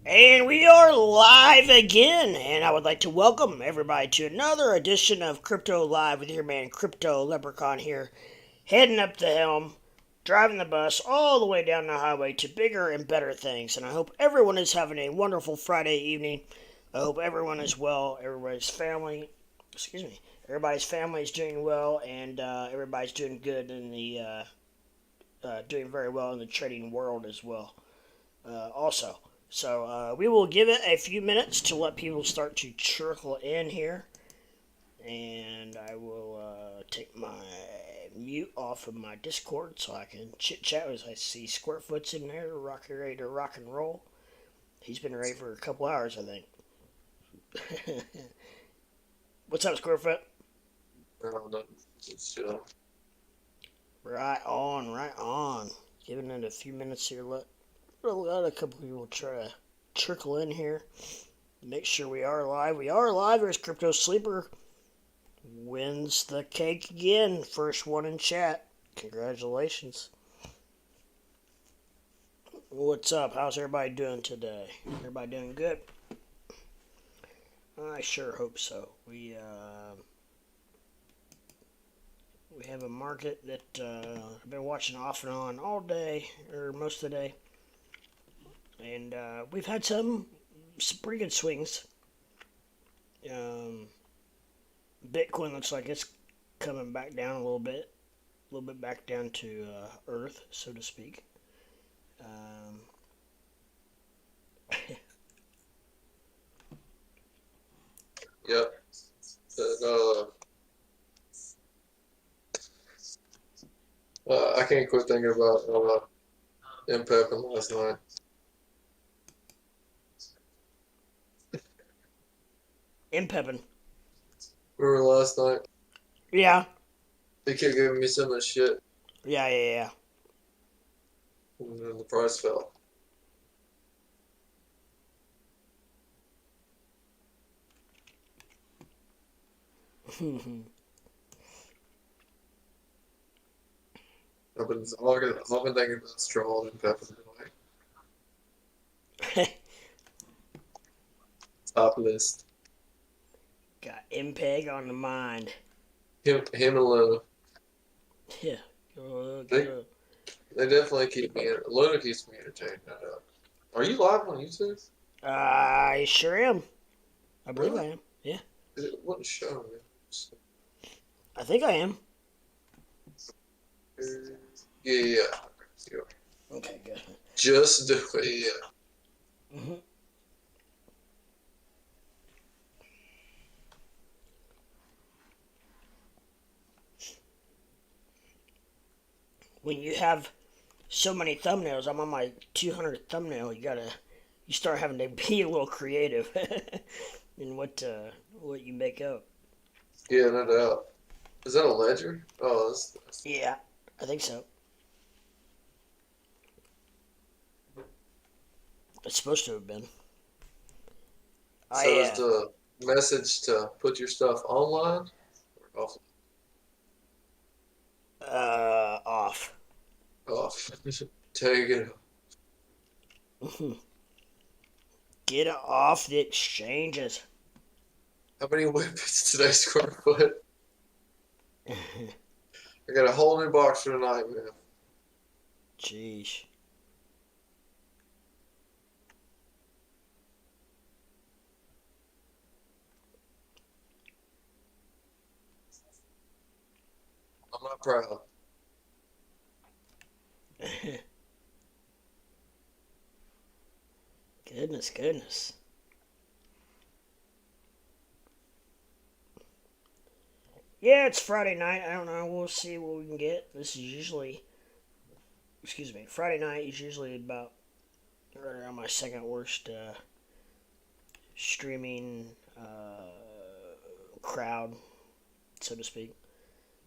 And we are live again, and I would like to welcome everybody to another edition of Crypto Live with your man Crypto Leprechaun here, heading up the helm, driving the bus all the way down the highway to bigger and better things. And I hope everyone is having a wonderful Friday evening. I hope everyone is well, everybody's family is doing well, and everybody's doing good in the doing very well in the trading world as well. Also. So we will give it a few minutes to let people start to trickle in here. And I will take my mute off of my Discord so I can chit chat as I see Squarefoot's in there, ready to rock and roll. He's been ready for a couple hours, I think. What's up, Squarefoot? I don't know. It's, Right on, right on. Giving it a few minutes here. Let a couple people try to trickle in here. Make sure we are live. We are live. There's Crypto Sleeper. Wins the cake again. First one in chat. Congratulations. What's up? How's everybody doing today? Everybody doing good? I sure hope so. We have a market that I've been watching off and on all day, or most of the day. And we've had some pretty good swings. Bitcoin looks like it's coming back down a little bit back down to earth, so to speak. yep. But, I can't quit thinking about MPEP last night. Impeppin. Remember last night? Yeah. They kept giving me so much shit, Yeah. and then the price fell. I've been thinking about strong MPEP tonight. Top list. Got MPEG on the mind. Him and Luna. Yeah. They they definitely keep me. Luna keeps me entertained. No doubt. Are you live on YouTube? I sure am. I believe I Really? am. Yeah. It wouldn't show me. I think I am. Yeah. Okay, good. Just do it. Yeah. hmm When you have so many thumbnails, I'm on my 200th thumbnail. You start having to be a little creative in what you make up. Yeah, no doubt. Is that a ledger? Oh, that's Yeah, I think so. It's supposed to have been. so is I the message to put your stuff online or off? off. Off. Take it. Get off the exchanges. How many whippets today, square foot? I got a whole new box for tonight, man. Jeez. I'm not proud. Goodness. Yeah, it's Friday night. I don't know. We'll see what we can get. This is usually, excuse me, Friday night is usually about right around my second worst streaming crowd, so to speak.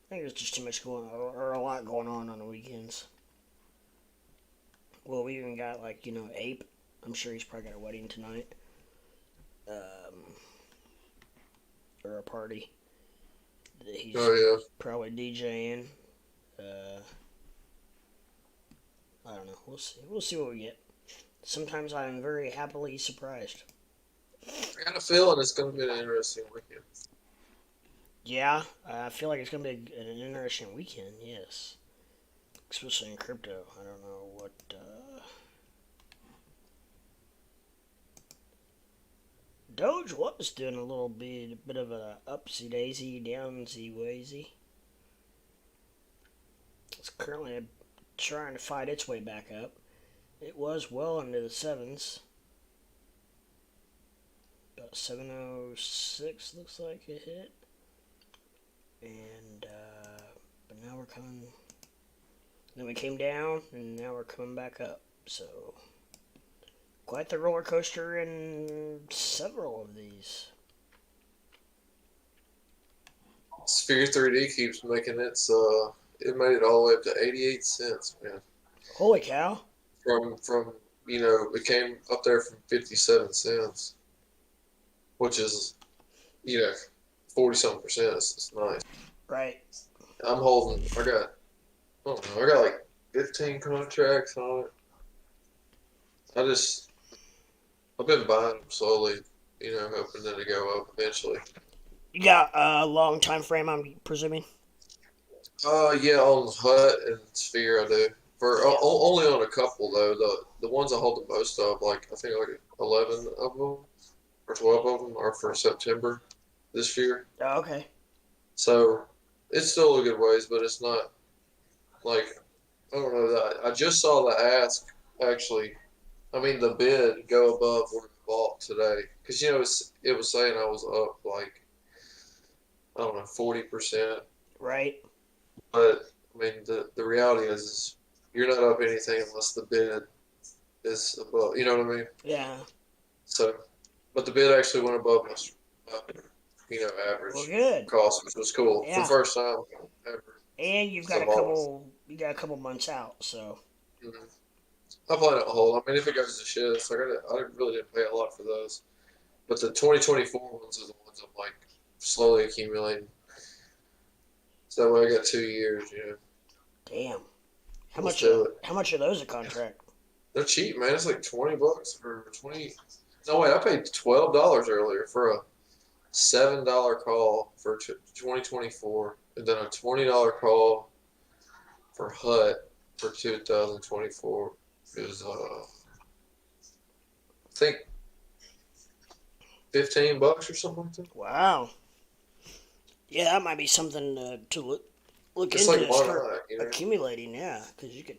I think there's just too much going on, or a lot going on the weekends. Well, we even got Ape. I'm sure he's probably got a wedding tonight, or a party that he's Oh yeah. probably DJing. I don't know. We'll see. We'll see what we get. Sometimes I'm very happily surprised. I got a feeling it's going to be an interesting weekend. Yeah, I feel like it's gonna be an interesting weekend. Yes, especially in crypto. I don't know what. Doge was doing a little bit of a upsy daisy, downsy waysy. It's currently trying to fight its way back up. It was well into the sevens. About 706 looks like it hit. And, but now we're coming. Then we came down, and now we're coming back up. So, quite the roller coaster in several of these. Sphere 3D keeps making it made it all the way up to 88 cents, man. Holy cow! From it came up there from 57 cents, which is, 40 something percent. It's nice. Right. I got like 15 contracts on it. I've been buying them slowly, hoping that they go up eventually. You got a long time frame, I'm presuming. Yeah, on Hut and Sphere I do. Yeah. Only on a couple though. The ones I hold the most of, like I think like 11 of them or 12 of them are for September this year. Oh, okay. So it's still a good ways, but it's not like I don't know that I just saw the ask actually. I mean the bid go above where it bought today because it was saying I was up like I don't know 40%. Right. But I mean, the reality is you're not up anything unless the bid is above. You know what I mean? Yeah. So, but the bid actually went above my, Well, average good. cost, which was cool for the Yeah. first time ever. And you've got So a I'm always, couple. You got a couple months out, so. mm-hmm. I plan it whole. I mean, if it goes to shit, it's like I really didn't pay a lot for those. But the 2024 ones are the ones I'm like slowly accumulating. So that way I got 2 years. Damn. How Let's much? do it. How much are those a contract? They're cheap, man. It's like $20 or 20. No, wait, I paid $12 earlier for a $7 call for 2024, and then a $20 call for Hut for 2024 is I think $15 or something like that. Wow. Yeah, that might be something to look It's like into. why Start not? accumulating. Yeah, because you could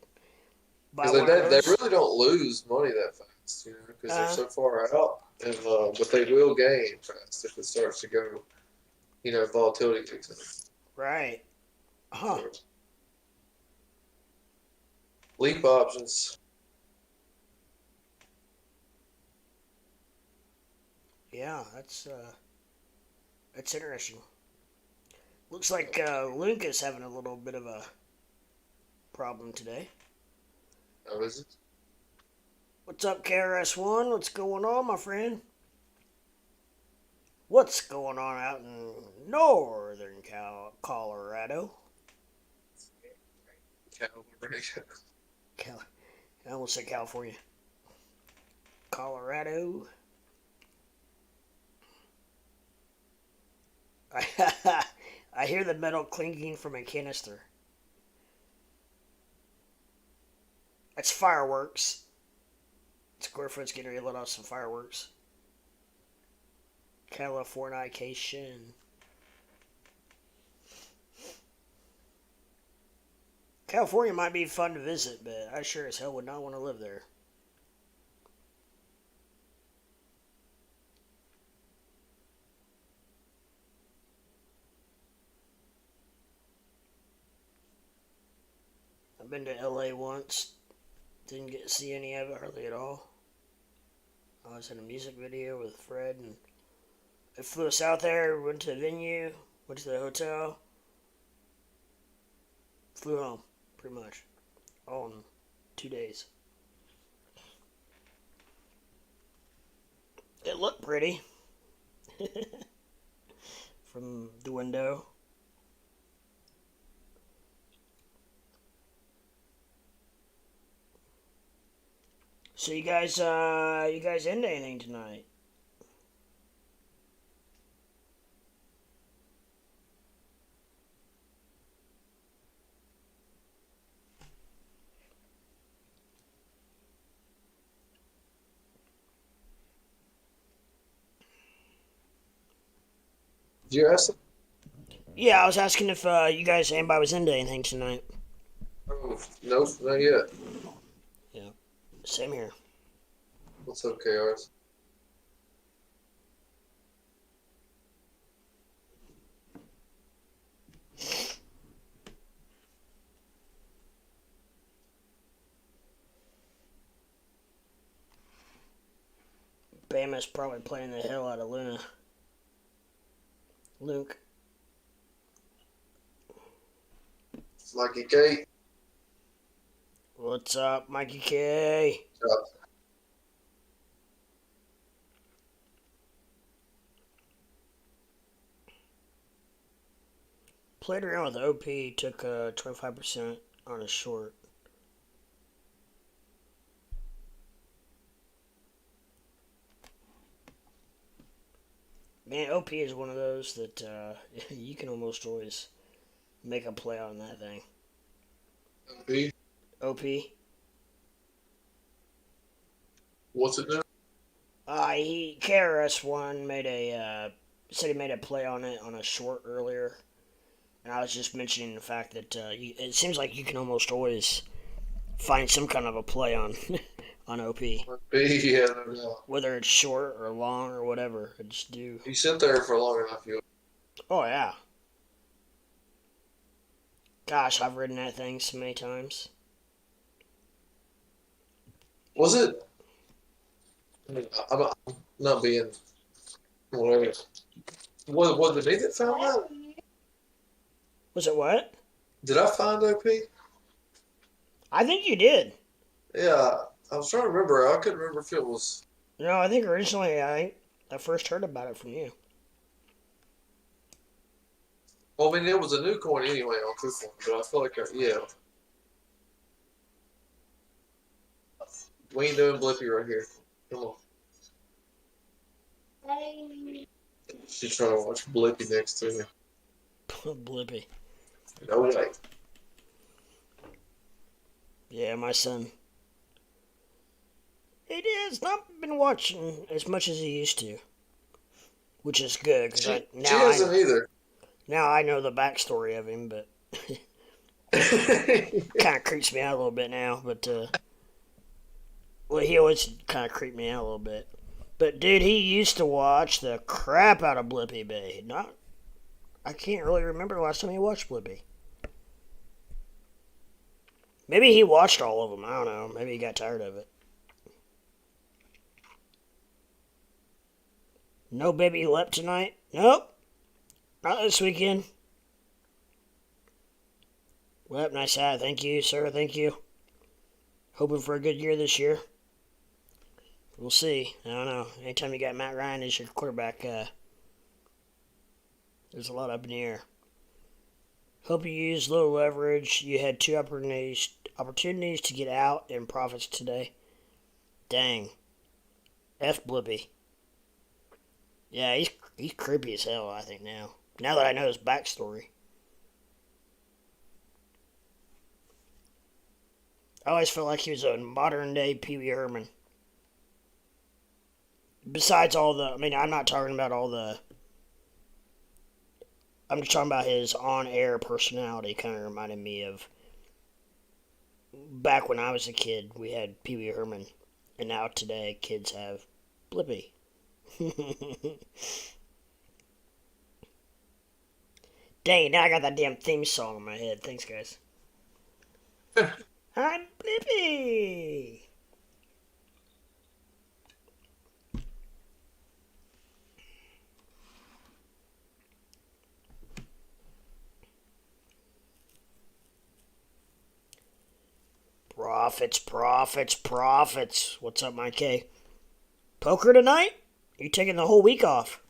buy Because one of they those. really don't lose money that fast, because they're Uh. so far out, and but they will gain fast if it starts to go, volatility kicks in. Right. Huh. So, leap options. Yeah, that's interesting. Looks like Luke is having a little bit of a problem today. How is it? What's up, KRS-One? What's going on, my friend? What's going on out in northern Colorado? Cal- I almost said California. Colorado. I hear the metal clinking from a canister. That's fireworks. Squarefoot's getting ready to let off some fireworks. Californication. California might be fun to visit, but I sure as hell would not want to live there. I've been to LA once. Didn't get to see any of it hardly at all. I was in a music video with Fred, and they flew us out there. Went to the venue, went to the hotel, flew home, pretty much, all in 2 days. It looked pretty from the window. So you guys into anything tonight? Did you ask? Yeah, I was asking if you guys anybody was into anything tonight. Oh, nope, not yet. Yeah, same here. What's up, KRs? Bama's probably playing the hell out of Luke. Mikey K. What's up, Mikey K? Played around with OP, took 25% on a short. Man, OP is one of those that you can almost always make a play on that thing. B. OP. What's it do? He KRS One made said he made a play on it on a short earlier, and I was just mentioning the fact that it seems like you can almost always find some kind of a play on on OP, B, yeah, no doubt. whether it's short or long or whatever. It's do. You sit there for long enough, you. Oh yeah. Gosh, I've ridden that thing so many times. Was it? I'm not being whatever. Was it me that found that? Was it what? Did I find OP? I think you did. Yeah, I was trying to remember. I couldn't remember if it was. No, I think originally I first heard about it from you. Well, I mean, it was a new coin anyway on Kucoin, but I feel like, yeah. We ain't doing Blippy right here. Come on. She's trying to watch Blippy next to me. Blippy. No way. Yeah, my son. He has not been watching as much as he used to, which is good because She hasn't either. now I know the backstory of him, but kind of creeps me out a little bit now. But well, he always kind of creeped me out a little bit. But dude, he used to watch the crap out of Blippy Bay. I can't really remember the last time he watched Blippy. Maybe he watched all of them. I don't know. Maybe he got tired of it. No baby lep tonight? Nope. Not this weekend. Lep, nice hat. Thank you, sir. Thank you. Hoping for a good year this year. We'll see. I don't know. Anytime you got Matt Ryan as your quarterback, there's a lot up in the air. Hope you used low leverage. You had two opportunities to get out and profits today. Dang. F Blippy. Yeah, he's creepy as hell, I think, now. Now that I know his backstory. I always felt like he was a modern day Pee Wee Herman. Besides all the, I mean, I'm not talking about all the, I'm just talking about his on-air personality. Kind of reminded me of back when I was a kid, we had Pee Wee Herman. And now today, kids have Blippy. Dang, now I got that damn theme song in my head. Thanks, guys. I'm Blippy! Profits, profits, profits. What's up, Mike K? Poker tonight? You're taking the whole week off.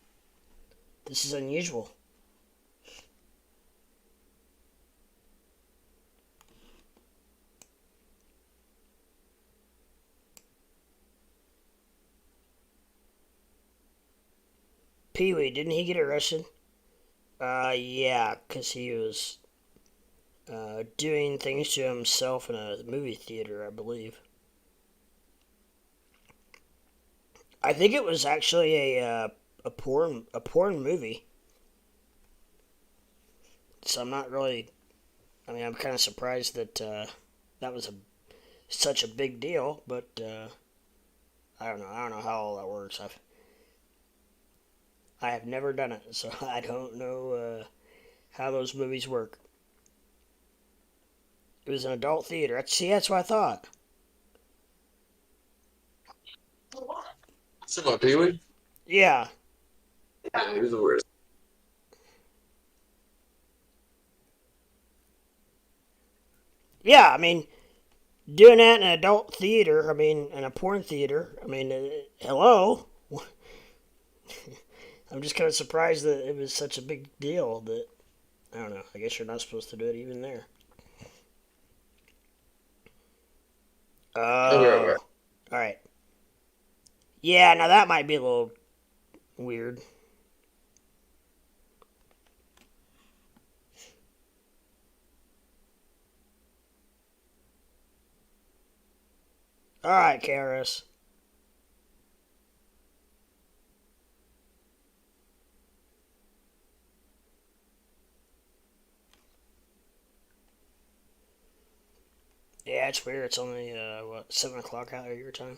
This is unusual. Pee Wee, didn't he get arrested? Yeah, because he was doing things to himself in a movie theater, I believe. I think it was actually a porn movie. So I'm not really. I mean, I'm kind of surprised that that was such a big deal, but I don't know. I don't know how all that works. I have never done it, so I don't know how those movies work. It was an adult theater. See, that's what I thought. It's my Pee Wee. Yeah, Yeah, he was the worst. yeah. I mean, doing that in an adult theater. I mean, in a porn theater. I mean, hello. I'm just kind of surprised that it was such a big deal that I don't know. I guess you're not supposed to do it even there. I'll be right Oh, back. all right. Yeah, now that might be a little weird. All right, KRS. Yeah, it's weird. It's only 7 o'clock out of your time.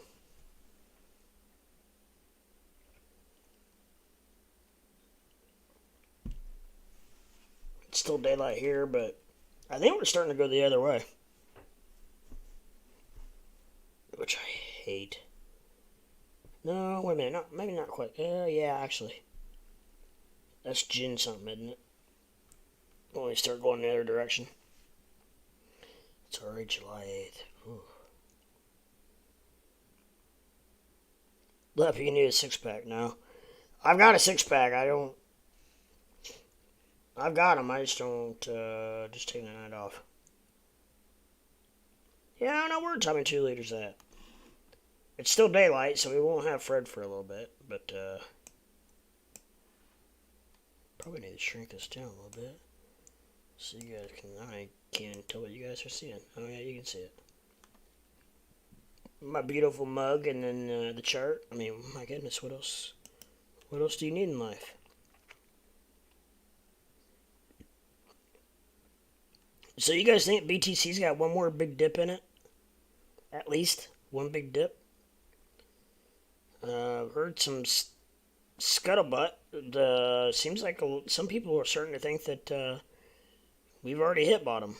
It's still daylight here, but I think we're starting to go the other way, which I hate. No, wait a minute. Not maybe not quite. Yeah, actually, that's Jin something, isn't it? When we start going the other direction. It's already July 8th. Ooh. Left, you need a six pack now. I've got a six pack. I don't. I've got them. I just don't. Just taking the night off. Yeah, I don't know where Tommy 2 liters at. It's still daylight, so we won't have Fred for a little bit, but probably need to shrink this down a little bit so you guys can. I can't tell what you guys are seeing. Oh yeah, you can see it. My beautiful mug, and then the chart. I mean, my goodness, what else? What else do you need in life? So you guys think BTC's got one more big dip in it? At least one big dip. Heard some scuttlebutt. Seems like some people are starting to think that we've already hit bottom.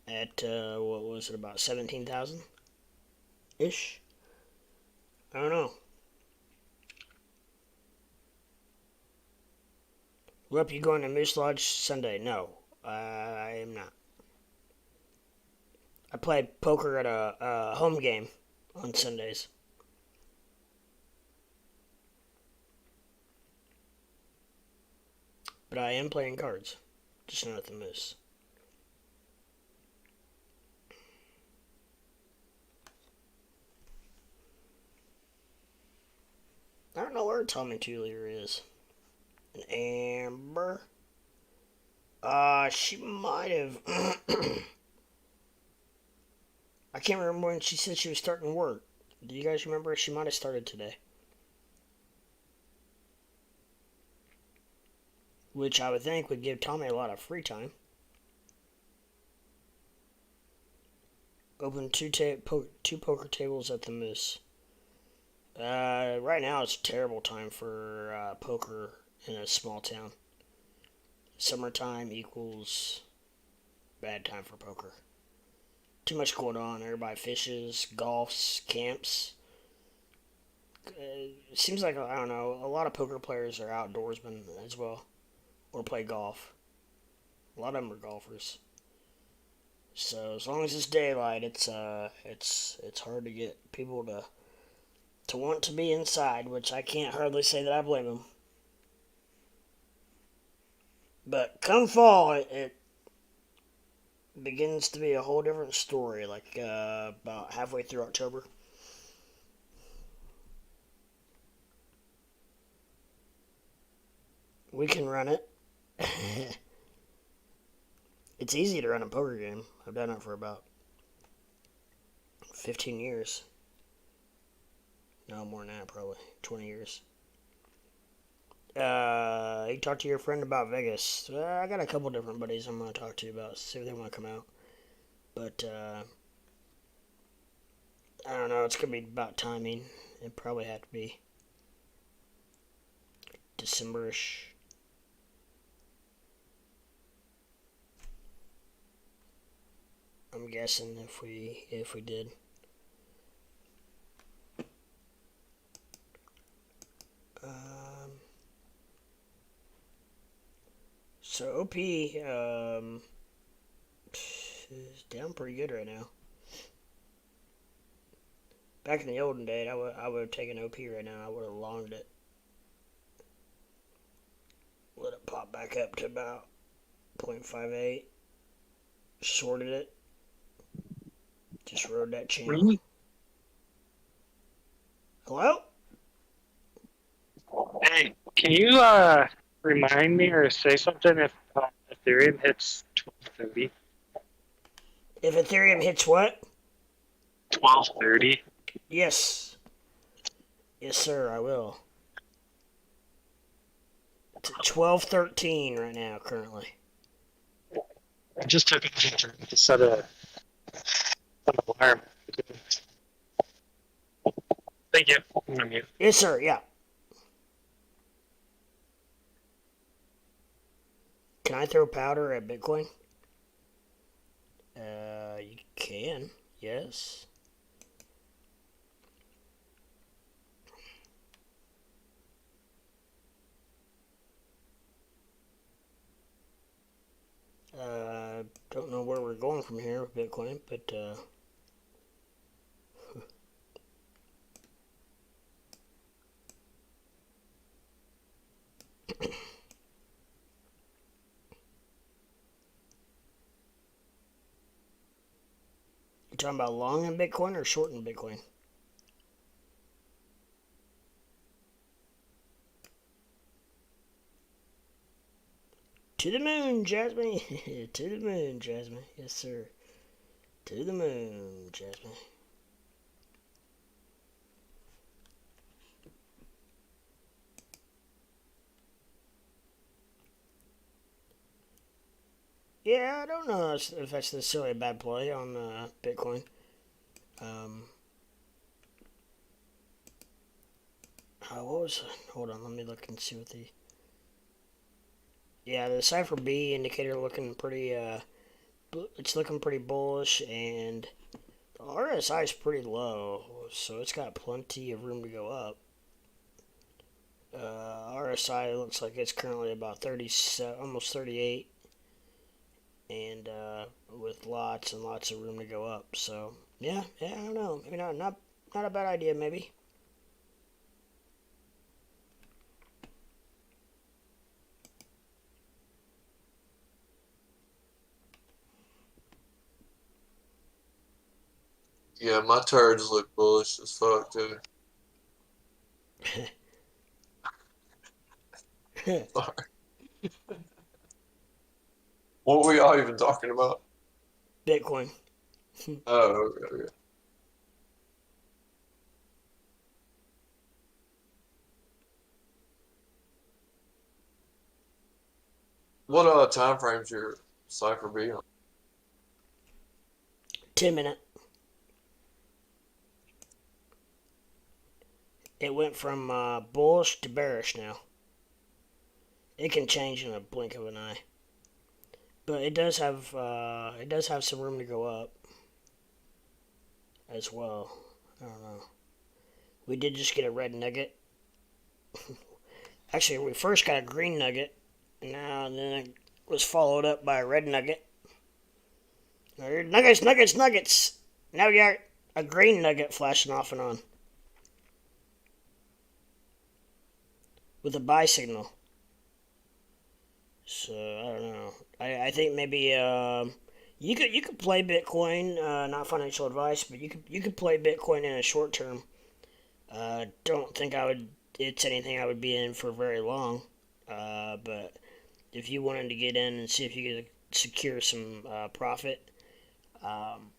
At what was it, about 17,000 ish? I don't know. Rep, you going to Moose Lodge Sunday? No, I am not. I play poker at a home game on Sundays. But I am playing cards, just not at the Moose. I don't know where Tommy 2 liter is. An Amber? She might have. I can't remember when she said she was starting work. Do you guys remember? She might have started today. Which I would think would give Tommy a lot of free time. Open two poker tables at the Moose. Right now it's a terrible time for poker in a small town. Summertime equals bad time for poker. Too much going on. Everybody fishes, golfs, camps. It seems like, I don't know, a lot of poker players are outdoorsmen as well, or play golf. A lot of them are golfers. So as long as it's daylight, it's hard to get people to want to be inside, which I can't hardly say that I blame them. But come fall, it begins to be a whole different story. Like about halfway through October. We can run it. It's easy to run a poker game. I've done it for about 15 years. No, more than that, probably. 20 years. You talk to your friend about Vegas. I got a couple different buddies I'm going to talk to about, see if they want to come out. But, I don't know. It's going to be about timing. It probably have to be December-ish. I'm guessing if we did. So OP is down pretty good right now. Back in the olden days, I would have taken OP right now. I would have longed it. Let it pop back up to about 0.58. Shorted it. Just rode that channel. Really? Hello? Hey, can you remind me or say something if Ethereum hits 1230? If Ethereum hits what? 1230. Yes. Yes, sir, I will. It's at 1213 right now, currently. I just took a picture to set an alarm. Thank you. I'm gonna mute. Yes, sir, yeah. Can I throw powder at Bitcoin? You can, yes. Don't know where we're going from here with Bitcoin, but you talking about long in Bitcoin or short in Bitcoin? To the moon, Jasmine. To the moon, Jasmine. Yes, sir. To the moon, Jasmine. Yeah, I don't know if that's necessarily a bad play on Bitcoin. What was? Hold on, let me look and see what the. Yeah, the Cipher B indicator looking pretty. It's looking pretty bullish, and the RSI is pretty low, so it's got plenty of room to go up. RSI looks like it's currently about 37, almost 38, and with lots and lots of room to go up. So yeah, I don't know. Maybe not a bad idea. Maybe. Yeah, my turds look bullish as fuck too. Sorry. What were y'all even talking about? Bitcoin. Oh, okay. What time frames your cipher be on? 10-minute. It went from bullish to bearish now. It can change in a blink of an eye, but it does have some room to go up as well. I don't know. We did just get a red nugget. Actually, we first got a green nugget, and then it was followed up by a red nugget. Nuggets, nuggets, nuggets. Now we got a green nugget flashing off and on with a buy signal. So I don't know. I think maybe you could play Bitcoin. Not financial advice, but you could play Bitcoin in a short term. Don't think it's anything I would be in for very long. But if you wanted to get in and see if you could secure some profit, um,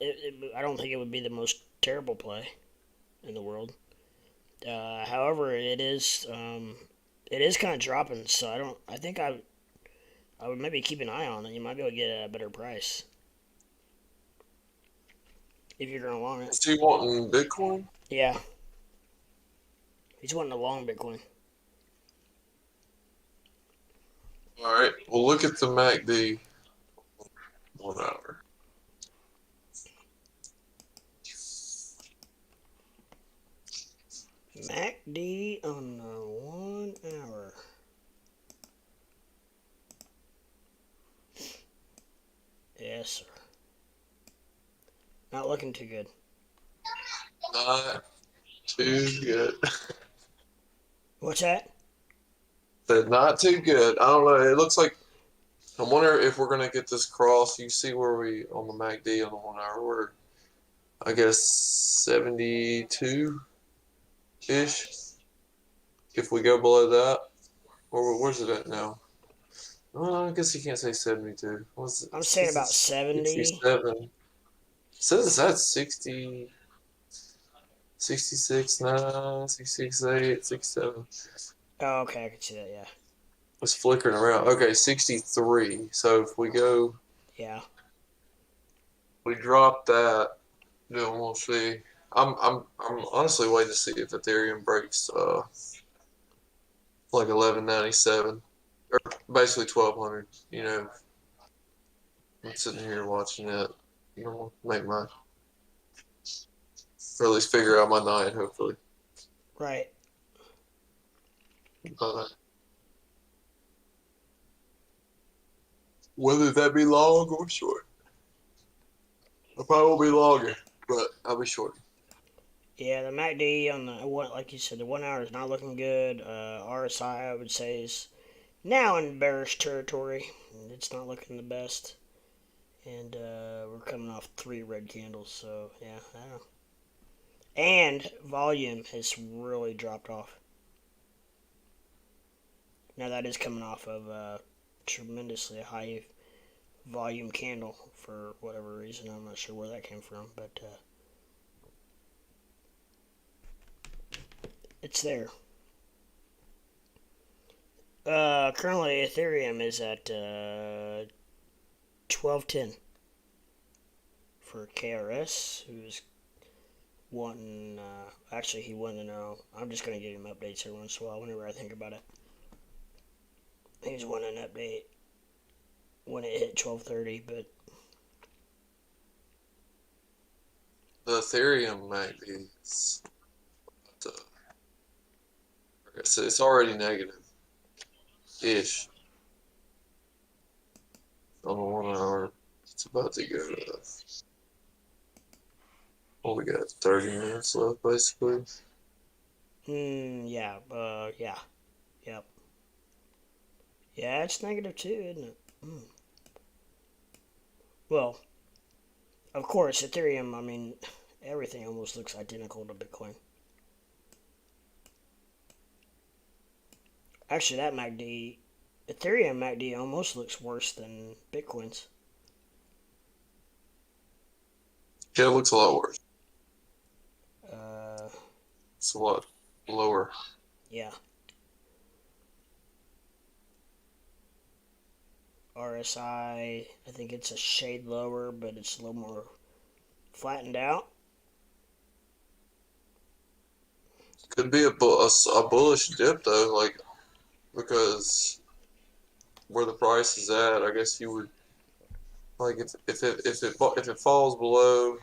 I don't think it would be the most terrible play in the world. However, it is kind of dropping, so I think I would maybe keep an eye on it. You might be able to get a better price if you're gonna long it. Is he wanting Bitcoin? Yeah, he's wanting a long Bitcoin. All right. Well, look at the MACD 1 hour. MACD on the 1 hour. Yes, sir. Not looking too good. Not too good. What's that? Said not too good. I don't know. It looks like I wonder if we're gonna get this cross. You see where we on the MACD on the 1 hour? We're I guess 72 ish. If we go below that, or where's it at now? Oh, I guess you can't say 72. What's it? I'm saying about 70. 67. Says it's at 60, 66, 9, 66, 8, 67. Oh, okay, I can see that. Yeah, It's flickering around. Okay, 63. So if we go, yeah. we drop that, then we'll see. I'm honestly waiting to see if Ethereum breaks like 1197 or basically 1200. You know, I'm sitting here watching it. You know, make my or at least figure out my night. Hopefully, Right. but whether that be long or short, I probably won't be longer, but I'll be short. Yeah, the MACD on the one, like you said, the 1 hour is not looking good. RSI, I would say, is now in bearish territory. It's not looking the best, and we're coming off 3 red candles. So yeah, I don't know. And volume has really dropped off. Now that is coming off of a tremendously high volume candle for whatever reason. I'm not sure where that came from, but it's there. Currently, Ethereum is at 1210 for KRS, who's wanting. Actually, he wanted to know. I'm just gonna give him updates every once in a while whenever I think about it. He's wanting an update when it hit 1230, but The Ethereum might be, like I said, it's already negative ish on the 1 hour. It's about to go to, well, we got 30 minutes left basically. yeah, yeah, yep, yeah. It's negative too, isn't it? Well, of course, Ethereum. I mean, everything almost looks identical to Bitcoin. Actually, that MACD, Ethereum MACD almost looks worse than Bitcoin's. Yeah, it looks a lot worse. Uh, It's a lot lower. yeah. RSI, I think it's a shade lower, but it's a little more flattened out. Could be a bullish dip though, like because where the price is at, I guess you would like if it falls below.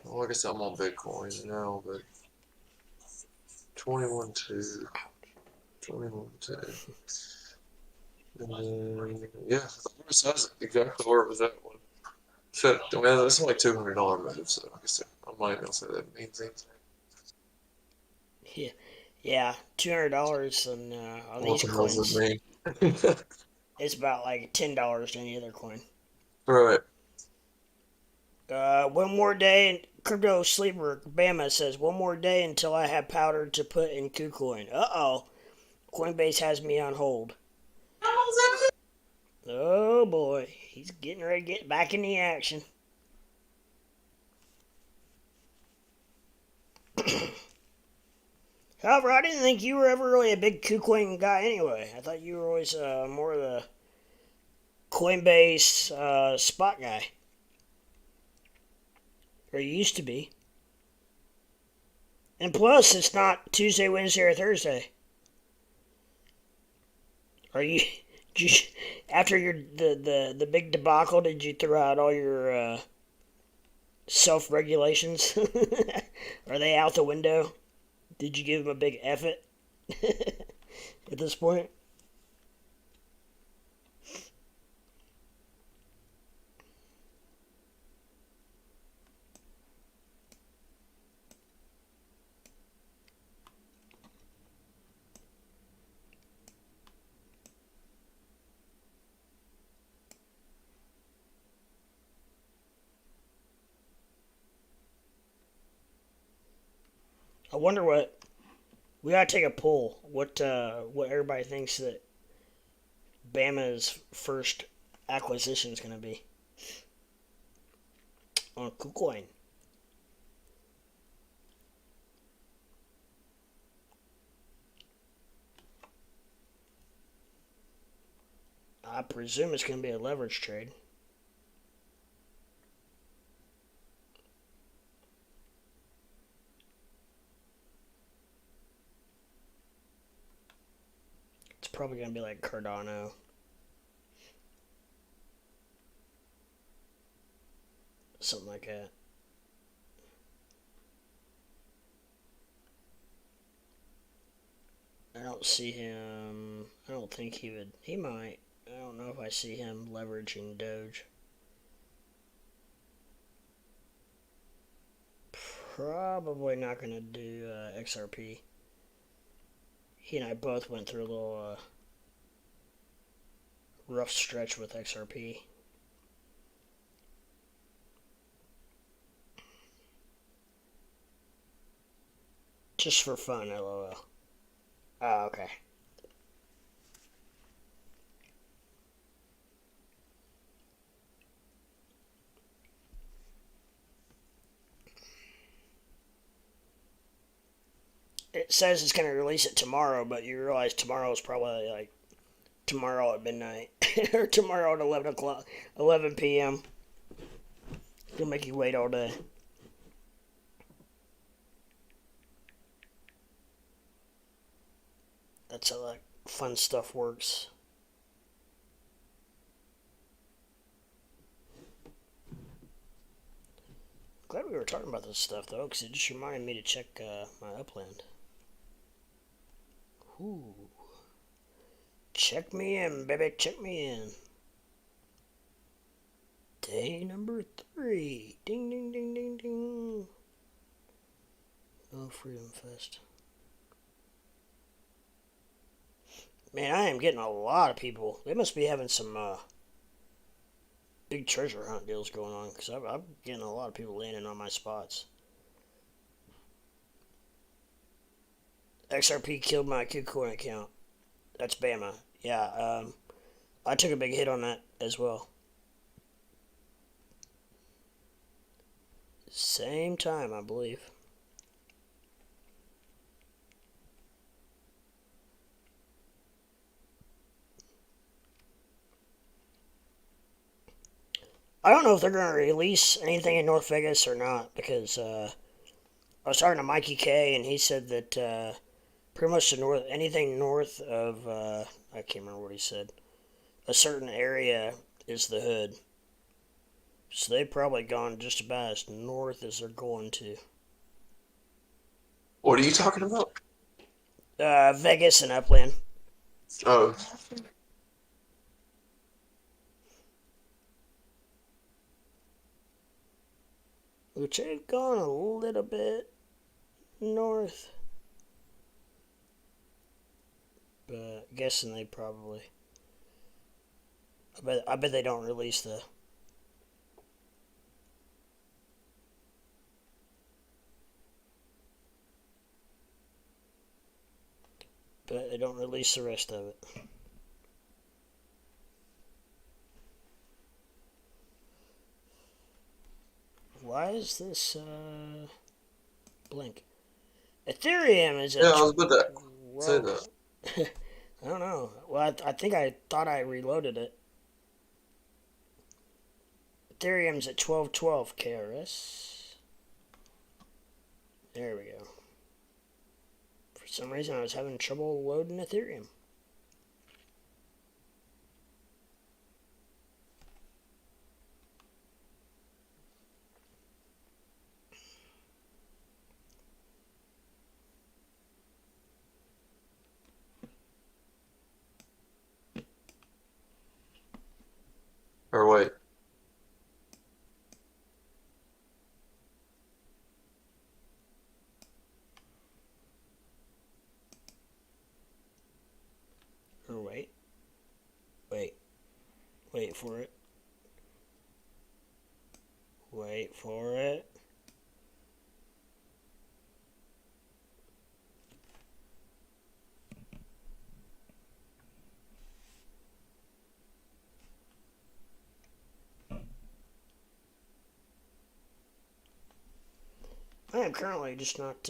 Well, I guess I'm on Bitcoin now, but 21.2, 21.2. And then, yeah, the RSI's exactly where it was at. So, I mean, that's only $200 move, so I guess I'm not even gonna say that means anything. Yeah, yeah, $200 on What these the hell does coins. it mean? It's about like $10 to any other coin. Right. One more day, and Crypto Sleeper Bama says, one more day until I have powder to put in Kucoin. Uh-oh. Coinbase has me on hold. Oh boy. He's getting ready to get back in the action. However, I didn't think you were ever really a big Kucoin guy anyway. I thought you were always more of the Coinbase spot guy. Or you used to be. And plus, it's not Tuesday, Wednesday, or Thursday. Are you, did you after the big debacle, did you throw out all your self regulations? Are they out the window? Did you give them a big effort at this point? I wonder what we gotta take a poll. What everybody thinks that Bama's first acquisition is gonna be on Kucoin. I presume it's gonna be a leverage trade. It's probably gonna be like Cardano. Something like that. I don't see him. I don't think he would. He might. I don't know if I see him leveraging Doge. Probably not gonna do XRP. He and I both went through a little rough stretch with XRP. Just for fun, lol. Oh, okay. It says it's going to release it tomorrow, but you realize tomorrow is probably like tomorrow at midnight or tomorrow at 11 o'clock, 11 p.m. It'll make you wait all day. That's how like fun stuff works. Glad we were talking about this stuff though, because it just reminded me to check my Upland. Ooh. Check me in, baby, check me in. Day number 3. Ding, ding, ding, ding, ding. Oh, Freedom Fest. Man, I am getting a lot of people. They must be having some big treasure hunt deals going on, because I'm getting a lot of people landing on my spots. XRP killed my Kucoin account. That's Bama. Yeah, I took a big hit on that as well. Same time, I believe. I don't know if they're going to release anything in North Vegas or not, because I was talking to Mikey K, and he said that pretty much anything north of, I can't remember what he said, a certain area is the hood. So they've probably gone just about as north as they're going to. What are you talking about? Vegas and Upland. Oh. Which they've gone a little bit north. But guessing they probably. I bet they don't release the but they don't release the rest of it. Why is this blink? Ethereum is at Yeah, I was about to say 12. that. I don't know. Well, I think I thought I reloaded it. Ethereum's at 1212 KRS. There we go. For some reason, I was having trouble loading Ethereum. Or wait. Or wait. Wait for it. Wait for it. I am currently just not,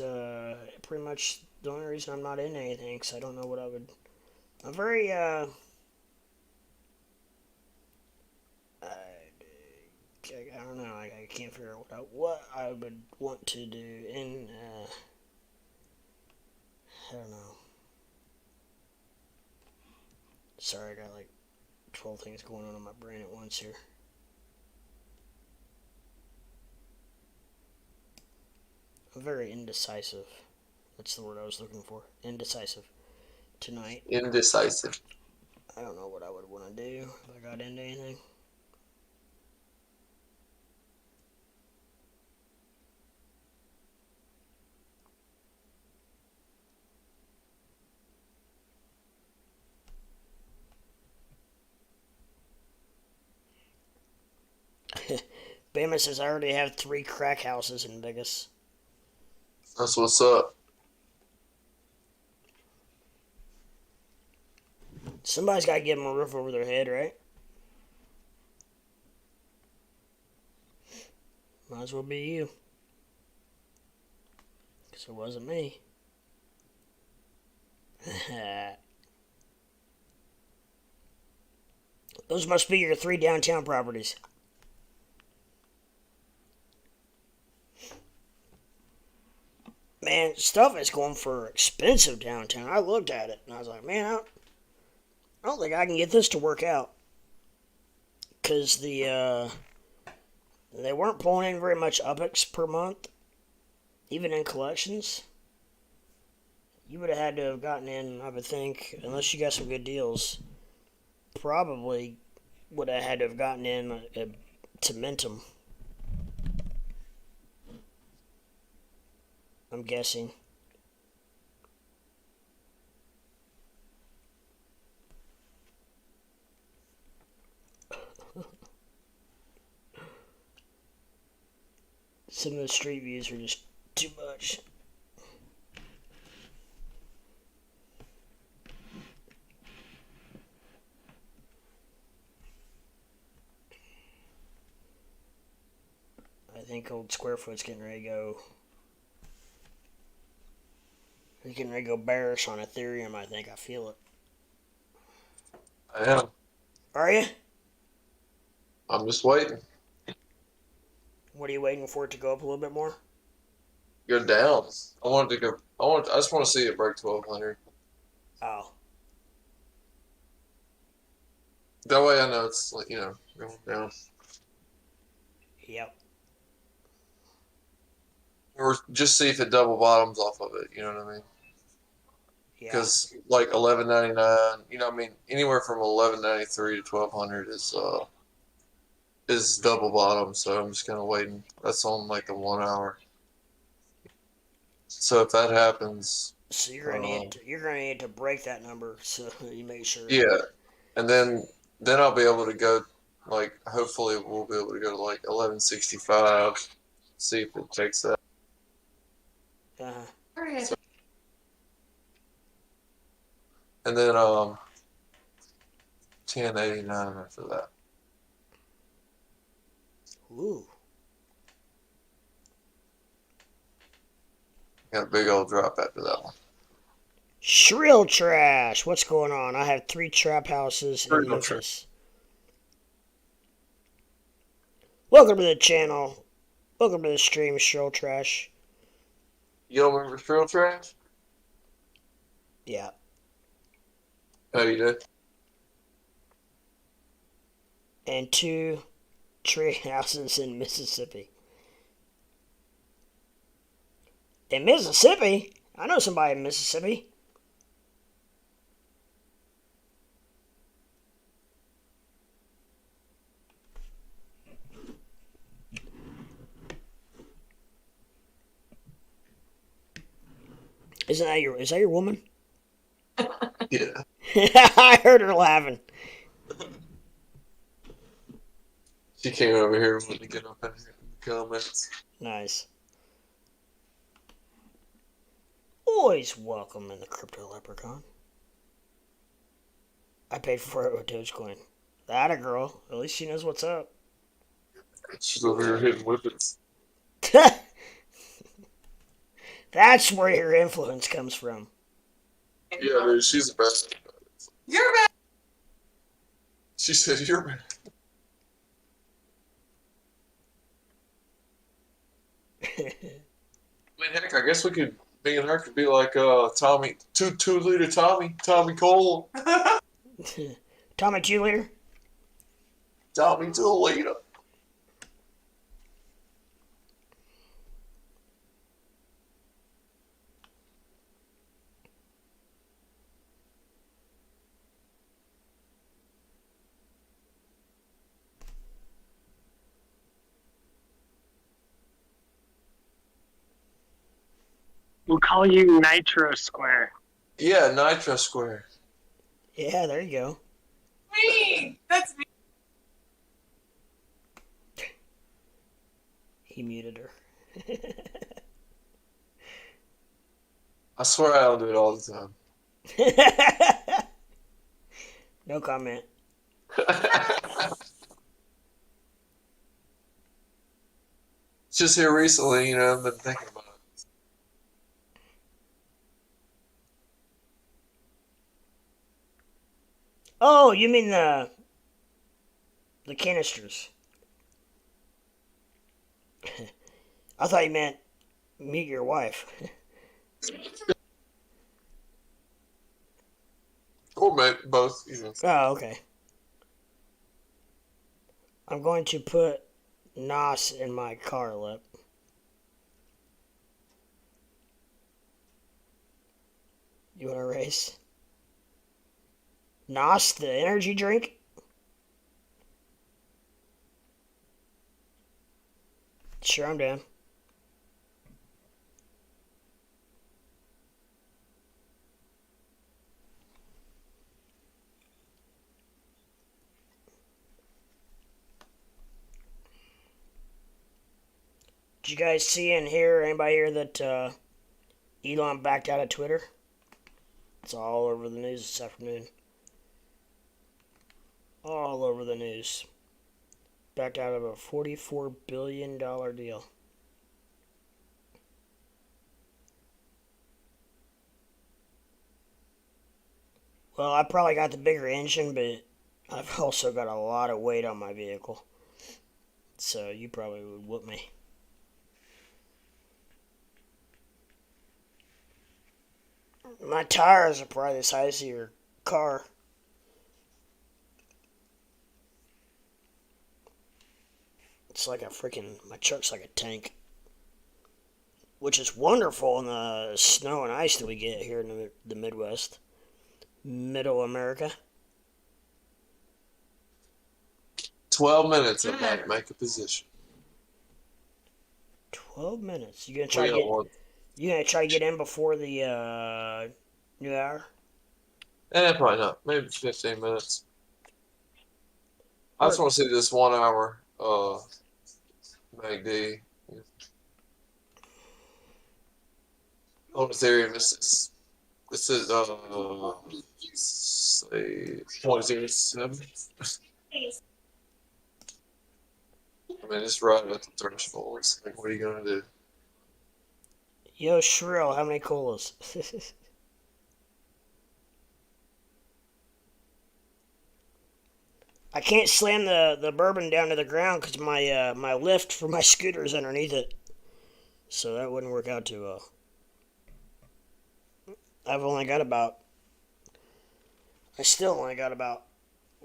pretty much the only reason I'm not in anything, because I don't know what I would, I'm very, I don't know, I can't figure out what I would want to do in, I don't know. Sorry, I got like 12 things going on in my brain at once here. I'm very indecisive. That's the word I was looking for. Indecisive. Tonight. Indecisive. I don't know what I would want to do if I got into anything. Bama says I already have 3 crack houses in Vegas. That's what's up. Somebody's got to give them a roof over their head, right? Might as well be you. Because it wasn't me. Those must be your 3 downtown properties. Man, stuff is going for expensive downtown. I looked at it and I was like, man, I don't think I can get this to work out. Because they weren't pulling in very much UPEX per month, even in collections. You would have had to have gotten in, I would think, unless you got some good deals, probably would have had to have gotten in to Mentum. I'm guessing. Some of the street views are just too much. I think old Squarefoot's getting ready to go. He's getting ready to go bearish on Ethereum, I think. I feel it. I am. Are you? I'm just waiting. What are you waiting for it to go up a little bit more? Go down. I just want to see it break 1200. Oh. That way I know it's like, going down. Yep. Or just see if it double bottoms off of it, you know what I mean? Yeah. Because like 1199, anywhere from 1193 to 1200 is double bottom. So I'm just kind of waiting. That's on like the 1 hour. So if that happens, So you're gonna need to break that number so you make sure. yeah, and then I'll be able to go, like, hopefully we'll be able to go to like 1165. See if it takes that. Uh-huh. So, and then 1089 after that. Ooh. Got a big old drop after that one. Shrill Trash. What's going on? I have 3 trap houses in Shrill Memphis. Welcome to the channel. Welcome to the stream, Shrill Trash. You don't remember Shrill Trash? Yeah. Oh, you did? And 2 tree houses in Mississippi. In Mississippi? I know somebody in Mississippi. Is that your woman? Yeah. I heard her laughing. She came over here and wanted to get up in the comments. Nice. Always welcome in the Crypto Leprechaun. I paid for it with Dogecoin. That a girl. At least she knows what's up. She's over here hitting whippets. That's where your influence comes from. Yeah, dude, she's a best. You're bad. She said, "You're bad." I mean, heck, I guess we could, me and her could be like Tommy, 2 liter Tommy Cole. Tommy 2 liter? Tommy 2 liter. We'll call you Nitro Square. Yeah, Nitro Square. Yeah, there you go. Me. That's me. He muted her. I swear I don't do it all the time. No comment. Just here recently, I've been thinking about it. Oh, you mean the canisters. I thought you meant meet your wife. Or maybe both, Oh, okay. I'm going to put NOS in my car, Lip. You want to race? NOS, the energy drink? Sure, I'm down. Did you guys see and hear, anybody hear that Elon backed out of Twitter? It's all over the news this afternoon. All over the news. Backed out of a $44 billion deal. Well, I probably got the bigger engine, but I've also got a lot of weight on my vehicle. So you probably would whoop me. My tires are probably the size of your car. It's like a freaking, my truck's like a tank. Which is wonderful in the snow and ice that we get here in the Midwest. Middle America. 12 minutes I might make a position. 12 minutes. You gonna try to get in before the new hour? Probably not. Maybe 15 minutes. I just want to see this 1 hour MACD. On Ethereum, it's This is say 0.07. I mean, it's right at the threshold. It's like, what are you gonna do? Yo, Shrill, how many colas? I can't slam the bourbon down to the ground because my lift for my scooter is underneath it, so that wouldn't work out too well. I still only got about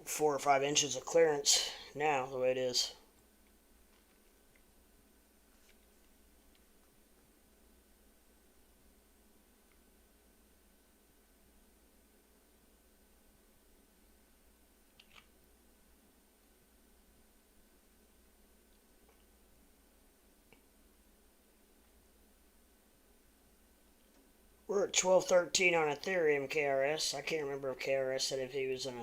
4 or 5 inches of clearance now, the way it is. We're at 1213 on Ethereum KRS. I can't remember if KRS said if he was in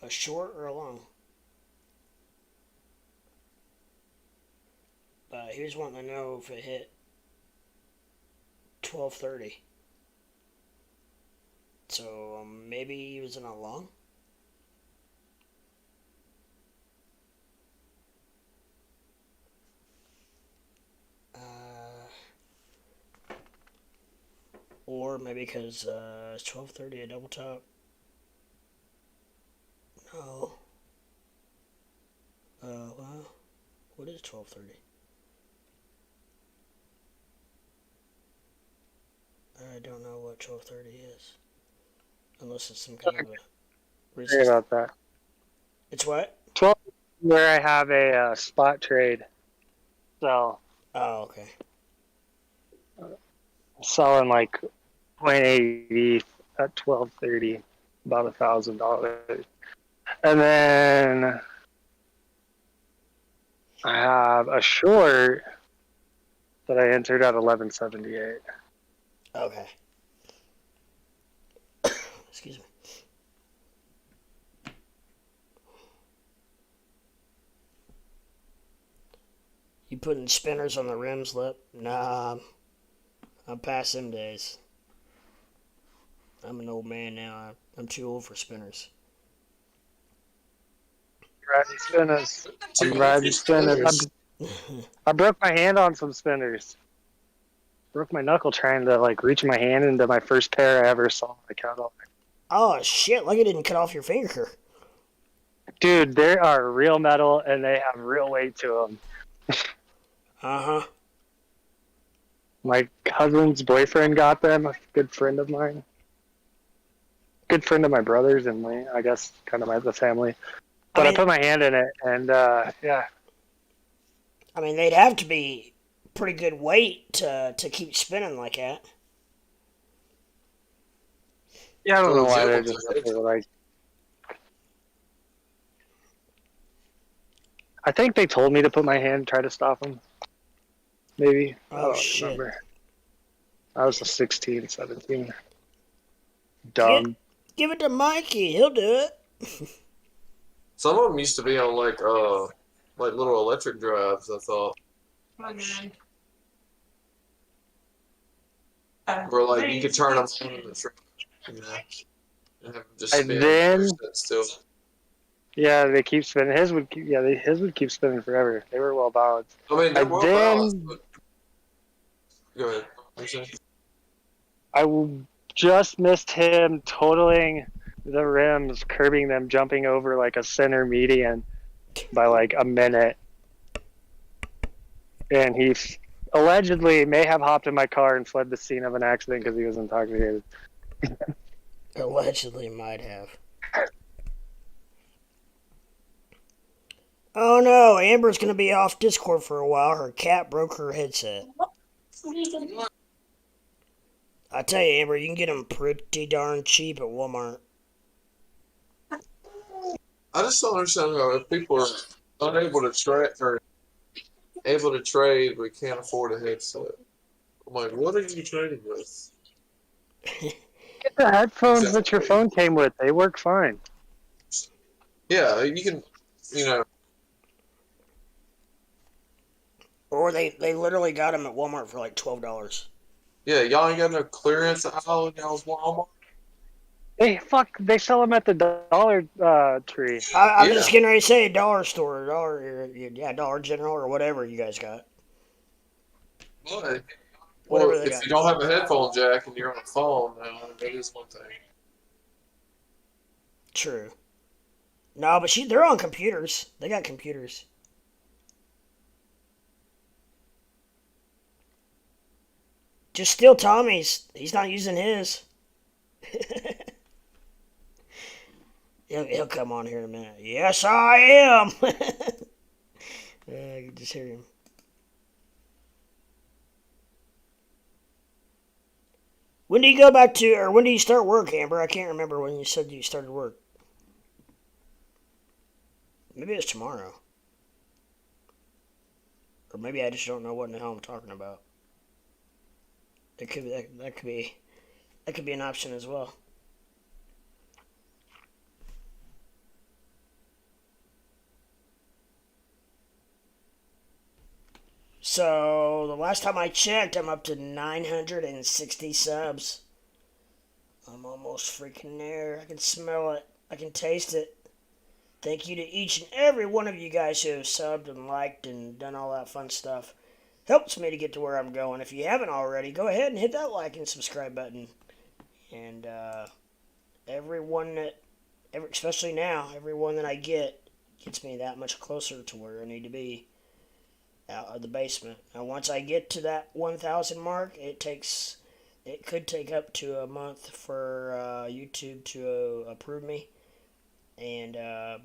a short or a long. But he was wanting to know if it hit 1230. So maybe he was in a long? Or maybe because it's 1230 a double top. No. Well, what is 1230? I don't know what 1230 is. Unless it's some kind of a Sorry resistance. about that. It's what? 12 where I have a spot trade. So Oh, okay. selling like 0.80 at 1230, about $1,000. And then I have a short that I entered at 1178. Okay. Excuse me. You putting spinners on the rims, Lip? Nah, I'm past them days. I'm an old man now. I'm too old for spinners. Riding spinners. I'm Two riding spinners. spinners. I broke my hand on some spinners. Broke my knuckle trying to like reach my hand into my first pair I ever saw. I cut off. Oh shit! Like it didn't cut off your finger. Dude, they are real metal and they have real weight to them. Uh huh. My cousin's boyfriend got them. A good friend of mine. Good friend of my brother's and my, I guess, kind of the family. But I put my hand in it, and yeah. I mean, they'd have to be pretty good weight to keep spinning like that. Yeah, I don't know why Jill they're was just a- up there, like. I think they told me to put my hand, try to stop them. Maybe. I Oh don't shit! remember. I was a 16, 17. Dumb. Give it to Mikey. He'll do it. Some of them used to be on like little electric drives. I thought, where like you could turn them on in the truck, you know, and have them just And spin. then, Sit still. yeah, they keep spinning. His would keep, yeah, his would keep spinning forever. They were well balanced. I mean, they're I well balanced. then, But go ahead. What you saying? just missed him totaling the rims, curbing them, jumping over like a center median by like a minute. And he allegedly may have hopped in my car and fled the scene of an accident because he was intoxicated. Allegedly might have. Oh no, Amber's gonna be off Discord for a while. Her cat broke her headset. I tell you, Amber, you can get them pretty darn cheap at Walmart. I just don't understand how if people are unable to trade or able to trade but can't afford a headset. I'm like, what are you trading with? Get the headphones that your phone came with. They work fine. Yeah, you can, you know. Or they literally got them at Walmart for like $12. Yeah, y'all ain't got no clearance aisle in y'all's Walmart. Hey, fuck! They sell them at the Dollar Tree. I'm Yeah, just getting ready to say dollar store, Dollar General or whatever you guys got. but Whatever well, they if got. you don't have a headphone jack and you're on a phone now, that is one thing. True. No, but they're on computers. They got computers. Just steal Tommy's. He's not using his. He'll come on here in a minute. Yes, I am. I can just hear him. When do you go back to, or when do you start work, Amber? I can't remember when you said you started work. Maybe it's tomorrow. Or maybe I just don't know what in the hell I'm talking about. It could be that could be an option as well. So the last time I checked, I'm up to 960 subs. I'm almost freaking there. I can smell it. I can taste it. Thank you to each and every one of you guys who have subbed and liked and done all that fun stuff. Helps me to get to where I'm going. If you haven't already, go ahead and hit that like and subscribe button. And especially now, everyone that I get gets me that much closer to where I need to be out of the basement. Now, once I get to that 1,000 mark, it could take up to a month for YouTube to approve me. And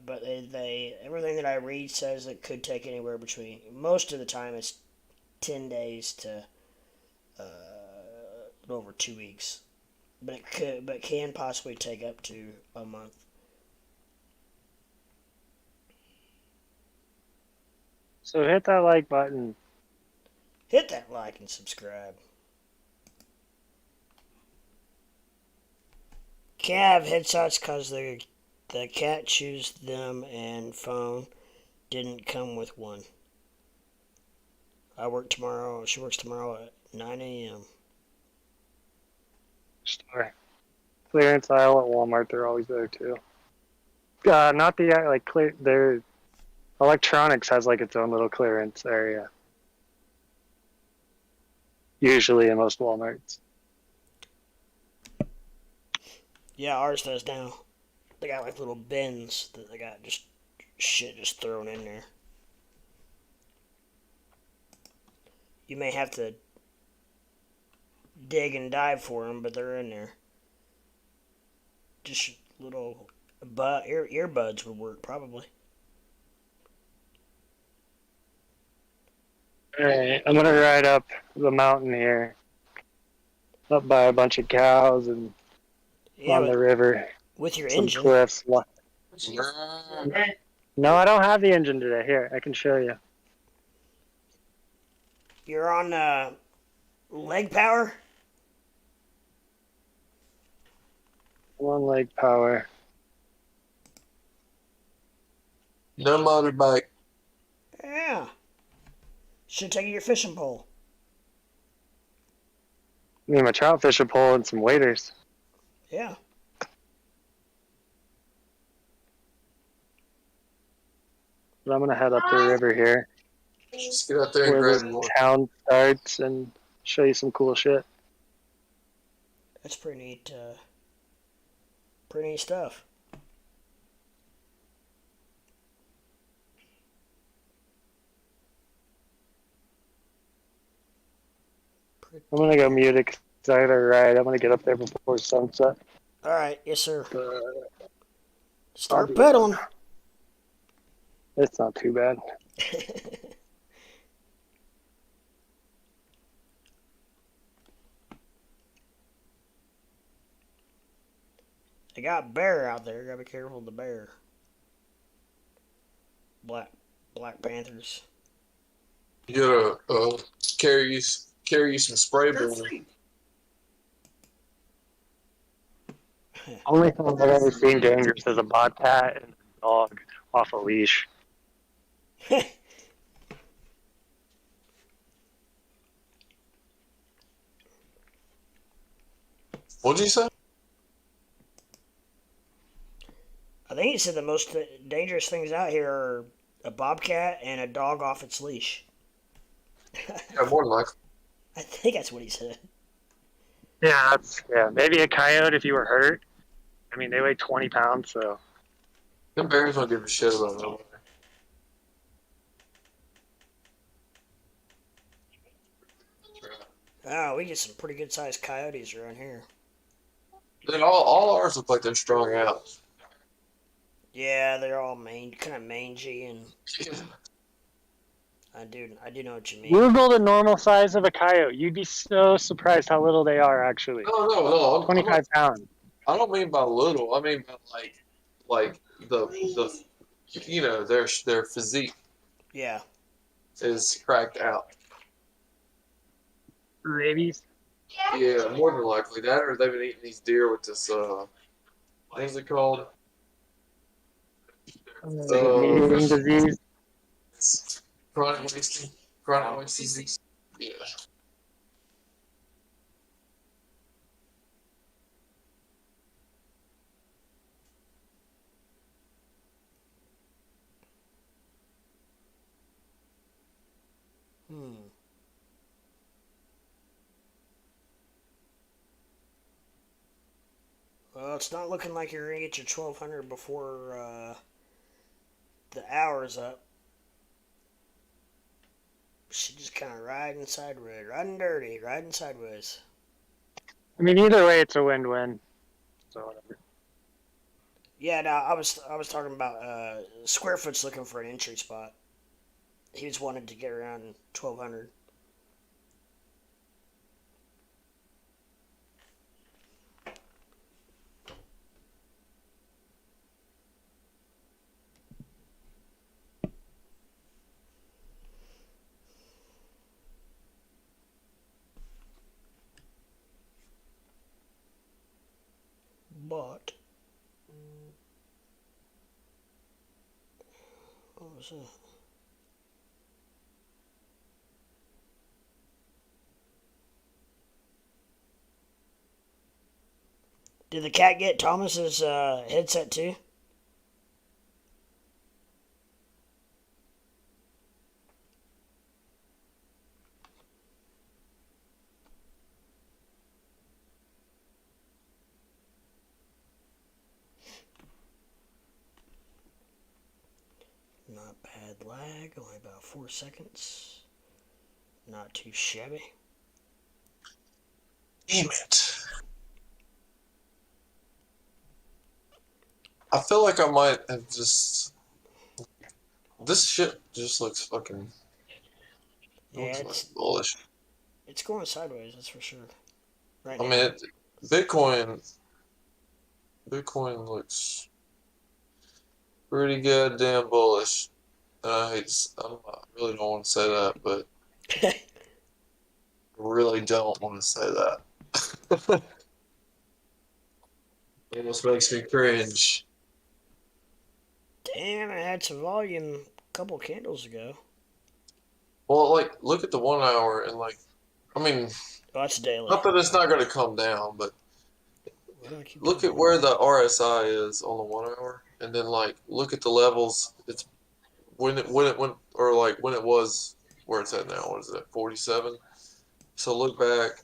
but everything that I read says it could take anywhere between, most of the time it's 10 days to over 2 weeks, but it can possibly take up to a month. So hit that like button. Hit that like and subscribe. Can't have headshots because the cat chews them and phone didn't come with one. I work tomorrow. She works tomorrow at 9 a.m. Store. Clearance aisle at Walmart. They're always there too. Not the like clear. Their electronics has like its own little clearance area. Usually in most Walmarts. Yeah, ours does now. They got like little bins that they got just shit just thrown in there. You may have to dig and dive for them, but they're in there. Just little earbuds would work probably. Alright, I'm gonna ride up the mountain here. Up by a bunch of cows and Yeah, on the river. with your Some engine. cliffs. No, I don't have the engine today. Here, I can show you. You're on leg power. One leg power. No motorbike. Yeah. Should take your fishing pole. I need my trout fishing pole and some waders. Yeah. But I'm gonna head up the river here, Just get out there and where grab the one. town starts, and show you some cool shit. That's pretty neat. Pretty neat stuff. I'm gonna go mute it 'cause I gotta ride. I'm gonna get up there before sunset. All right. Yes, sir. I'll Start do pedaling. that. It's not too bad. They got bear out there. Gotta be careful of the bear. Black Panthers. You gotta carry you some spray They're boomer. free. Only thing I've ever seen dangerous is a bobcat and a dog off a leash. What'd you say? I think he said the most dangerous things out here are a bobcat and a dog off its leash. Yeah, more than likely. I think that's what he said. Yeah, maybe a coyote if you were hurt. I mean, they weigh 20 pounds, so. Them bears don't give a shit about nobody. Oh, we get some pretty good sized coyotes around here. Dude, all ours look like they're strung out. Yeah, they're all kind of mangy, and I do know what you mean. Google the normal size of a coyote. You'd be so surprised how little they are, actually. No. I'm 25 not, pounds. I don't mean by little. I mean by like the their physique Yeah. is cracked out. Rabies. Yeah, more than likely that, or they've been eating these deer with this what is it called? Meat-eating disease. Chronic wasting. Chronic waste disease. Yeah. Hmm. Well, it's not looking like you're gonna get your 1200 before the hour's up. She just kind of riding sideways, riding dirty, riding sideways. I mean, either way, it's a win-win. So whatever. Yeah, no, I was talking about Squarefoot's looking for an entry spot. He just wanted to get around 1200. But what was that? Did the cat get Thomas's headset too? Not bad lag, only about 4 seconds. Not too shabby. Damn it. I feel like I might have just. This shit just looks fucking. Yeah, Looks like bullish. it's going sideways, that's for sure. Right I now. mean, Bitcoin looks pretty goddamn bullish. And I really don't want to say that, but I really don't want to say that. It almost makes me cringe. Damn, I had some volume a couple candles ago. Well, like, look at the 1 hour and, like, I mean, Oh, that's daily. not that it's not going to come down, but Why do I keep look doing at where the RSI is on the 1 hour, and then, like, look at the levels. It's when it was where it's at now. What is it, 47? So look back,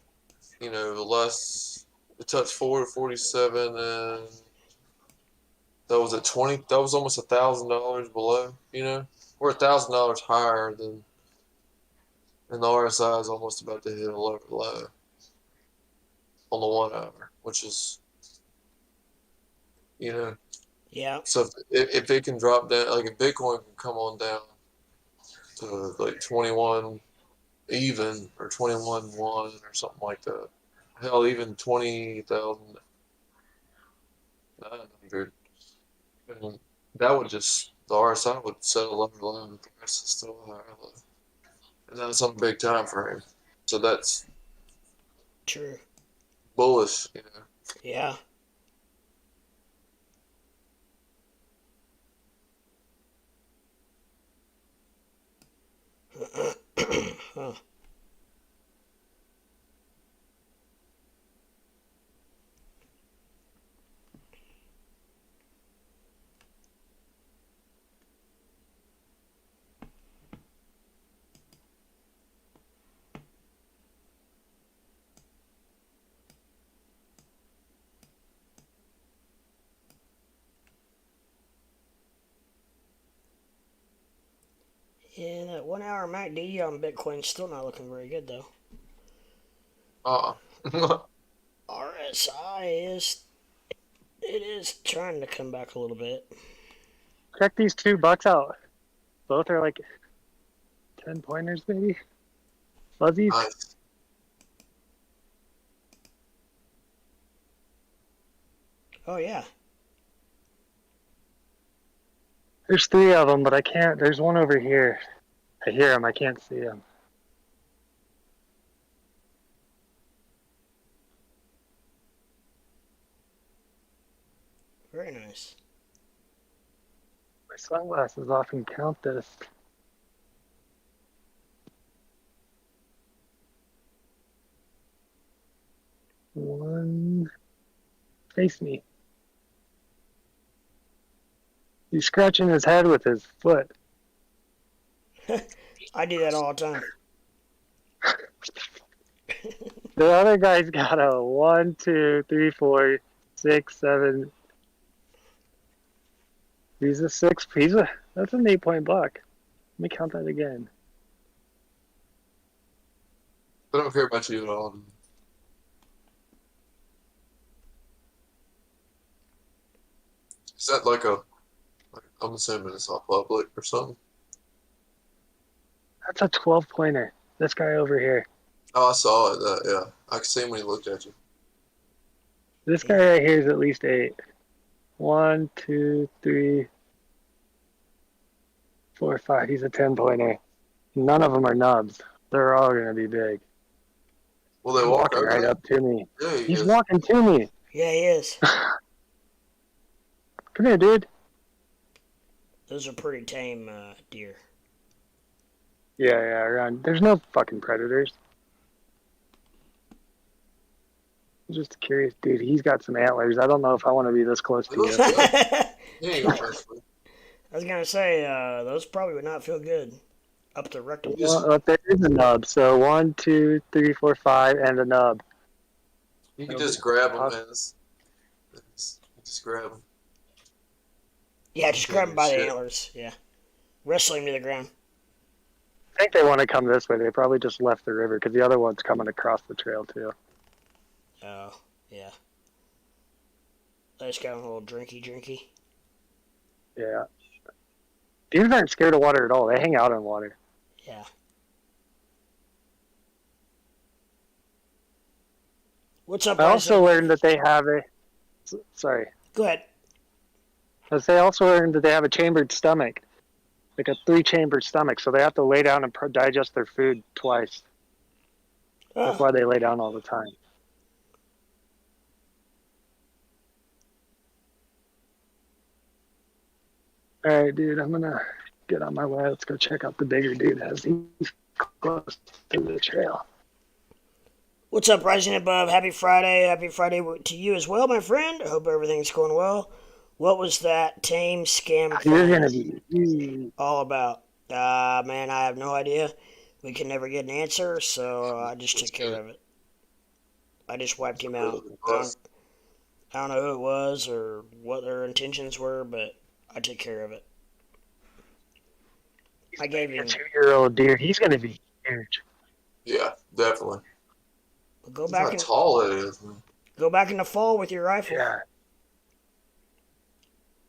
the less it touched 47, and that was at 20. That was almost $1,000 below. We're $1,000 higher than, and the RSI is almost about to hit a lower low on the 1 hour, which is, Yeah. so if it can drop down, like if Bitcoin can come on down to like 21 even or 21.1 or something like that, hell, even 20,900, and that would just, the RSI would settle lower low, and the price is still higher low, and that's on a big time frame. So that's True. bullish. Yeah. Huh. Yeah, that 1 hour MACD on Bitcoin's still not looking very good though. RSI is trying to come back a little bit. Check these $2 out. Both are like 10 pointers, maybe. Fuzzies. Nice. Oh yeah. There's 3 of them, but I can't. There's one over here. I hear him. I can't see him. Very nice. My sunglasses often count this. One. Face me. He's scratching his head with his foot. I do that all the time. The other guy's got a 1, 2, 3, 4, 6, 7. He's a 6. That's an 8-point buck. Let me count that again. I don't care about you at all. Is that like I'm assuming it's all public or something? That's a 12-pointer. This guy over here. Oh, I saw it. Yeah. I could see him when he looked at you. This guy right here is at least 8. 1, 2, 3, 4, 5. He's a 10-pointer. None of them are nubs. They're all going to be big. Well, they He's walk walking over right there? up to me. Yeah, He's walking to me. Yeah, he is. Come here, dude. Those are pretty tame deer. Yeah, around. There's no fucking predators. I'm just curious, dude. He's got some antlers. I don't know if I want to be this close to you. I He ain't gonna mess with was gonna say those probably would not feel good up the rectum. Well, there is a nub. So 1, 2, 3, 4, 5, and a nub. you. You can just grab him, man. Just grab him. Yeah, just grab him by the Shit. antlers. Yeah, wrestle him to the ground. I think they want to come this way. They probably just left the river because the other one's coming across the trail too. Oh, yeah. They just got a little drinky. Yeah. Deers aren't scared of water at all. They hang out in water. Yeah. What's up, I also Isaac? learned that they have a. Sorry. Go ahead. They also learned that they have a chambered stomach, like a 3-chambered stomach. So they have to lay down and digest their food twice. That's Oh, why they lay down all the time. All right, dude. I'm gonna get on my way. Let's go check out the bigger dude as he's close to the trail. what's up, Rising Above? Happy Friday. Happy Friday to you as well, my friend. I hope everything's going well. What was that tame scam You're thing gonna be. all about? Man, I have no idea. We can never get an answer, so I just took care of it. I just wiped him out. I don't know who it was or what their intentions were, but I took care of it. I gave A him. 2-year-old deer. He's gonna be huge. Yeah, definitely. Go Look back how and tall it is, man. go back in the fall with your rifle. Yeah.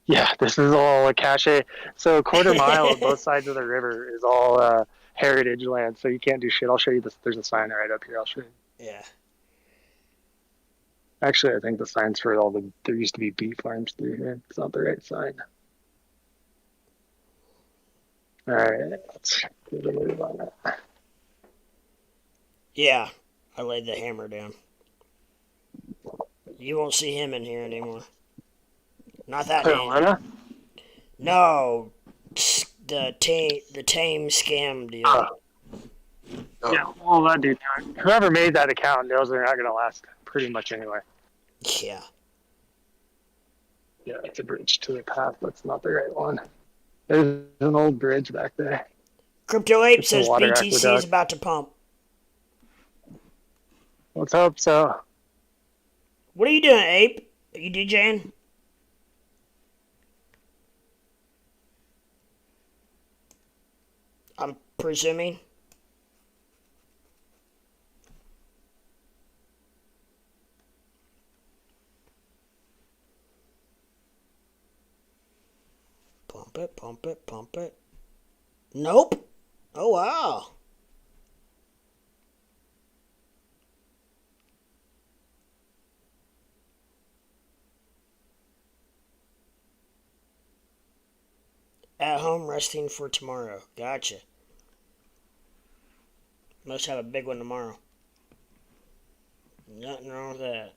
Yeah, this is all a cache. So a quarter mile of both sides of the river is all heritage land, so you can't do shit. I'll show you this. There's a sign right up here. I'll show you. Yeah. Actually, I think the sign's for all the. There used to be beef farms through here. It's not the right sign. All right, let's get a move on that. Yeah. I laid the hammer down. You won't see him in here anymore. Not that name. Carolina? No. The tame scam deal. Oh, Yeah, well, that dude. Whoever made that account knows they're not going to last pretty much anyway. Yeah. Yeah, it's a bridge to the path. That's not the right one. There's an old bridge back there. Crypto Ape It's a says water BTC is aqueduct. about to pump. Let's hope so. What are you doing, Ape? Are you DJing? presuming. Pump it, pump it, pump it. Nope. Oh, wow. At home, resting for tomorrow. Gotcha. Must have a big one tomorrow. Nothing wrong with that.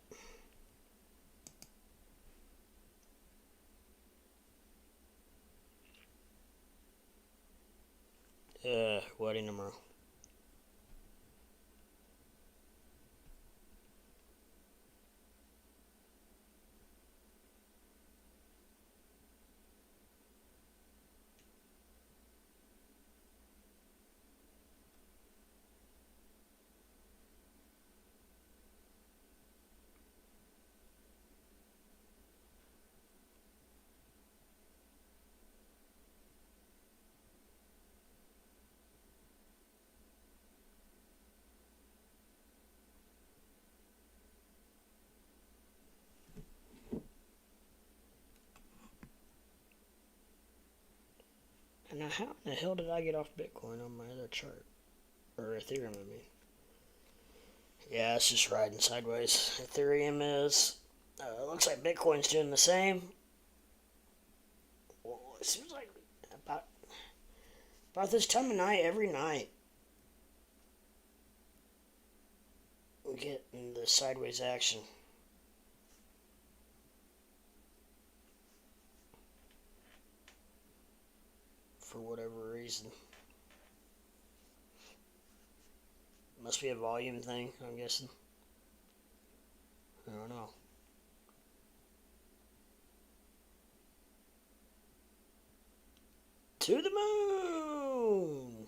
Wedding tomorrow. And now, how in the hell did I get off Bitcoin on my other chart? Or Ethereum, I mean. Yeah, it's just riding sideways. Ethereum is. Looks like Bitcoin's doing the same. Well, it seems like about this time of night, every night, we get the sideways action. For whatever reason. Must be a volume thing, I'm guessing. I don't know. To the moon!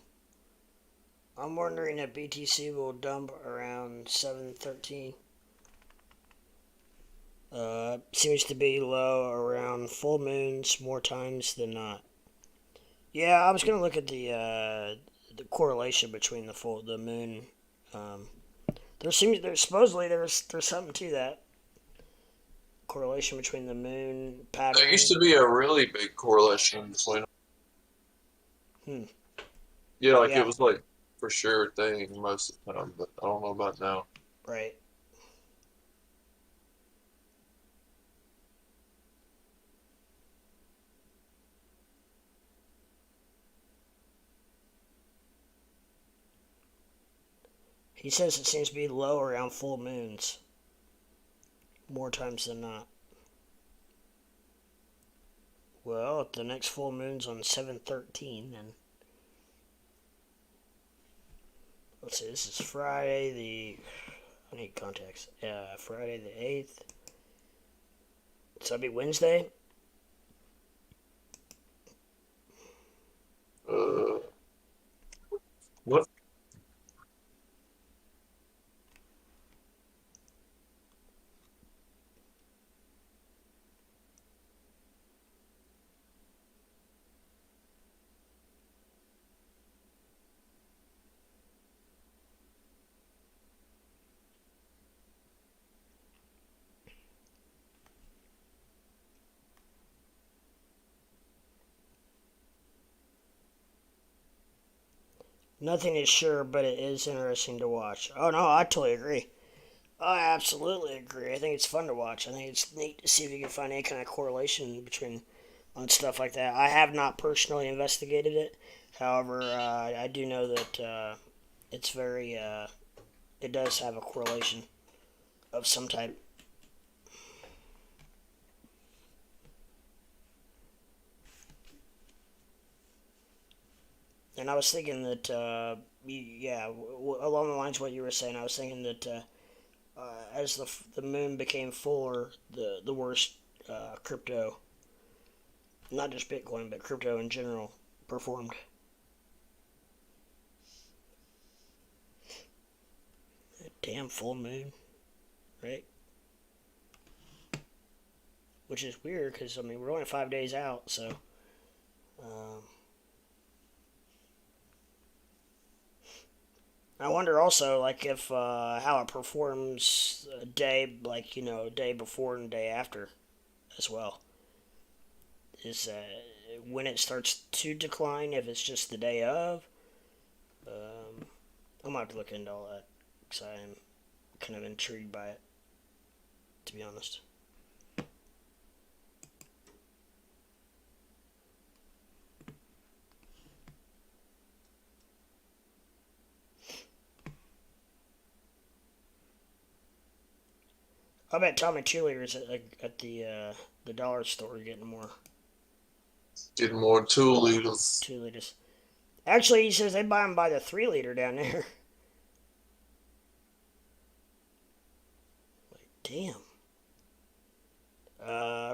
I'm wondering if BTC will dump around 713. Seems to be low around full moons more times than not. Yeah, I was gonna look at the correlation between the moon. There's supposedly there's something to that correlation between the moon pattern. There used to be a really big correlation between them. Yeah, like it was like for sure a thing most of the time, but I don't know about now. Right. He says it seems to be low around full moons. More times than not. Well, if the next full moon's on 7/13, then... Let's see, this is Friday the... I need context. Friday the 8th. So that'd be Wednesday? What? Nothing is sure, but it is interesting to watch. Oh no, I totally agree. I absolutely agree. I think it's fun to watch. I think it's neat to see if you can find any kind of correlation between on stuff like that. I have not personally investigated it. However, I do know that it's very, it does have a correlation of some type. And I was thinking that, along the lines of what you were saying, I was thinking that as the moon became fuller, the worse crypto, not just Bitcoin, but crypto in general, performed. Damn full moon, right? Which is weird because, I mean, we're only 5 days out, so... I wonder also, like, if how it performs a day, like, day before and day after as well. Is when it starts to decline, if it's just the day of. Um, I'm gonna have to look into all that because I'm kind of intrigued by it, to be honest. I bet Tommy Cheerleaders at the dollar store getting more Getting more 2 liters. 2 liters. Actually, he says they buy them by the 3 liter down there. Like, damn.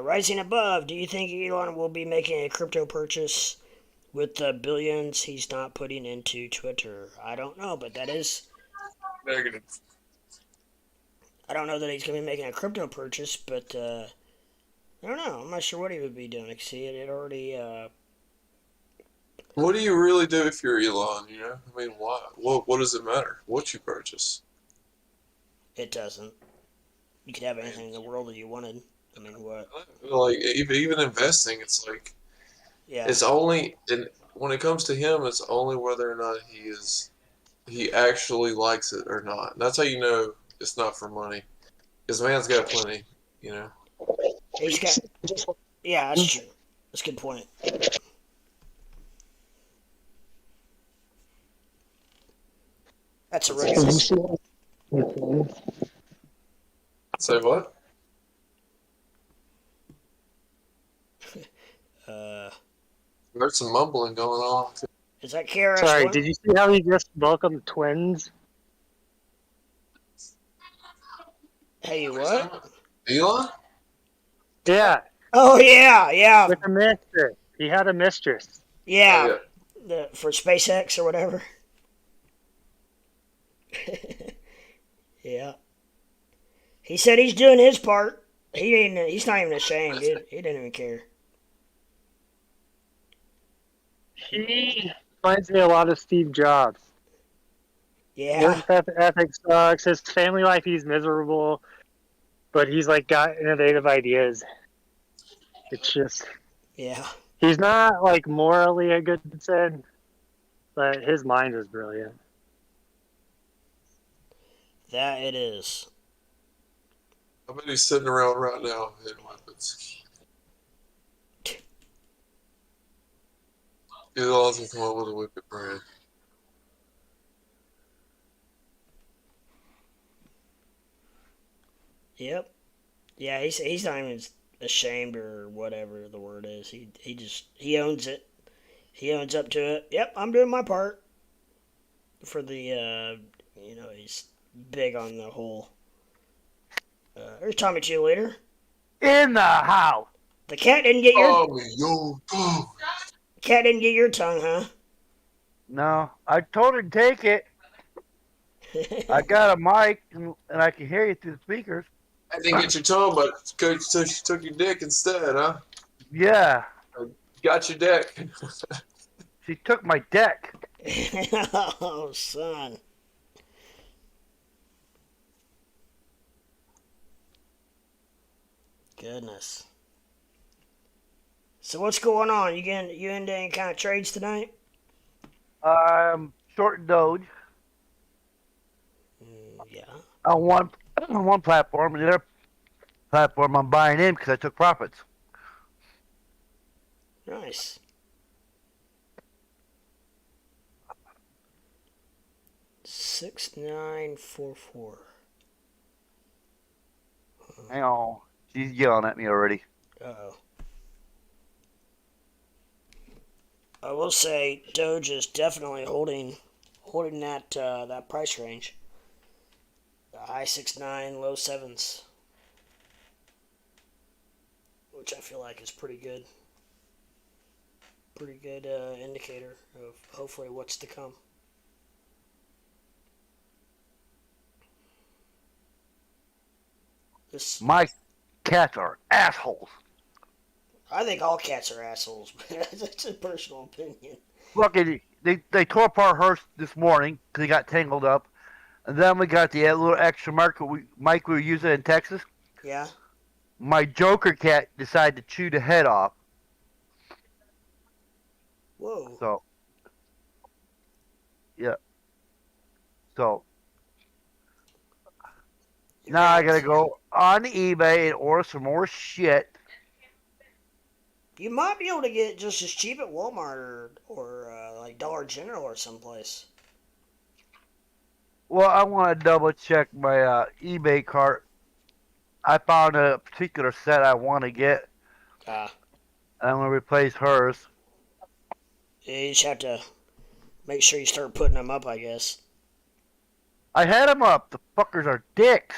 Rising above, do you think Elon will be making a crypto purchase with the billions he's not putting into Twitter? I don't know, but that is. Negative. I don't know that he's going to be making a crypto purchase, but I don't know. I'm not sure what he would be doing. See, it already. What do you really do if you're Elon? I mean, why? What does it matter? What you purchase? It doesn't. You could have anything in the world that you wanted. I mean, what? Like even investing, it's like Yeah. it's only when it comes to him, it's only whether or not he actually likes it or not. That's how you know it's not for money. Because man's got plenty, you know. He's got. Yeah, that's true. That's a good point. That's a regular. Say what? Uh, There's some mumbling going on. is that KRS-One? Sorry, did you see how he just welcomed twins? Hey, you what? Elon? Yeah, Oh yeah, yeah, with a mistress. He had a mistress. yeah. Oh, For SpaceX or whatever. Yeah. He said he's doing his part. He's not even ashamed. He didn't even care. He reminds me a lot of Steve Jobs. Yeah. Work ethic sucks. His family life, he's miserable, but he's like got innovative ideas. It's just Yeah. he's not like morally a good person, but his mind is brilliant. That it is. I bet he's sitting around right now hitting weapons. Elon's gonna come up with a wicked brand. Yep. Yeah, he's not even ashamed or whatever the word is. He owns it. He owns up to it. Yep, I'm doing my part. For the he's big on the whole. There's Tommy Chew later. In the house. The cat didn't get your Yo, cat didn't get your tongue, huh? No, I told her to take it. I got a mic and I can hear you through the speakers. I didn't get your tongue, but Coach took your dick instead, huh? Yeah, Got your dick. she took my deck. Oh, son. Goodness. So what's going on? You into any kind of trades tonight? I'm short Doge Yeah. on one platform, and the other platform I'm buying in because I took profits. Nice. 6944. Hang on, she's yelling at me already. Uh-oh. I will say Doge is definitely holding that price range. The high 6.9, low 7s, which I feel like is pretty good. Pretty good indicator of hopefully what's to come. My cats are assholes. I think all cats are assholes, but that's a personal opinion. Fucking they tore apart hers this morning because they got tangled up, and then we got the little extra mic we were using in Texas. Yeah. My Joker cat decided to chew the head off. Whoa. So, yeah. So now I gotta go on eBay and order some more shit. You might be able to get it just as cheap at Walmart or like Dollar General or someplace. Well, I want to double check my eBay cart. I found a particular set I want to get. Ah. I'm gonna replace hers. You just have to make sure you start putting them up, I guess. I had them up. The fuckers are dicks.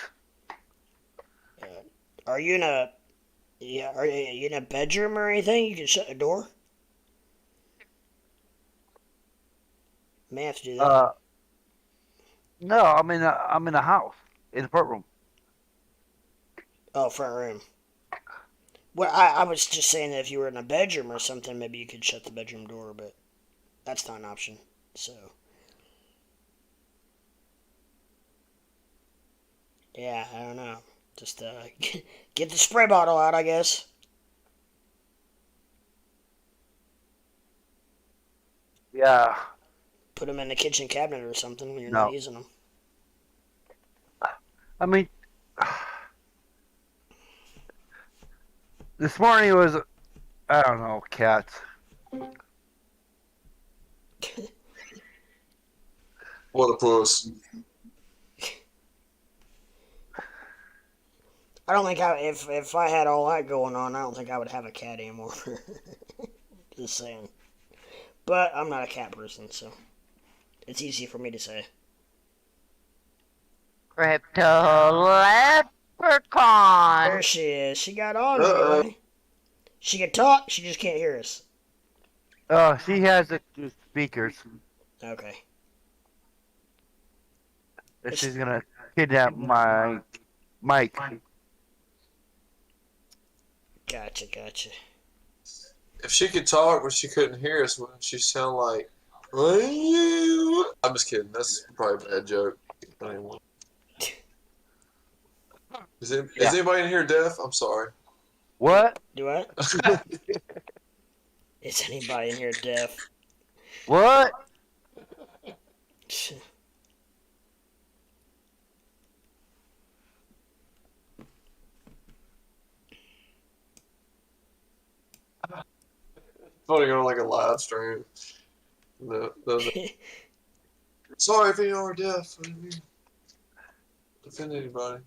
Are you in a are you in a bedroom or anything? You can shut the door. May have to do that. No, I'm in a house in the front room. Oh, front room. Well, I was just saying that if you were in a bedroom or something, maybe you could shut the bedroom door, but that's not an option. So, yeah, I don't know. Just get the spray bottle out, I guess. Yeah. Put them in the kitchen cabinet or something when you're No. not using them. I mean, this morning was, I don't know, cats. What a puss. I don't think if I had all that going on, I don't think I would have a cat anymore. Just saying. But I'm not a cat person, so it's easy for me to say. Crypto Leprechaun. There she is. She got on, Uh-oh. everybody. She can talk, she just can't hear us. She has the speakers. Okay. And she's gonna kidnap my mic. Gotcha. If she could talk but she couldn't hear us, wouldn't she sound like, I'm just kidding. That's probably a bad joke. Anyway. Is anybody in here deaf? I'm sorry. What? Do what? Is anybody in here deaf? What? Putting on like a live stream. No. Sorry if you are deaf. I didn't mean to offend anybody.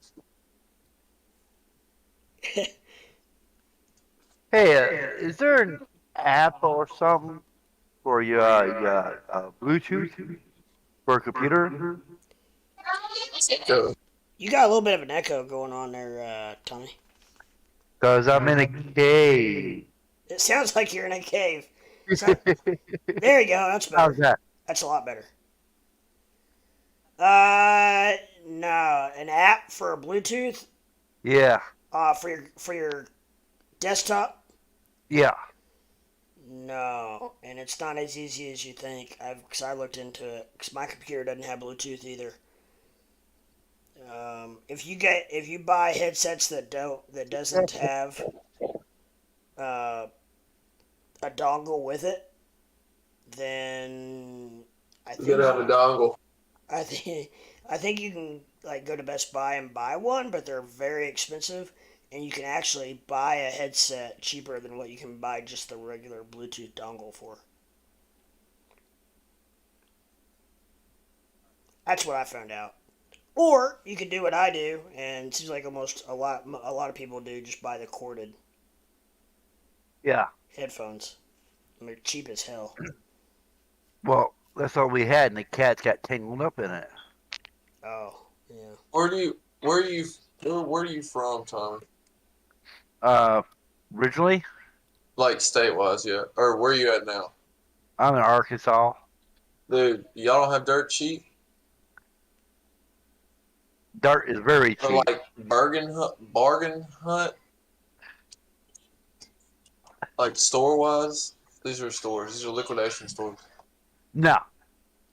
Hey, is there an app or something for your Bluetooth for a computer? Go. You got a little bit of an echo going on there, Tommy. Cause I'm in a cave. It sounds like you're in a cave. There you go. That's better. How's that? That's a lot better. No, an app for Bluetooth. Yeah. For your desktop. Yeah. No, and it's not as easy as you think. Because I looked into it. Because my computer doesn't have Bluetooth either. If you buy headsets that doesn't have a dongle with it, then I think Get out a dongle. I think you can like go to Best Buy and buy one, but they're very expensive, and you can actually buy a headset cheaper than what you can buy just the regular Bluetooth dongle for. That's what I found out. Or you could do what I do, and it seems like almost a lot of people do, just buy the corded Yeah. headphones. I mean, they're cheap as hell. Well, that's all we had, and the cats got tangled up in it. Oh, yeah. Where are you from, Tommy? Originally, Like state-wise, yeah. Or where are you at now? I'm in Arkansas. Dude, y'all don't have dirt cheap? Dirt is very Or cheap. like bargain hunt? Like store-wise? These are stores. These are liquidation stores. No.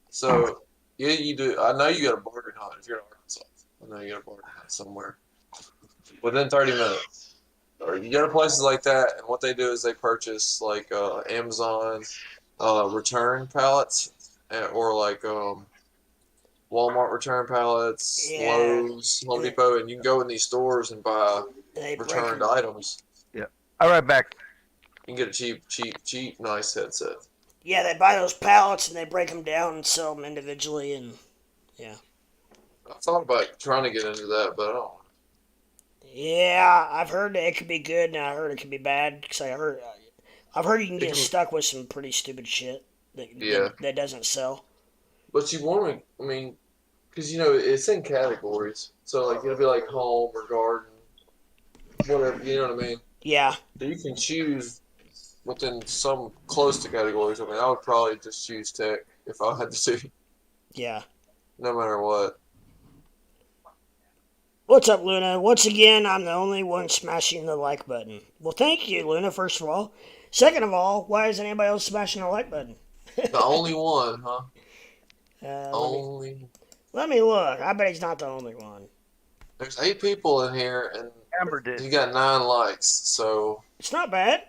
So yeah, you do. I know you got a bargain hunt if you're in Arkansas. I know you got a bargain hunt somewhere within 30 minutes. Or you go to places like that, and what they do is they purchase like Amazon return pallets, or like Walmart return pallets, Yeah. Lowe's, Home Depot, and you can go in these stores and buy They break returned them. items. Yeah. All right, back. You can get a cheap, nice headset. Yeah, they buy those pallets and they break them down and sell them individually. And yeah. I thought about trying to get into that, but I don't. Yeah, I've heard that it could be good, and I heard it could be bad. Cause I've heard you can It get can, stuck with some pretty stupid shit yeah, that doesn't sell. but you want to. I mean, because it's in categories, so like it'll be like home or garden, whatever. You know what I mean? Yeah, So you can choose within some close to categories. I mean, I would probably just choose tech if I had to see, yeah. no matter what. What's up, Luna? Once again, I'm the only one smashing the like button. Well, thank you, Luna, first of all. Second of all, why isn't anybody else smashing the like button? The only one, huh? uh, let me Only. let me look. I bet he's not the only one. There's 8 people in here, and Amber did. he got 9 likes. So It's not bad.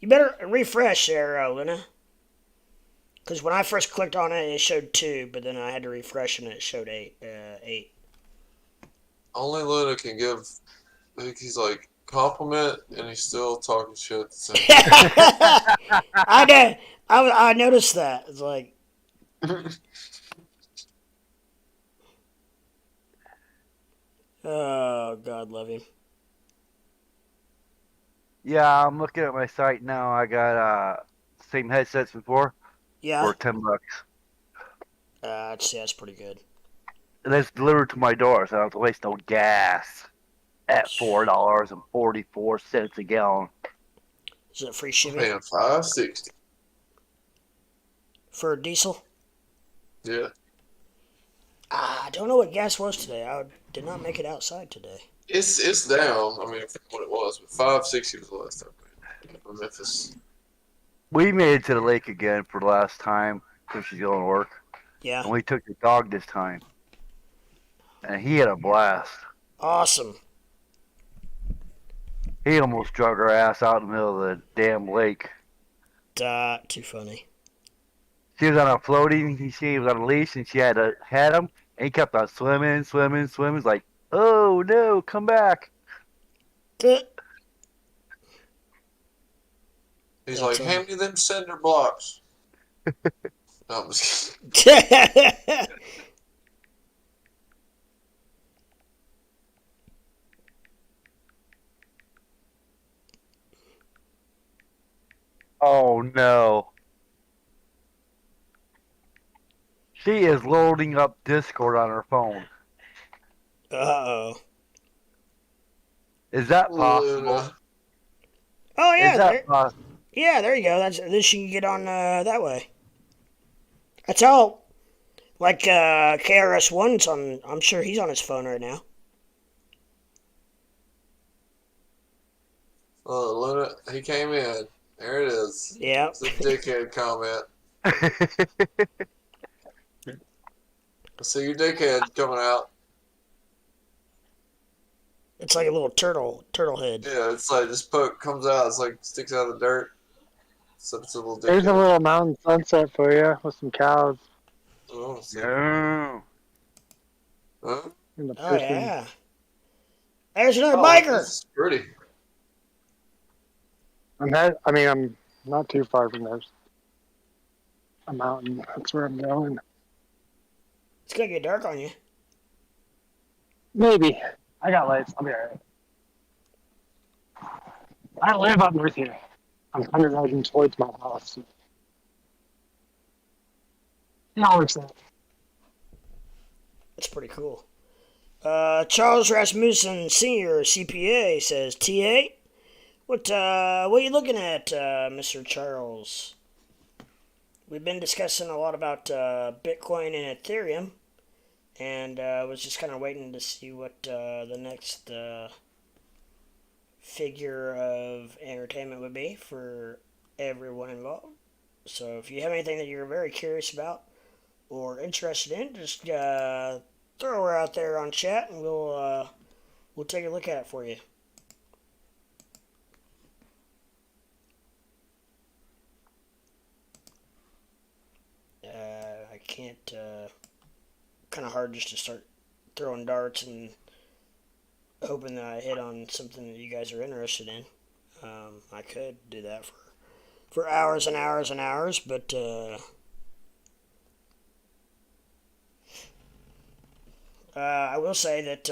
You better refresh there, Luna. Because when I first clicked on it, it showed 2, but then I had to refresh and it showed 8. 8. only Luna can give. I think he's like compliment, and he's still talking shit at the same I know. I noticed that. It's like, time. oh, God love him. Yeah, I'm looking at my site now. I got same headsets before Yeah. for $10. I'd say that's pretty good. And it's delivered to my door, so I don't have to waste no gas at $4.44 a gallon. Is it free I'm shipping paying $5.60. for diesel? Yeah, I don't know what gas was today. I did not make it outside today. it's down. I mean, from what it was, but $5.60 was the last time from Memphis. We made it to the lake again for the last time because she's going to work. Yeah. And we took the dog this time. And he had a blast. Awesome. He almost drug her ass out in the middle of the damn lake. Too funny. She was on a floating, she was on a leash, and she had him, and he kept on swimming. It's like, oh no, come back. Duh. He's That's like, hand me them cinder blocks. No, I'm just Oh no. She is loading up Discord on her phone. Uh-oh. Is that possible? Luna. Oh, yeah. Is that possible? Yeah, there you go. Then she can get on that way. That's all. Like KRS-One's on. I'm sure he's on his phone right now. Oh, Luna, he came in. There it is. Yeah. It's a dickhead comment. I see your dickhead coming out. It's like a little turtle head. Yeah, it's like this poke comes out. It's like sticks out of the dirt. So it's a little dickhead. There's a little mountain sunset for you with some cows Oh, so- No. huh? in the Oh, person. yeah. There's another Oh, biker. this is pretty. I'm not too far from there. A mountain. That's where I'm going. It's going to get dark on you. Maybe. I got lights. I'll be alright. I live up north here. I'm kind of riding towards my house. It all works out. That's pretty cool. Charles Rasmussen Sr., CPA, says, TA? What are you looking at, Mr. Charles? We've been discussing a lot about Bitcoin and Ethereum, and I was just kind of waiting to see what the next figure of entertainment would be for everyone involved. So if you have anything that you're very curious about or interested in, just throw her out there on chat, and we'll take a look at it for you. I can't. Kind of hard just to start throwing darts and hoping that I hit on something that you guys are interested in. I could do that for hours and hours and hours, but I will say that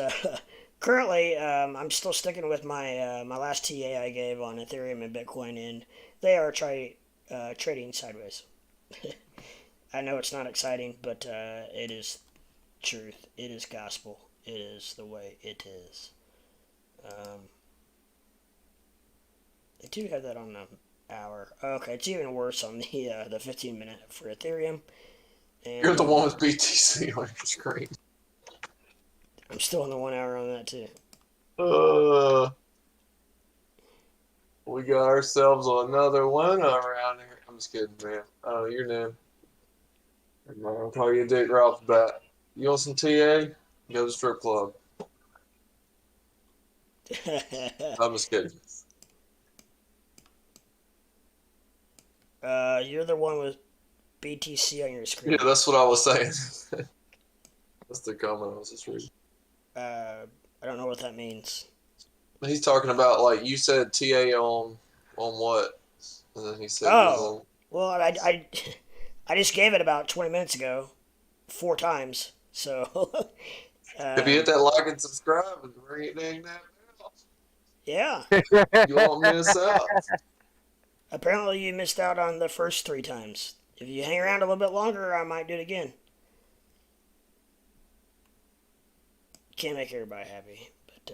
currently I'm still sticking with my last TA I gave on Ethereum and Bitcoin, and they are trading sideways. I know it's not exciting, but it is truth. It is gospel. It is the way it is. They do have that on the hour. Okay, it's even worse on the 15-minute for Ethereum. And, You're the one with BTC on your screen. I'm still in the 1 hour on that too. We got ourselves another one around here. I'm just kidding, man. Oh, you're new. I'll call you a dick right off the bat. You want some TA? Go to the strip club. I'm just kidding. You're the one with BTC on your screen. Yeah, that's what I was saying. That's the comment I was just reading. I don't know what that means. He's talking about, like, you said TA on what? And then he said, Oh, well, I just gave it about 20 minutes ago, 4 times. So, if you hit that like and subscribe and ring it dang that bell, yeah. you won't miss out. Apparently, you missed out on the first 3 times. If you hang around a little bit longer, I might do it again. Can't make everybody happy, but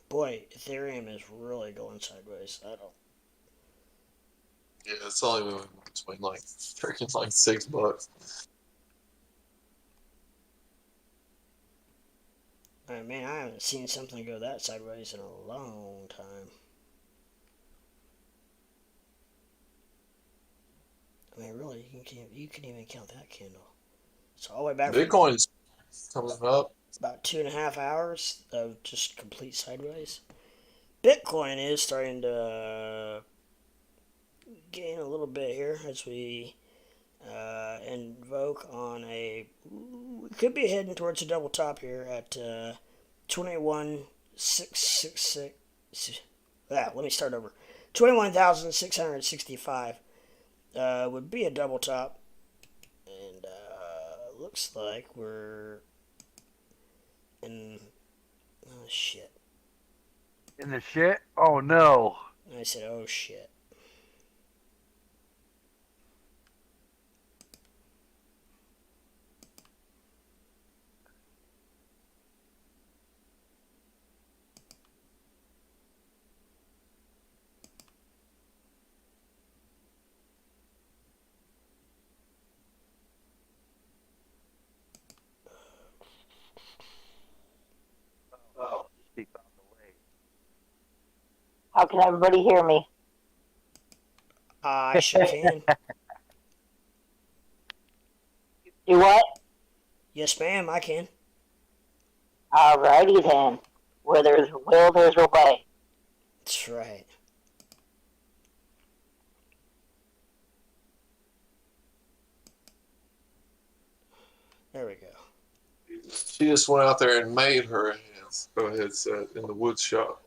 boy, Ethereum is really going sideways. I don't. Yeah, it's only moving between like freaking like $6. Man, I haven't seen something go that sideways in a long time. I mean, really, you can even count that candle. So all the way back from Bitcoin's coming up. about 2.5 hours of just complete sideways. Bitcoin is starting to gain a little bit here as we invoke on a. We could be heading towards a double top here at 21,666. Let me start over. 21,665 would be a double top, and looks like we're in. Oh shit! In the shit? Oh no. I said, oh shit. Speak out the way. How can everybody hear me? I sure can. Do what? Yes, ma'am, I can. Alrighty then. Where there's a will, there's a way. That's right. There we go. She just went out there and made her a headset in the wood shop.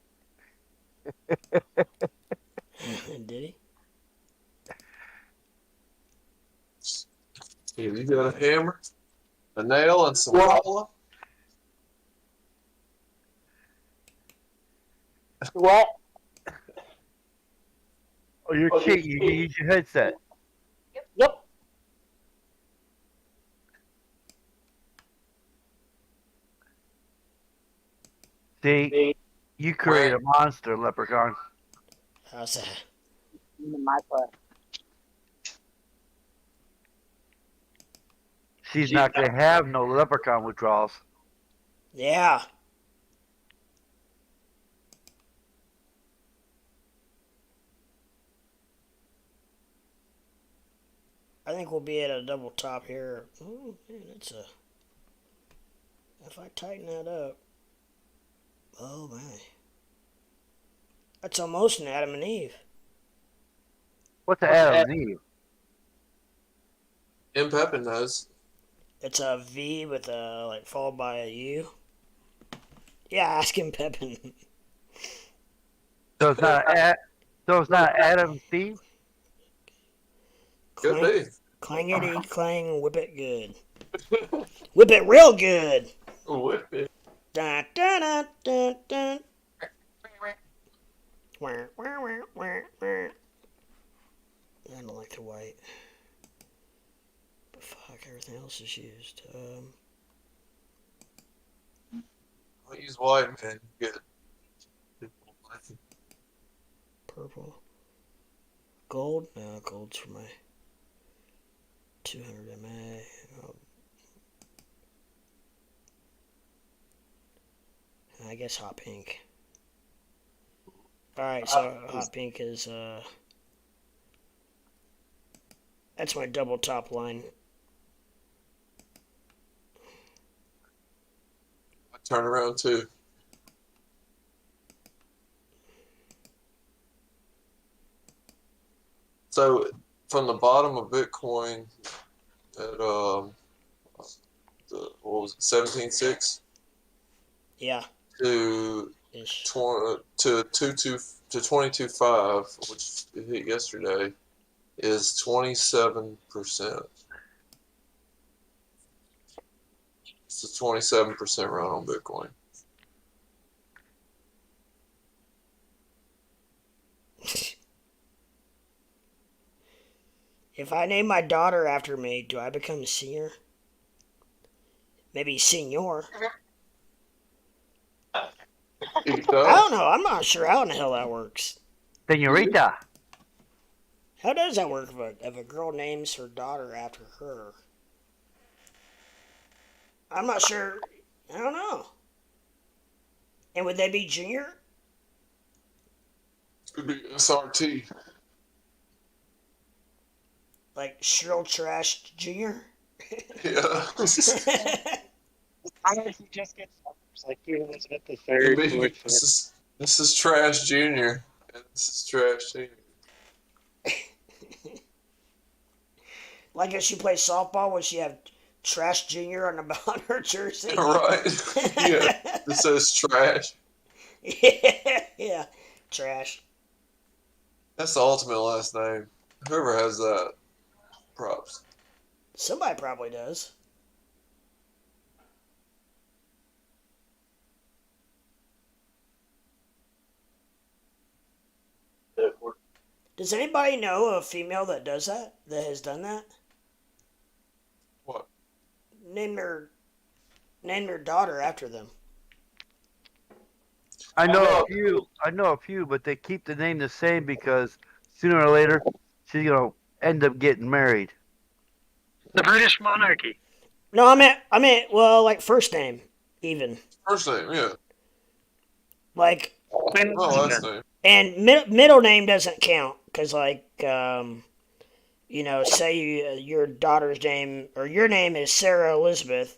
Did he? Yeah, you got a hammer, a nail, and some What? cola? What? Oh, you're cheating. You can use your headset. Yep. See, you create a monster, Leprechaun. How's that? My butt. She's not going to have no Leprechaun withdrawals. Yeah. I think we'll be at a double top here. Oh, man, that's a... If I tighten that up... Oh, my. That's almost an Adam and Eve. What's the Adam and Eve? M. Pepin knows. It's a V with a, like, followed by a U. Yeah, ask him, Pepin. So it's not Adam Steve? Could be. Clangity clang, whip it good. Whip it real good. Whip it. Dun, dun, dun, dun, dun. Wah, wah, wah, wah, wah. I don't like the white. But fuck, everything else is used. I'll use white, man. Good. Purple. Gold? No, gold's for my 200 MA. Oh. I guess hot pink. Alright, so hot pink is, that's my double top line. I turn around too. So from the bottom of Bitcoin at what was it, 17.6 Yeah. to Ish. to 22.5, which it hit yesterday, is 27%. It's a 27% run on Bitcoin. If I name my daughter after me, do I become a senior? Maybe senior. I don't know. I'm not sure how in the hell that works. Senorita. How does that work if a girl names her daughter after her? I'm not sure. I don't know. And would they be junior? Could be SRT. Like Shrill Trash Junior? Yeah. I honestly just get numbers like Queen Elizabeth the Could Third. be. This is Trash Junior, and this is Trash Senior. Like if she plays softball, would she have Trash Junior on her jersey? Right. Yeah. This says Trash. Yeah, Trash. That's the ultimate last name. Whoever has that, props. Somebody probably does. Does anybody know a female that does that? That has done that? What? Name their daughter after them. I know a few, but they keep the name the same because sooner or later she's gonna end up getting married. The British monarchy. No, I meant well, like first name, even. First name, yeah. Like, Oh, last name. and middle name doesn't count because, like, say your daughter's name or your name is Sarah Elizabeth,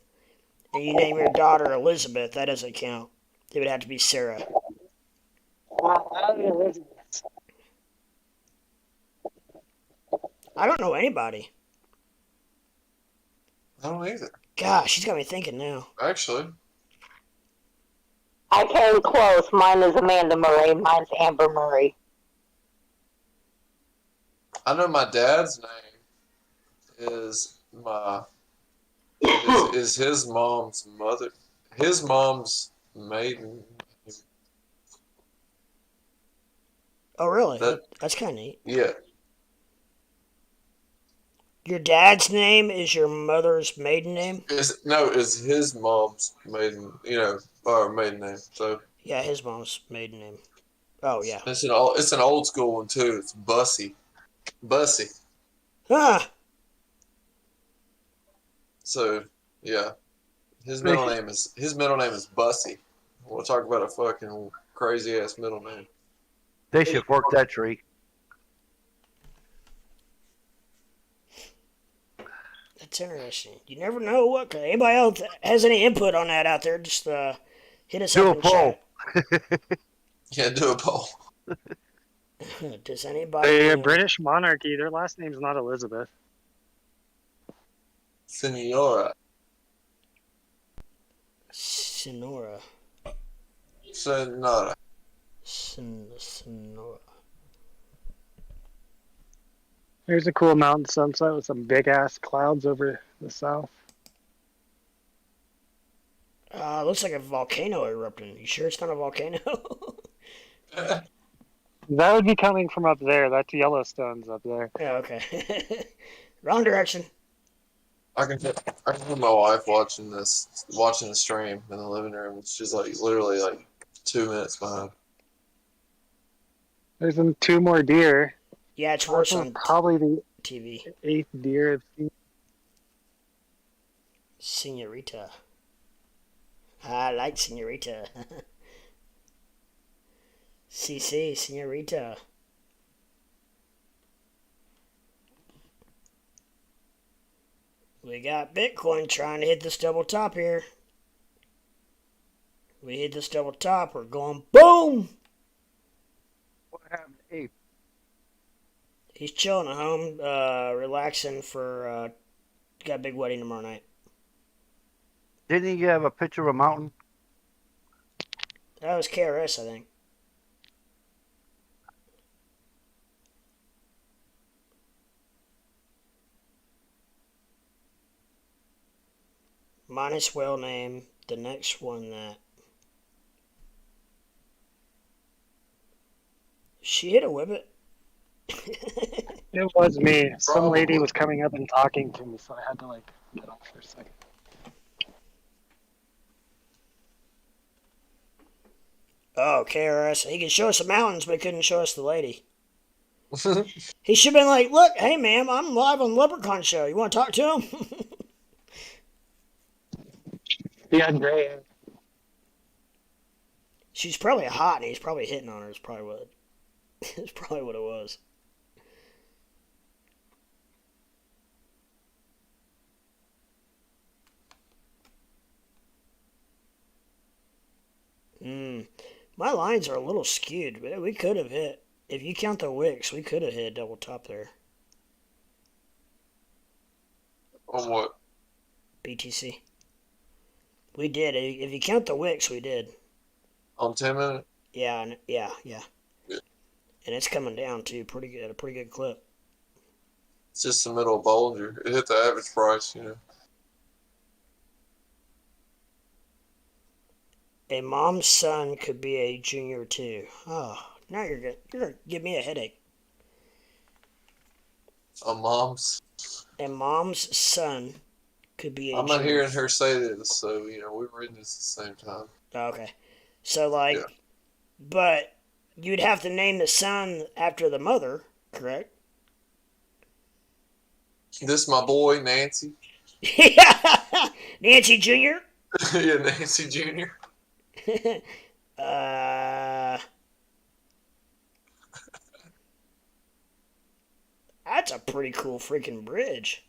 and you name your daughter Elizabeth, that doesn't count. It would have to be Sarah. I don't know anybody. I don't either. Gosh, she's got me thinking now. Actually, I came close. Mine is Amanda Murray. Mine's Amber Murray. I know my dad's name is his mom's mother. His mom's maiden. Oh, really? That's kind of neat. Yeah. Your dad's name is your mother's maiden name? Is his mom's maiden, or maiden name. So Yeah, his mom's maiden name. Oh yeah. It's an old school one too. It's Bussy. Bussy. Ah, So yeah, his middle name is Bussy. We'll talk about a fucking crazy ass middle name. They should fork that tree. that's interesting. You never know what. Anybody else has any input on that out there? Just hit us Do up a in poll. chat. Yeah, do a poll. Does anybody? The British monarchy, their last name's not Elizabeth. Senora. Sonora. Senora. Sonora. There's a cool mountain sunset with some big ass clouds over the south. Looks like a volcano erupting. You sure it's not a volcano? That would be coming from up there. That's Yellowstone's up there. Yeah, okay. Wrong direction. I can hear my wife watching the stream in the living room. She's like literally like 2 minutes behind. There's two more deer. Yeah, it's worse Also, on probably the TV. 8th deer I've seen. Senorita. I like Senorita. CC, Senorita. We got Bitcoin trying to hit this double top here. We hit this double top, we're going boom! What happened to Ape? He's chilling at home, relaxing for, got a big wedding tomorrow night. Didn't he have a picture of a mountain? That was KRS, I think. Minus whale name, the next one that. She hit a whippet. It was me. Some lady was coming up and talking to me, so I had to like get off for a second. Oh, KRS. He could show us the mountains, but he couldn't show us the lady. He should have been like, look, hey, ma'am, I'm live on the Leprechaun Show. You want to talk to him? He had gray hair. She's probably hot, and he's probably hitting on her. It's probably what it's probably what it was. My lines are a little skewed, but we could have hit. If you count the wicks, we could have hit a double top there. On what? BTC. We did. If you count the wicks, we did. On 10 minutes? Yeah. Yeah. And it's coming down too, pretty good, a pretty good clip. It's just the middle of Bollinger. It hit the average price, you know. A mom's son could be a junior too. Oh, now you're gonna give me a headache. A mom's. A mom's son could be a I'm junior. not hearing her say this, so you know we've reading this at the same time. Okay, so like, Yeah. but you'd have to name the son after the mother, correct? This is my boy Nancy. Yeah, Nancy Junior. Yeah, Nancy Jr. That's a pretty cool freaking bridge.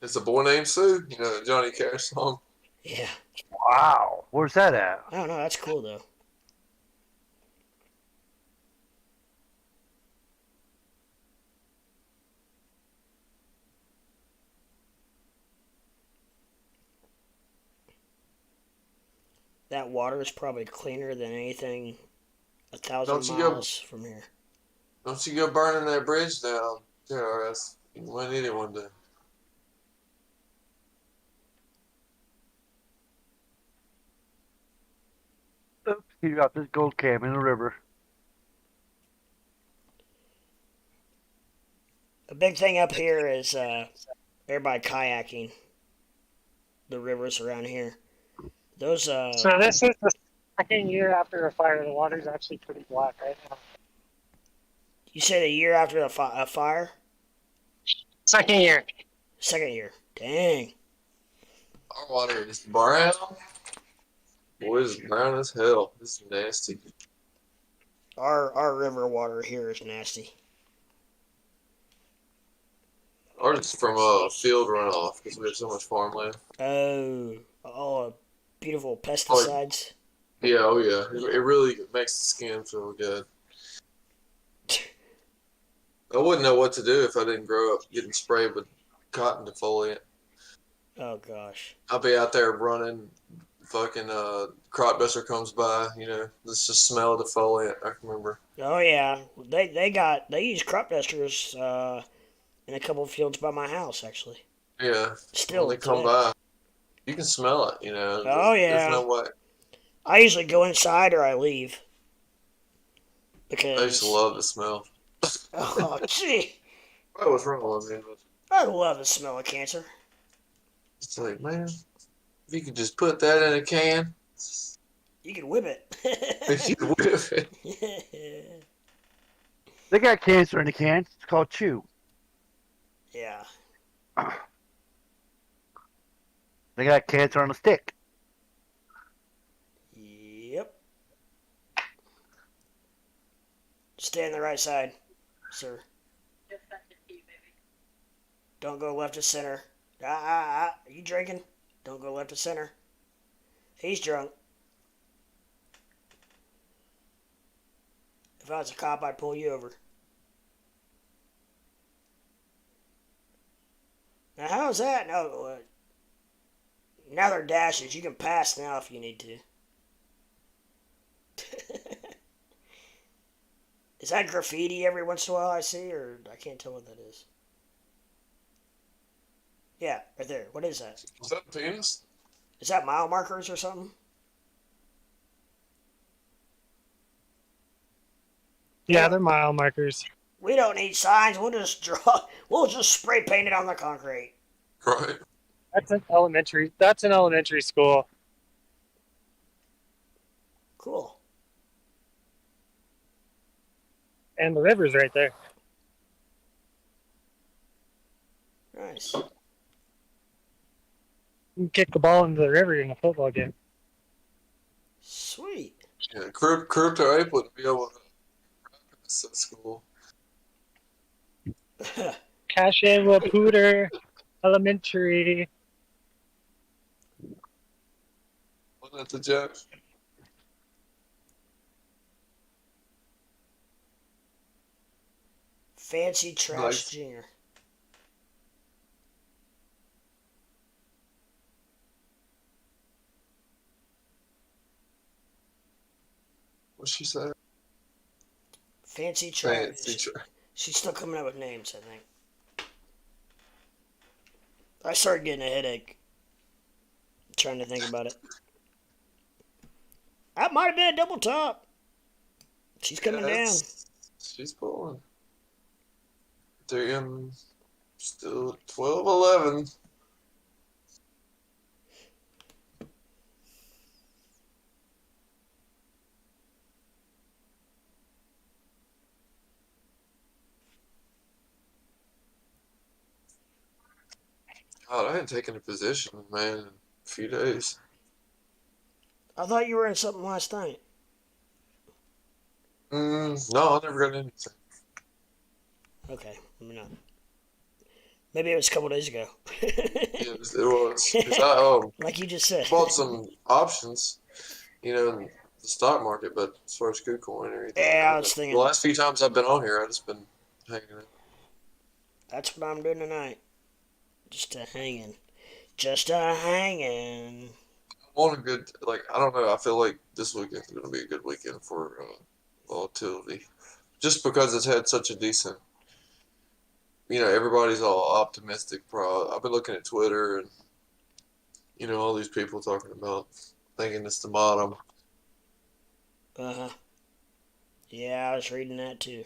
It's a boy named Sue. You know the Johnny Cash song. Yeah, Wow. Where's that at? I don't know. That's cool though. That water is probably cleaner than anything 1,000 Don't you go- miles from here. Don't you go burning that bridge down, KRS. You might need it one day. Oops, he dropped his gold cam in the river. A big thing up here is everybody kayaking the rivers around here. Those So this is the second year after a fire. The water's actually pretty black right now. you say the year after a fire? Second year. Second year. Dang. Our water is brown. Boy, it's brown as hell. This is nasty. Our river water here is nasty. Ours is from field runoff because we have so much farmland. Oh, all the beautiful Oh, pesticides. yeah, oh yeah. It really makes the skin feel good. I wouldn't know what to do if I didn't grow up getting sprayed with cotton defoliant. Oh gosh. I'll be out there running, fucking crop duster comes by, let's just smell defoliant. I can remember. Oh yeah. They use crop dusters in a couple of fields by my house actually. Yeah, Still when they come today. by, you can smell it. Oh There's yeah. no way. I usually go inside or I leave I used to because love the smell. oh gee, What was wrong with me? I love the smell of cancer. It's like, man, if you could just put that in a can, You can whip if you it. whip it. They got cancer in the can. It's called chew. Yeah. They got cancer on a stick. Yep. Stay on the right side, sir. Don't go left to center. Are you drinking? Don't go left to center. He's drunk. If I was a cop, I'd pull you over. Now, how's that? No, now they're dashes. You can pass now if you need to. Is that graffiti every once in a while I see, or I can't tell what that is? Yeah, right there. What is that? Was that a penis? Is that mile markers or something? Yeah, they're mile markers. We don't need signs. We'll just draw. We'll just spray paint it on the concrete. Right. That's an elementary school. Cool. And the river's right there. Nice. You can kick the ball into the river in a football game. Sweet. Yeah, Crypto Ape wouldn't be able to practice at school. Kashewa Pooter Elementary. Wasn't that the joke? Fancy Trash Nice. Junior. What'd she say? Fancy Trash. Fancy trash. She's still coming up with names, I think. I started getting a headache trying to think about it. That might have been a double top. She's coming down. She's pulling. Ethereum still 12.11. God, I hadn't taken a position, man, in a few days. I thought you were in something last night. No, I never got anything. Okay, maybe not. Maybe it was a couple days ago. Yeah, it was. 'Cause I Like you just said. bought some options, in the stock market, but as far as Kucoin or anything, Yeah, I was thinking. the last few times I've been on here, I've just been hanging out. That's what I'm doing tonight. Just a hanging. Just a hanging. I want a good, I don't know, I feel like this weekend's going to be a good weekend for volatility. Just because it's had such a decent, everybody's all optimistic. I've been looking at Twitter and, all these people talking about thinking it's the bottom. Uh-huh. Yeah, I was reading that too.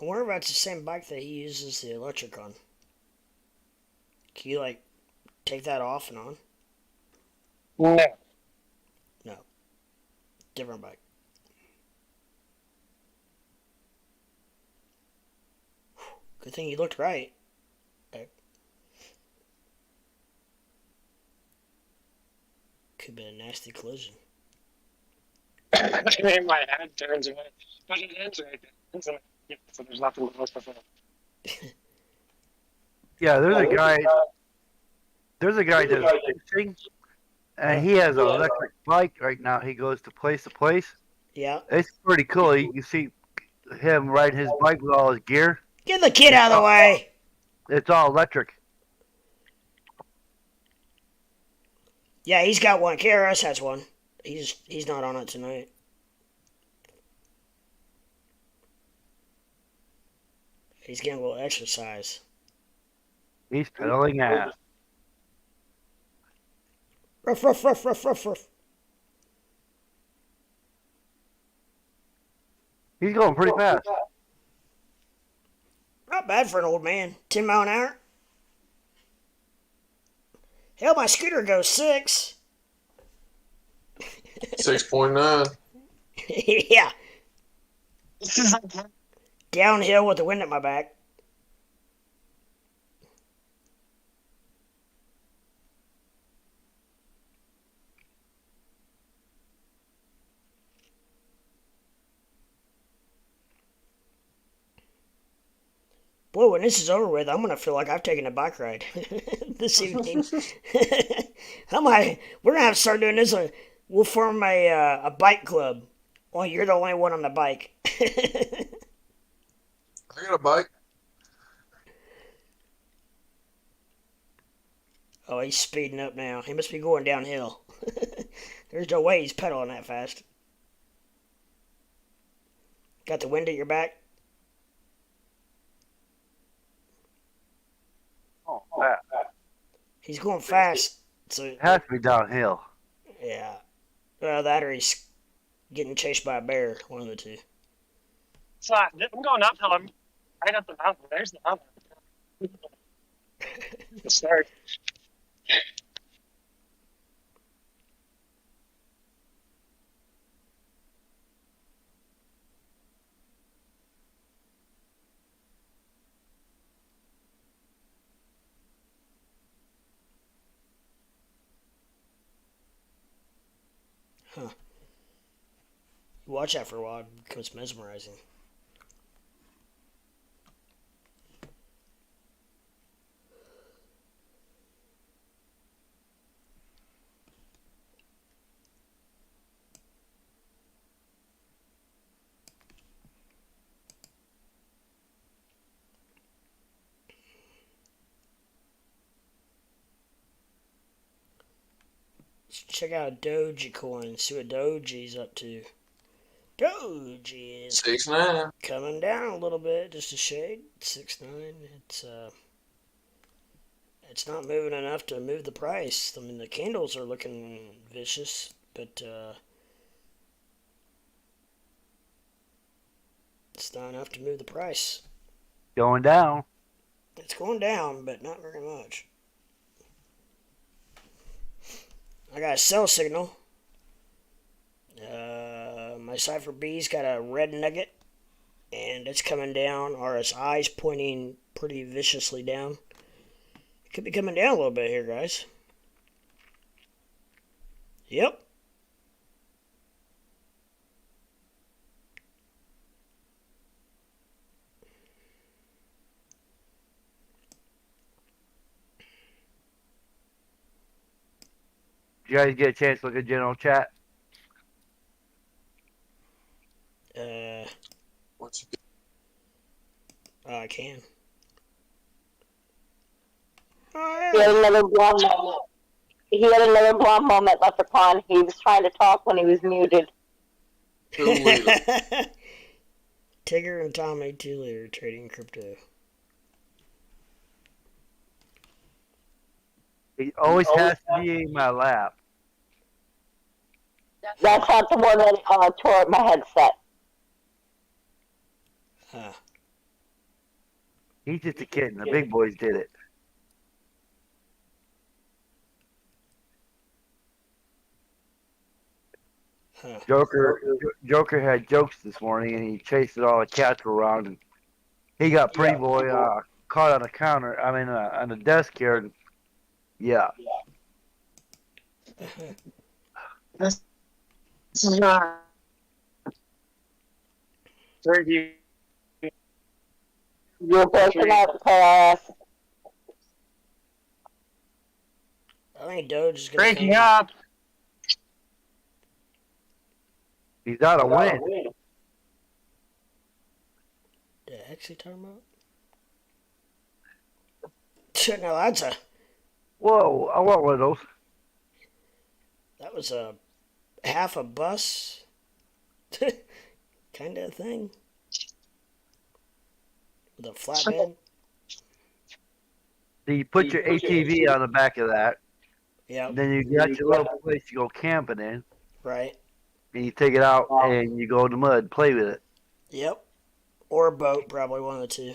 I wonder if that's the same bike that he uses the electric on. Can you, like, take that off and on? No. No. Different bike. Good thing you looked right. Okay. Could be a nasty collision. I mean, my head turns away. But it ends right there. So, yeah, so there's nothing to look for. Yeah, there's a guy. There's a guy that's racing, and he has an electric bike right now. He goes to place. Yeah. It's pretty cool. You can see him ride his bike with all his gear. Get the kid out of the way! It's all electric. Yeah, he's got one. KRS has one. He's not on it tonight. He's getting a little exercise. He's pedaling ass. Ruff, ruff, ruff, ruff, ruff, ruff. He's going pretty fast. Not bad for an old man. 10 mile an hour. Hell, my scooter goes 6. 6.9. Yeah. Downhill with the wind at my back. Boy, when this is over with, I'm gonna feel like I've taken a bike ride this evening. We're gonna have to start doing this. We'll form a bike club. Well, you're the only one on the bike. I got a bike. Oh, he's speeding up now. He must be going downhill. There's no way he's pedaling that fast. Got the wind at your back? Oh, that. He's going fast. So It has to be downhill. yeah. Well, that or he's getting chased by a bear. One of the two. So I'm going uphill. I'm right up the mountain. There's the mountain. The start. Huh. You watch that for a while, it becomes mesmerizing. Let's check out Dogecoin, see what Doge's up to. Doge is 6.9. coming down a little bit, just a shade. 6.9. It's not moving enough to move the price. I mean, the candles are looking vicious, but it's not enough to move the price. Going down. It's going down, but not very much. I got a sell signal. My Cypher B's got a red nugget, and it's coming down. RSI's pointing pretty viciously down. It could be coming down a little bit here, guys. Yep. Did you guys get a chance to look at general chat? What's I can. He had another blonde moment. He had another blonde moment, Leprechaun. He was trying to talk when he was muted. 2 liter? Tigger and Tommy 2 liter trading crypto. It always has to be in my lap. That's not the one that tore up my headset. Huh. He's just a kid, and the big boys did it. Huh. Joker had jokes this morning, and he chased all the cats around, and he got Pretty Boy caught on the counter. I mean, on the desk here. And, yeah. This is not. Where do you? You're breaking up, class. I think Doge is gonna Breaking come. up. He's out of wind. The heck's he talking about? No, that's a. Whoa, I want one of those. That was a half a bus kind of thing with a flatbed. So you put your ATV on the back of that. Yep. Then you got your little place you go camping in. Right. And you take it out and you go in the mud, play with it. Yep. Or a boat, probably one of the two.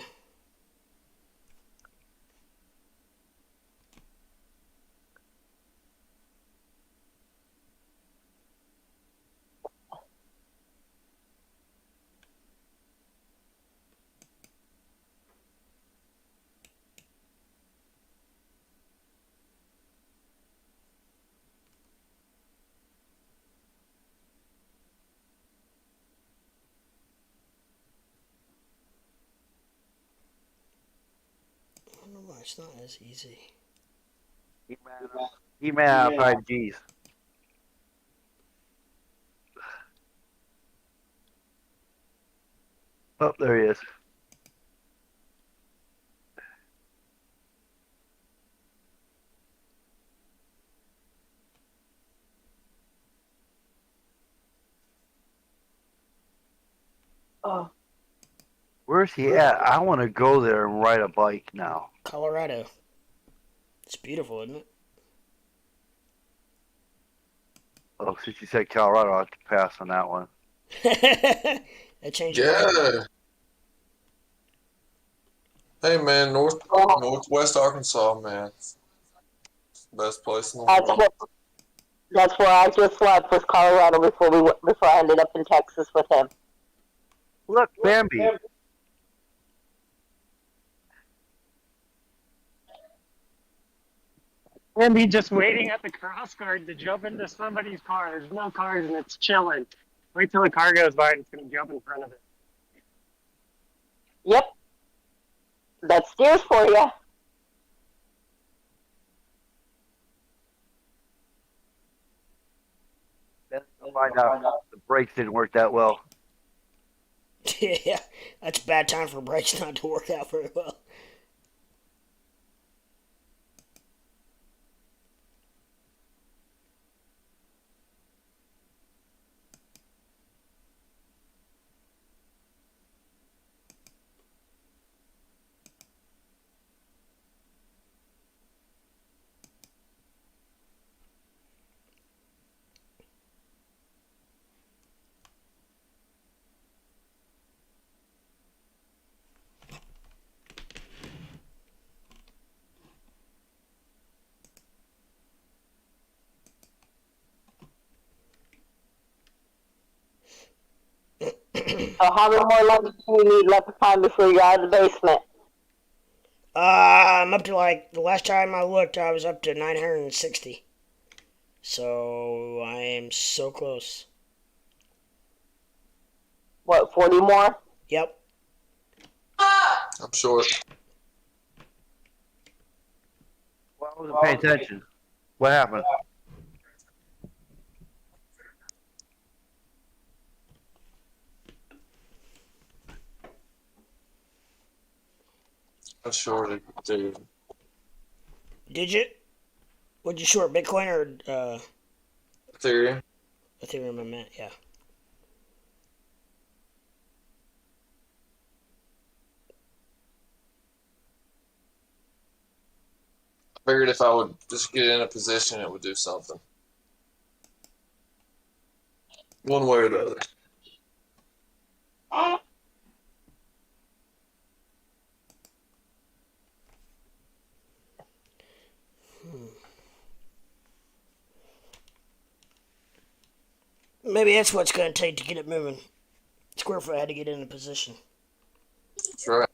I don't know why it's not as easy. He ran out of 5Gs. Oh, there he is. Oh. Where's he at? I want to go there and ride a bike now. Colorado. It's beautiful, isn't it? Oh, since you said Colorado, I'll have to pass on that one. That changed your mind. Yeah. Hey man, Northwest Arkansas, man, best place in the world. That's where I just left, was Colorado, before I ended up in Texas with him. Look, Bambi. And he just waiting at the cross guard to jump into somebody's car. There's no cars and it's chilling. Wait till the car goes by and it's gonna jump in front of it. Yep. That's steers for you. I'll find out the brakes didn't work that well. Yeah, that's a bad time for brakes not to work out very well. So how many more levels do you need left to find before you're out of the basement? I'm up to the last time I looked, I was up to 960. So I am so close. What, 40 more? Yep. I'm short. Well, I wasn't paying attention. What happened? I'm shorted, dude. Did you? Would you short Bitcoin or Ethereum. Ethereum? I meant, yeah. I figured if I would just get in a position, it would do something. One way or the other. Maybe that's what it's going to take to get it moving. Squarefoot had to get into position. That's right.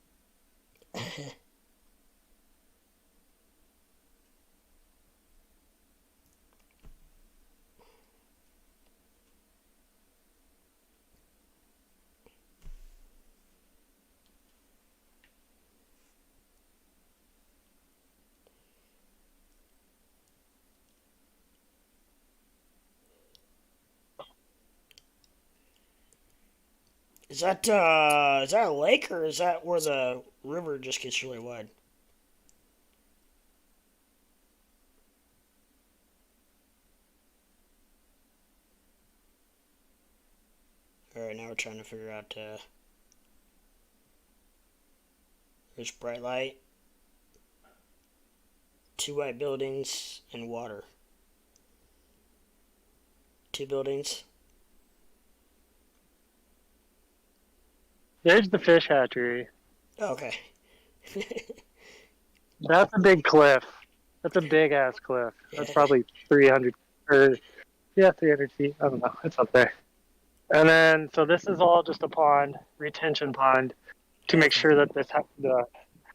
Is that a lake, or is that where the river just gets really wide? Alright, now we're trying to figure out, there's bright light, 2 white buildings, and water. 2 buildings. There's the fish hatchery. Oh, okay. That's a big cliff. That's a big ass cliff. That's probably 300 or 300 feet. I don't know. It's up there. And then, so this is all just a pond, retention pond, to make sure that the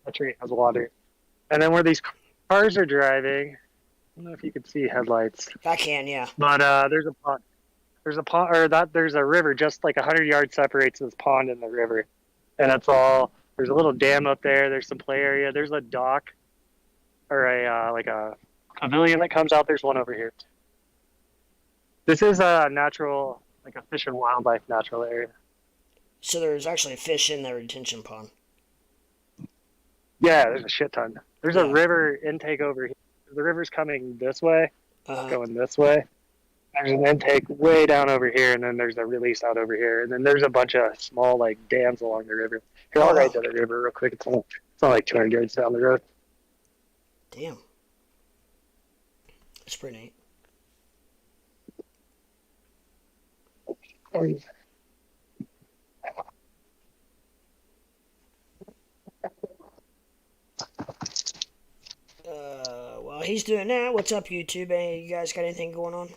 hatchery has water. And then where these cars are driving, I don't know if you can see headlights. I can, yeah. But there's a pond. There's a river just like 100 yards separates this pond and the river. And it's all, there's a little dam up there. There's some play area. There's a dock or like a pavilion that comes out. There's one over here. This is a natural, like a fish and wildlife natural area. So there's actually fish in the retention pond. Yeah, there's a shit ton. There's a river intake over here. The river's coming this way, going this way. There's an intake way down over here, and then there's a release out over here. And then there's a bunch of small, like, dams along the river. Here, I'll ride to the river real quick. It's only like 200 yards down the road. Damn. That's pretty neat. While he's doing that, what's up, YouTube? Hey, you guys got anything going on?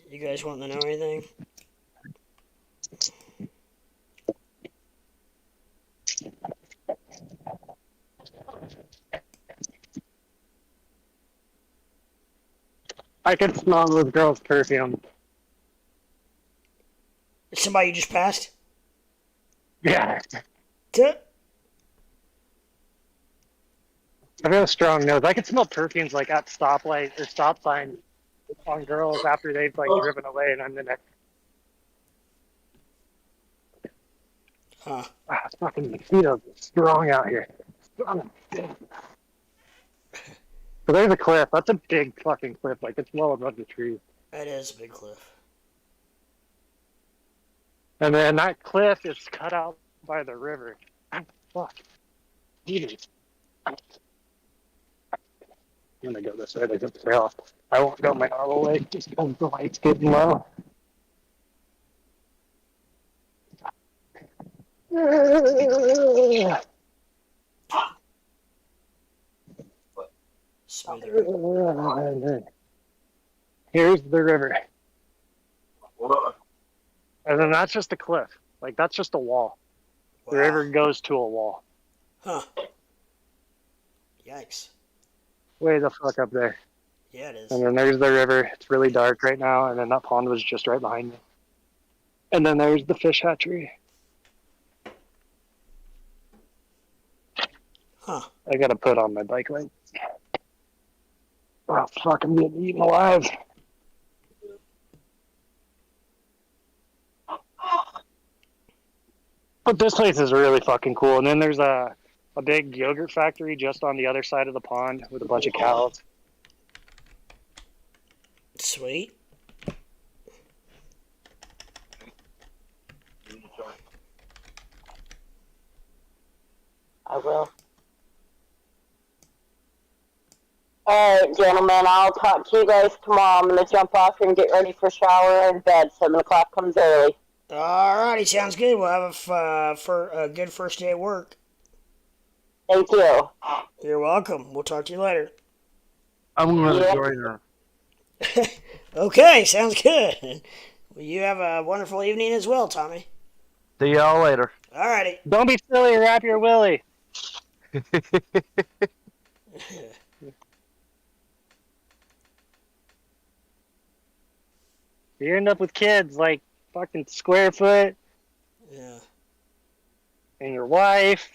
You guys want to know anything? I can smell this girl's perfume. Somebody you just passed? Yeah. Tip? I have a strong nose. I can smell perfumes like at stoplight or stop signs on girls after they've like driven away, and I'm the next. Huh. Fucking mosquitoes are strong out here. Strong. So there's a cliff. That's a big fucking cliff. Like it's well above the trees. That is a big cliff. And then that cliff is cut out by the river. Fuck. Jesus. I'm gonna go this way. There's a trail. I won't go my normal way just because the light's getting low. Here's the river. And then that's just a cliff. Like, that's just a wall. Wow. The river goes to a wall. Huh. Yikes. Way the fuck up there. Yeah, it is. And then there's the river. It's really dark right now. And then that pond was just right behind me. And then there's the fish hatchery. Huh. I gotta put on my bike lights. Oh, fuck, I'm getting eaten alive. But this place is really fucking cool. And then there's a big yogurt factory just on the other side of the pond with a bunch of cows. Sweet. I will. Alright, gentlemen, I'll talk to you guys tomorrow. I'm going to jump off and get ready for shower and bed. 7 o'clock comes early. Alrighty, sounds good. We'll have a good first day at work. Thank you. You're welcome. We'll talk to you later. I'm going to join her. Okay, sounds good. Well, you have a wonderful evening as well, Tommy. See y'all later. Alrighty. Don't be silly, wrap your willy. You end up with kids like fucking Square Foot Yeah. and your wife.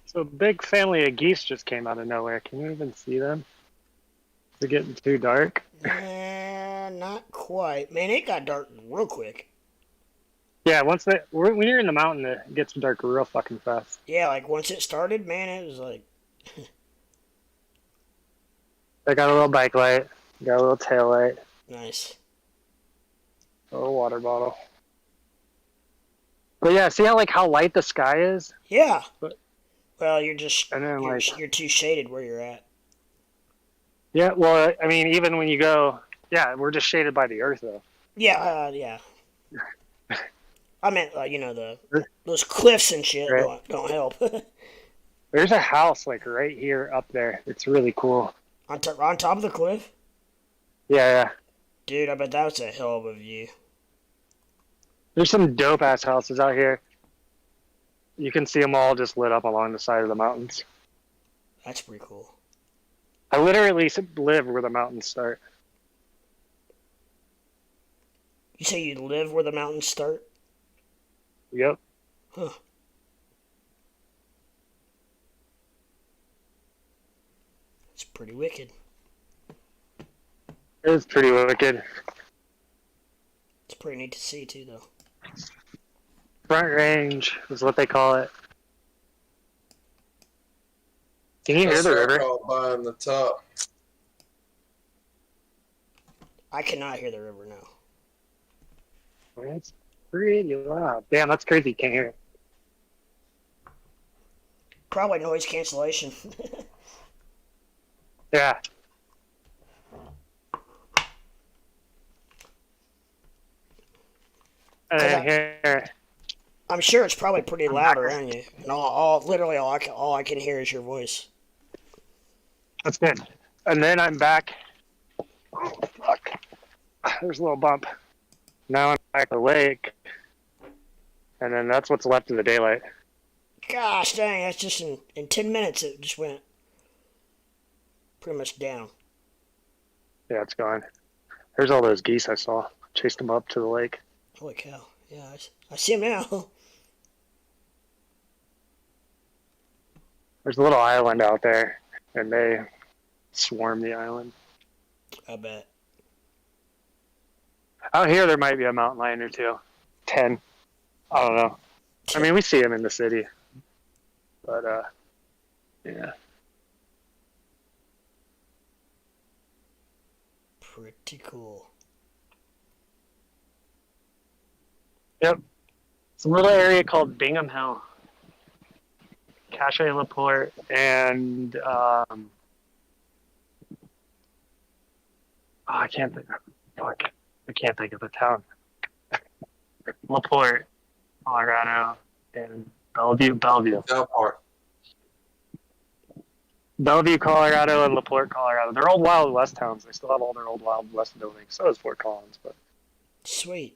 So a big family of geese just came out of nowhere. Can you even see them? They're getting too dark. Not quite. Man, it got dark real quick. Yeah, when you're in the mountain, it gets dark real fucking fast. Yeah, like once it started, man, it was like, They got a little bike light, got a little tail light, nice. a little water bottle. But yeah, see how light the sky is? Yeah. But- Well, you're just And then you're too shaded where you're at. Yeah, well, I mean, even when you go, yeah, we're just shaded by the earth though. Yeah, yeah. I meant those cliffs and shit Right. don't help. There's a house like right here up there. It's really cool. on top of the cliff, Yeah. dude. I bet that was a hell of a view. There's some dope ass houses out here. You can see them all just lit up along the side of the mountains. That's pretty cool. I literally live where the mountains start. You say you live where the mountains start? Yep. Huh. It's pretty wicked. It was pretty wicked. It's pretty neat to see too, though. Front range is what they call it. Can you hear That's the what I river? call buying the top. I cannot hear the river now. It's pretty loud. Damn, that's crazy. You can't hear it. Probably noise cancellation. Yeah. And then here, I'm sure it's probably pretty loud around you, and literally all I can hear is your voice. that's good. And then I'm back. Oh, fuck. There's a little bump. Now I'm back at the lake. And then that's what's left of the daylight. Gosh dang, that's just in 10 minutes it just went pretty much down. Yeah, it's gone. There's all those geese I saw. Chased them up to the lake. Holy cow. Yeah, I see him now. There's a little island out there, and they swarm the island. I bet. Out here, there might be a mountain lion or two. 10. I don't know. I mean, we see them in the city. But, yeah. Pretty cool. Yep. It's a little area called Bingham Hill. Cache Laporte and I can't think of the town. Laporte, Colorado, and Bellevue, That part. Colorado, and Laporte, Colorado. They're old Wild West towns. They still have all their old Wild West buildings. So is Fort Collins, but Sweet.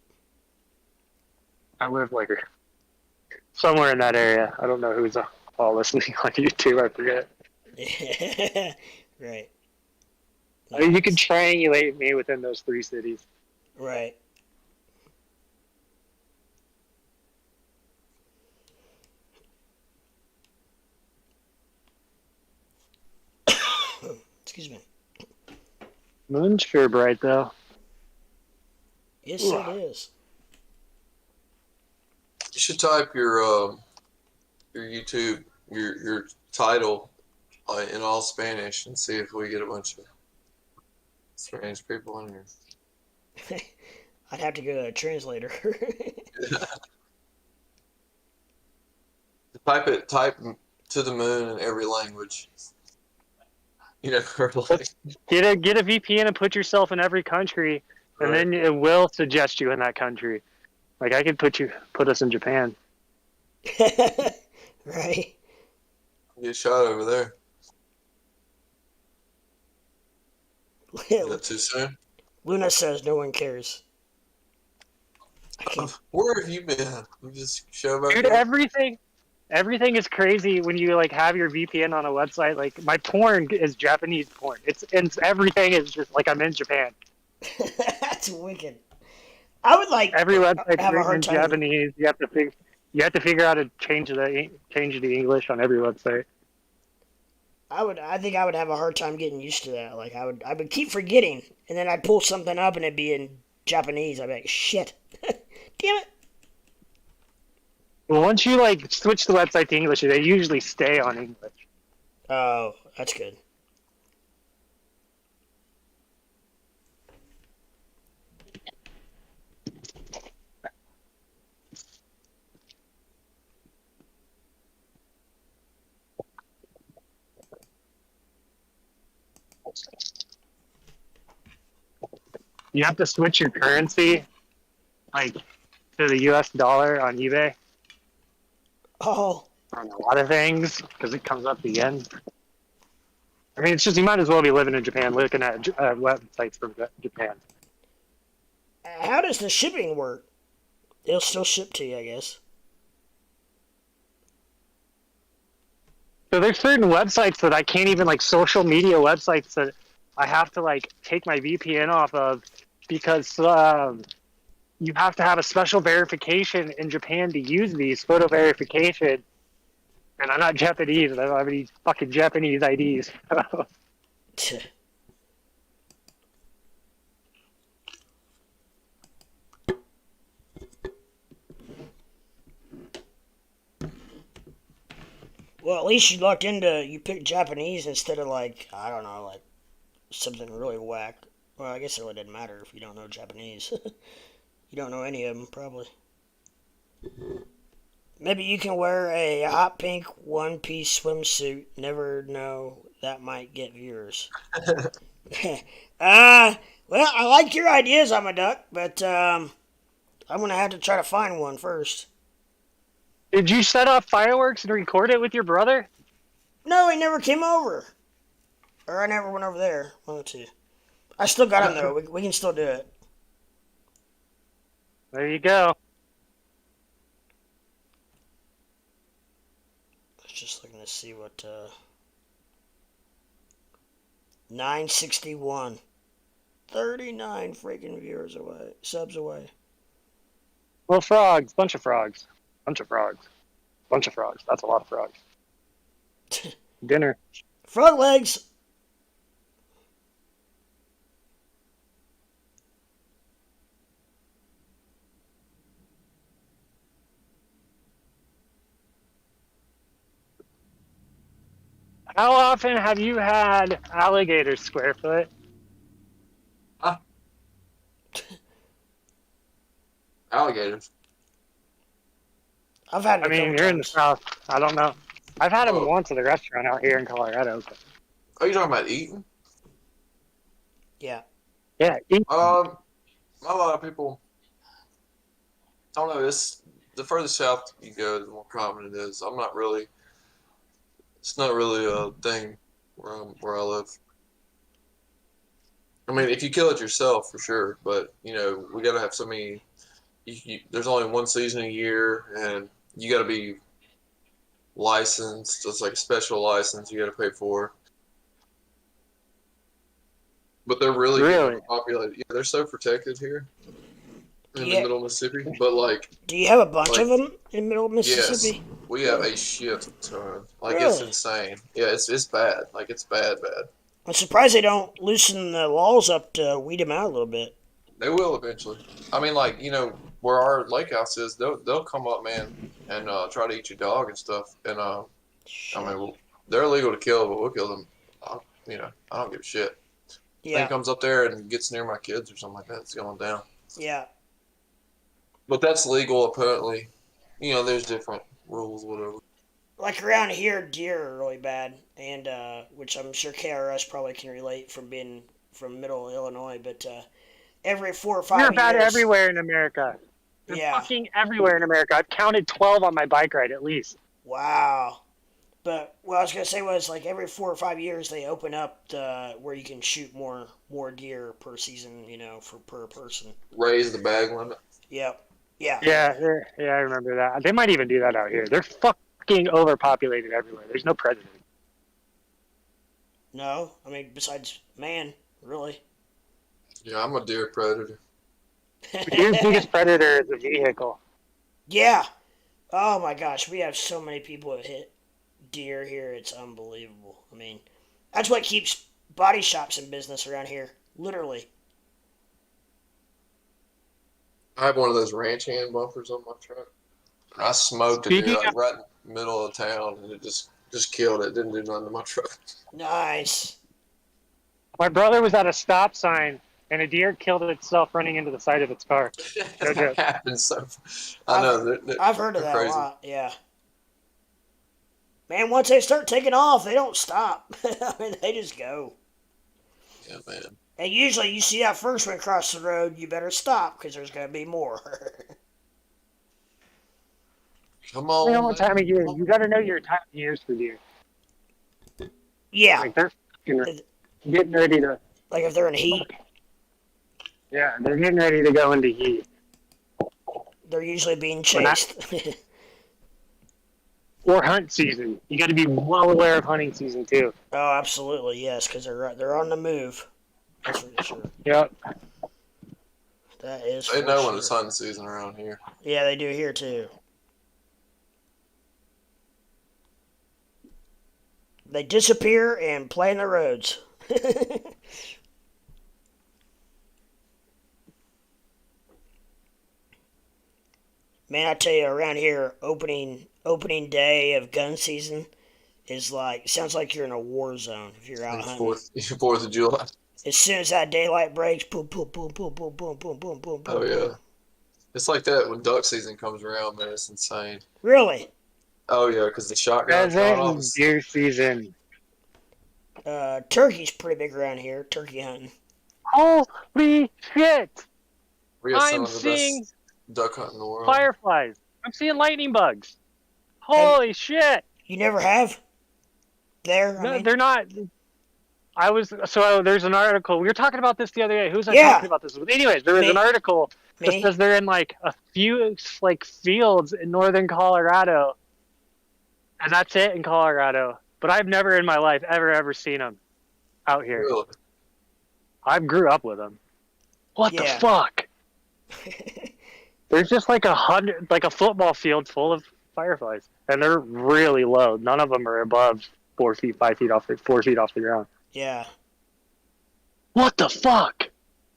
I live like somewhere in that area. I don't know who's all listening on YouTube. I forget. Right. I mean, you can triangulate me within those 3 cities. Right. Excuse me. Moon's sure bright though. Yes, it is. You should type your YouTube your title in all Spanish and see if we get a bunch of Strange people in here. I'd have to go to a translator. Type to the moon in every language. You know, or like, Get a VPN and put yourself in every country, and right. then it will suggest you in that country. Like I could put us in Japan. Right. Get shot over there. Is that too soon? Luna says no one cares. I can't. Where have you been? You just show back Dude, up? everything is crazy when you like have your VPN on a website. Like my porn is Japanese porn. It's everything is just like I'm in Japan. That's wicked. I would like Every website have a written hard in time. Japanese. You have to figure out how to change the English on every website. I think I would have a hard time getting used to that. Like I would keep forgetting, and then I'd pull something up and it'd be in Japanese. I'd be like, shit, damn it. Well, once you like switch the website to English, they usually stay on English. Oh, that's good. You have to switch your currency, like to the U.S. dollar on eBay Oh, on a lot of things because it comes up again. I mean, it's just you might as well be living in Japan, looking at websites from Japan. how does the shipping work? They'll still ship to you, I guess. So there's certain websites that I can't even like social media websites that I have to like take my VPN off of because you have to have a special verification in Japan to use these photo verification. And I'm not Japanese, and I don't have any fucking Japanese IDs. Well, at least you picked Japanese instead of like, I don't know, like something really whack. Well, I guess it really didn't matter if you don't know Japanese. You don't know any of them, probably. Maybe you can wear a hot pink one-piece swimsuit. Never know, that might get viewers. Well, I like your ideas, I'm a duck, but I'm gonna have to try to find one first. Did you set off fireworks and record it with your brother? No, he never came over. Or I never went over there. One of the two. I still got him, though. We can still do it. There you go. Just looking to see what 961 39 freaking viewers away, subs away. Well, frogs, bunch of frogs. Bunch of frogs. That's a lot of frogs. Dinner. Frog legs. How often have you had alligator square foot? Alligators. I've had it I mean, couple you're in the times. south. I don't know. I've had them Oh. once at a restaurant out here in Colorado. But Are you talking about eating? Yeah. yeah, A lot of people. I don't know. The further south you go, the more common it is. It's not really a thing where I live. I mean, if you kill it yourself, for sure. But we gotta have so many. There's only one season a year, and you gotta be licensed. It's like a special license you gotta pay for. But they're really populated. Yeah, they're so protected here in the middle of Mississippi. But do you have a bunch of them in middle of Mississippi? Yes, we have a shit ton. It's Really? insane. Yeah, it's bad. It's bad. I'm surprised they don't loosen the laws up to weed them out a little bit. They will eventually. I mean, where our lake house is, they'll come up, man, and try to eat your dog and stuff. And Shit. they're illegal to kill, but we'll kill them. I don't give a shit. Yeah. comes up there and gets near my kids or something like that, it's going down. Yeah. But that's legal apparently. You know, there's different rules, whatever. Like around here, deer are really bad, and which I'm sure KRS probably can relate from being from Middle Illinois. But every 4 or 5 They're years, bad everywhere in America. They're Yeah. fucking everywhere in America. I've counted 12 on my bike ride at least. Wow. But what I was gonna say was like every 4 or 5 years they open up where you can shoot more deer per season, for per person. Raise the bag limit. Yep. Yeah. Yeah, I remember that. They might even do that out here. They're fucking overpopulated everywhere. There's no predator. No, I mean besides man, really. Yeah, I'm a deer predator. Your biggest predator is a vehicle. Yeah. Oh my gosh, we have so many people that hit deer here. It's unbelievable. I mean, that's what keeps body shops in business around here. Literally. I have one of those ranch hand bumpers on my truck. I smoked a deer like right in the middle of town, and it just killed it. Didn't do nothing to my truck. Nice. My brother was at a stop sign, and a deer killed itself running into the side of its car. No joke. That happens so. I know. I've heard of that crazy. a lot. Yeah. Man, once they start taking off, they don't stop. I mean, they just go. Yeah, man. And usually, you see that first one cross the road, you better stop because there's going to be more. Come on. You know what time of year? You got to know your time of years for deer. Yeah. Like they're getting ready to. Like if they're in heat. Yeah, they're getting ready to go into heat. They're usually being chased. Or hunt season. You got to be well aware of hunting season too. Oh, absolutely, yes, because they're on the move. That's for sure. Yep. That is. They for know sure. when it's hunting season around here. Yeah, they do here too. They disappear and play in the roads. Man, I tell you, around here, opening day of gun season is like sounds like you're in a war zone if you're out hunting. 4th of July. As soon as that daylight breaks, boom, boom, boom, boom, boom, boom, boom, boom, boom, boom. Oh yeah. It's like that when duck season comes around, man. It's insane. Really? Oh yeah, because the shotgun Pheasant shot and off. deer season. Turkey's pretty big around here. Turkey hunting. Holy shit! We have some I'm of the seeing best duck hunting in the world. fireflies. I'm seeing lightning bugs. Holy shit! You never have? There? I No, mean, they're not. There's an article. We were talking about this the other day. Who was I Yeah. talking about this with? Anyways, there was Me. an article that me? says they're in like a few like fields in northern Colorado, and that's it in Colorado. But I've never in my life ever seen them out here. Really? I grew up with them. What the Yeah. fuck? There's just like 100, like a football field full of fireflies, and they're really low. None of them are above 4 feet, 5 feet off, 4 feet off the ground. Yeah. What the fuck?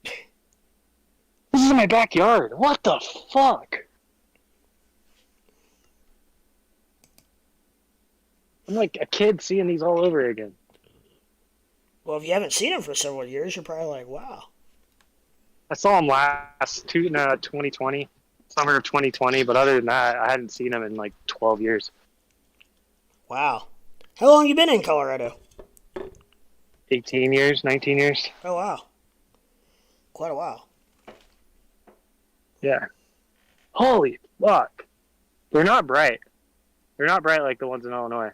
This is in my backyard. What the fuck? I'm like a kid seeing these all over again. Well, if you haven't seen them for several years, you're probably like, wow. I saw them last 2020, summer of 2020, but other than that, I hadn't seen them in like 12 years. Wow. How long you been in Colorado? 18 years, 19 years. Oh, wow. Quite a while. Yeah. Holy fuck. They're not bright. They're not bright like the ones in Illinois.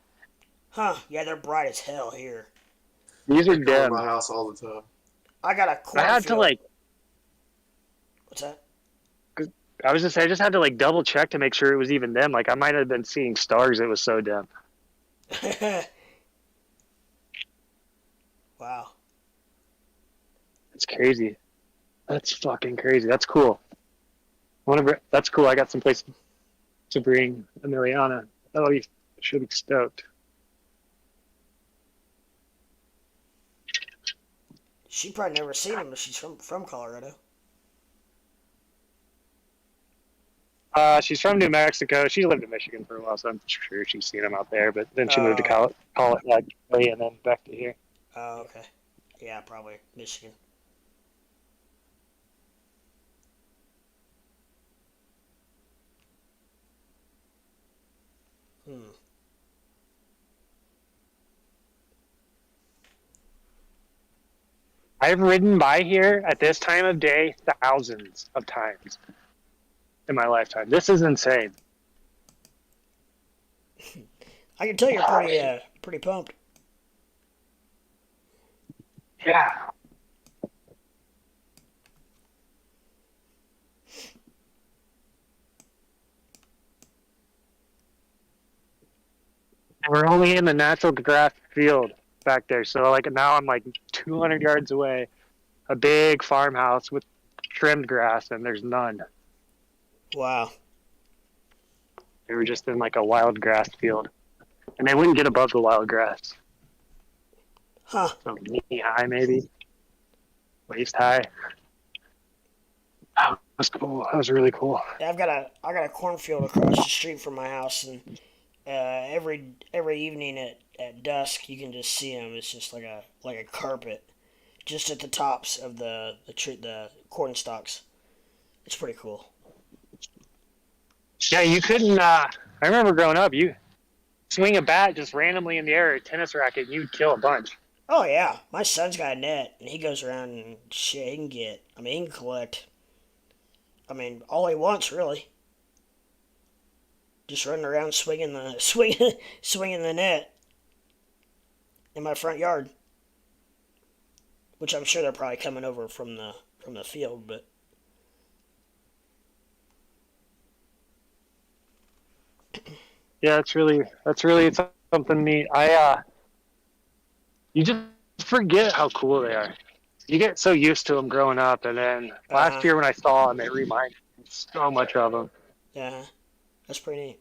Huh. Yeah, they're bright as hell here. These are They come to dim. my house all the time. I got a I cornfield. had to like, What's that? I just had to like double check to make sure it was even dim. Like I might have been seeing stars. It was so dim. Wow. It's crazy. That's fucking crazy. That's cool. That's cool. I got some place to bring Emiliana. Oh, you should be stoked. She probably never seen him if she's from Colorado. She's from New Mexico. She lived in Michigan for a while, so I'm sure she's seen him out there. But then she moved to Colorado, and then back to here. Oh, okay. Yeah, probably Michigan. Hmm. I've ridden by here at this time of day thousands of times in my lifetime. This is insane. I can tell you're pretty pumped. Yeah. And we're only in the natural grass field back there. So like now I'm like 200 yards away, a big farmhouse with trimmed grass, and there's none. Wow. We were just in like a wild grass field, and they wouldn't get above the wild grass. Huh. So knee high, maybe waist high. That was cool. That was really cool. Yeah, I got a cornfield across the street from my house, and every evening at dusk you can just see them. It's just like a carpet, just at the tops of the corn stalks. It's pretty cool. Yeah, you couldn't. I remember growing up, you swing a bat just randomly in the air, a tennis racket, and you'd kill a bunch. Oh yeah, my son's got a net, and he goes around and shit. He can get. I mean, he can collect. I mean, all he wants really. Just running around swinging the net in my front yard, which I'm sure they're probably coming over from the field, but. Yeah, that's really something neat. You just forget how cool they are. You get so used to them growing up, and then last year when I saw them, it reminded me so much of them. Yeah, that's pretty neat.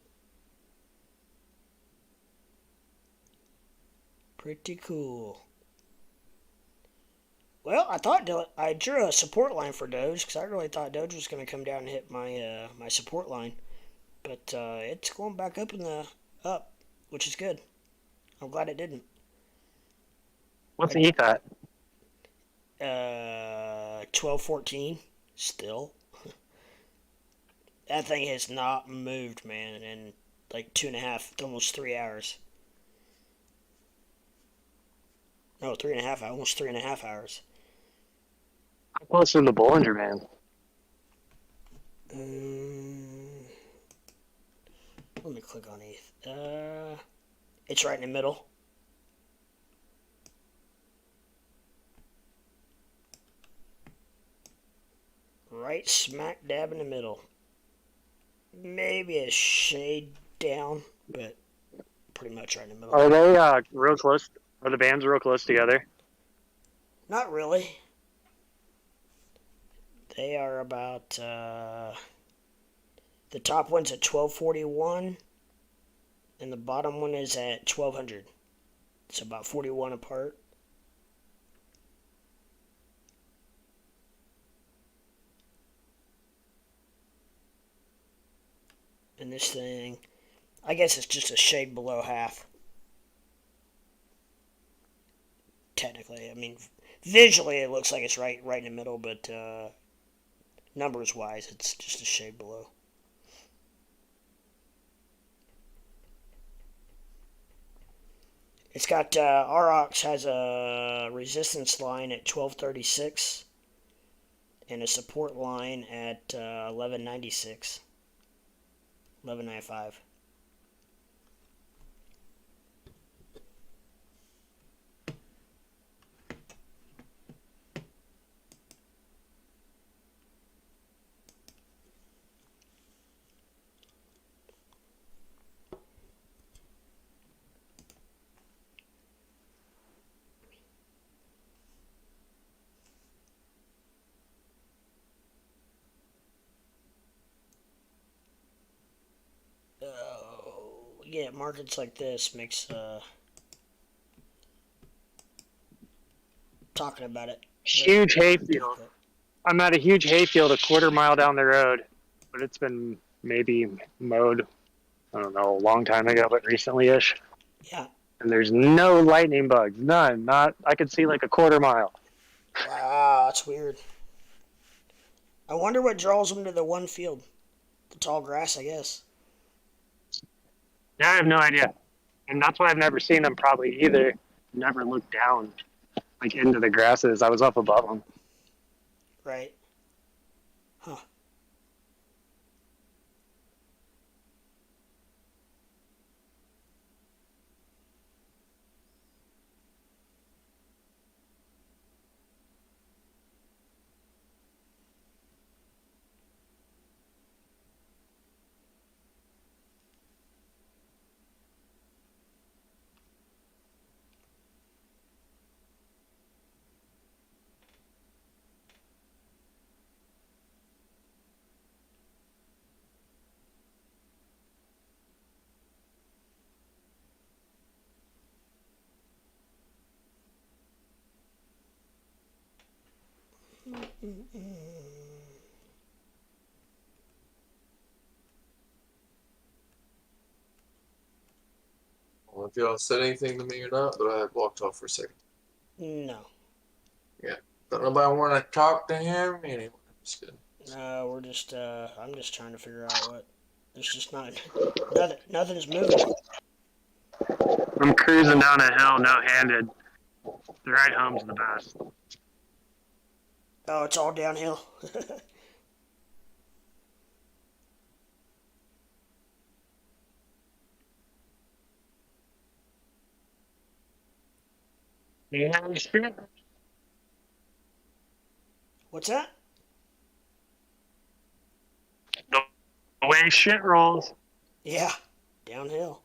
Pretty cool. Well, I drew a support line for Doge because I really thought Doge was going to come down and hit my my support line, but it's going back up, which is good. I'm glad it didn't. What's the ETH at? 12.14 still. That thing has not moved, man, in like 2.5, almost 3 hours. No, 3.5, almost 3.5 hours. How close to the Bollinger Band? Let me click on ETH. It's right in the middle. Right smack dab in the middle. Maybe a shade down, but pretty much right in the middle. Are they real close? Are the bands real close together? Not really. They are about the top one's at 1241 and the bottom one is at 1200. It's about 41 apart. And this thing, I guess it's just a shade below half. Technically, I mean, visually it looks like it's right in the middle, but numbers wise, it's just a shade below. It's got ROX has a resistance line at 1236 and a support line at 1196, 1195. Yeah, markets like this makes talking about it. Huge hayfield. I'm at a huge hayfield a quarter mile down the road, but it's been maybe mowed, I don't know, a long time ago, but recently-ish. Yeah, And there's no lightning bugs. None. Not. I could see like a quarter mile. Wow, that's weird. I wonder what draws them to the one field. The tall grass, I guess. Yeah, I have no idea. And that's why I've never seen them probably either. Never looked down like into the grasses. I was up above them. Right. Huh. I don't know if y'all said anything to me or not, but I had walked off for a second. No. Yeah. Don't nobody want to talk to him anyway. Just kidding. No, we're just, I'm just trying to figure out what. There's just nothing's moving. I'm cruising down a hill, no-handed. The ride home's the best. Oh, it's all downhill. Yeah, shit. What's that? The way shit rolls. Yeah, downhill.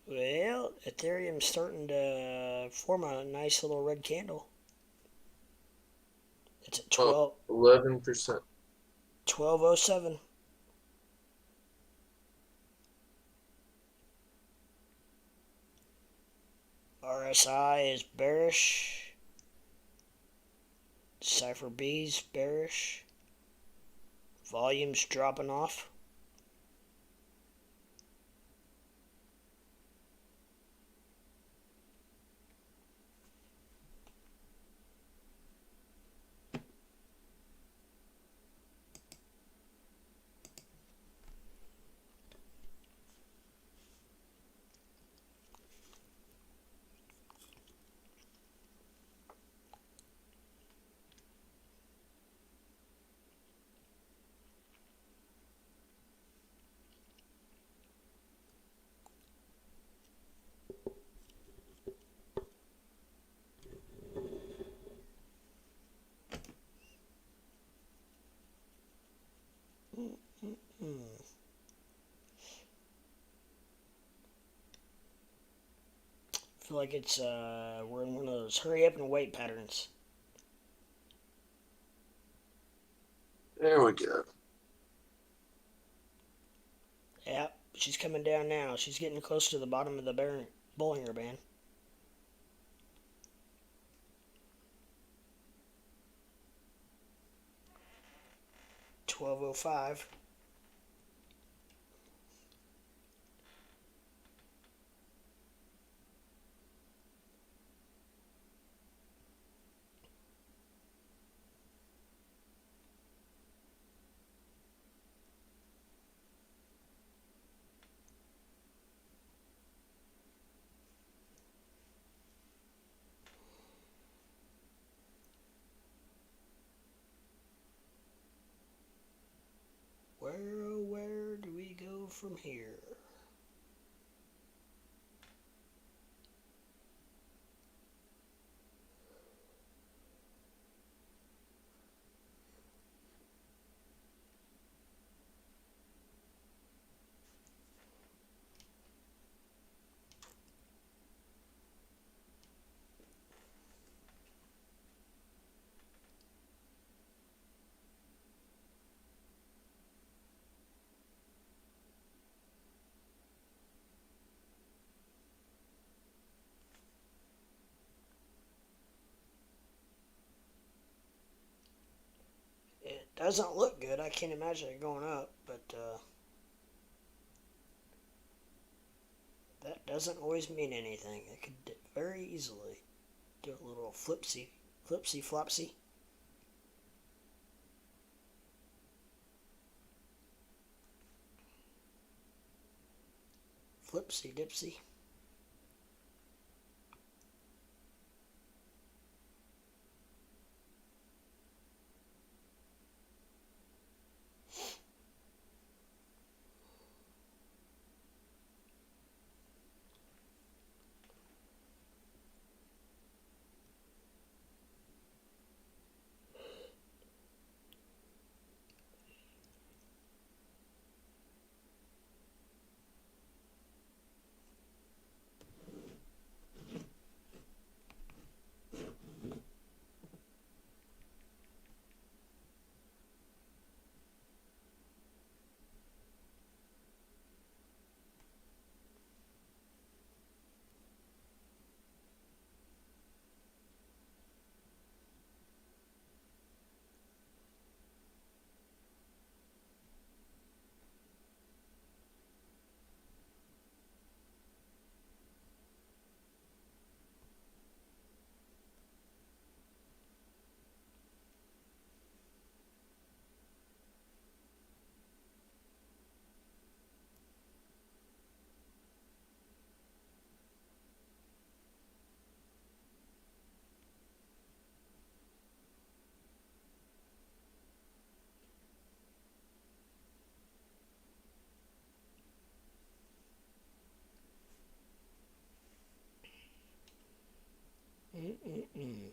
Well, Ethereum's starting to form a nice little red candle. It's at 11%. 1207. RSI is bearish. Cypher B's bearish. Volume's dropping off. I feel like it's we're in one of those hurry up and wait patterns. There we go. Yep, she's coming down now. She's getting close to the bottom of the Bollinger Band. $12.05. Where do we go from here? Doesn't look good. I can't imagine it going up, but that doesn't always mean anything. It could very easily do a little flipsy flopsy. Flipsy dipsy. Mm-mm-mm.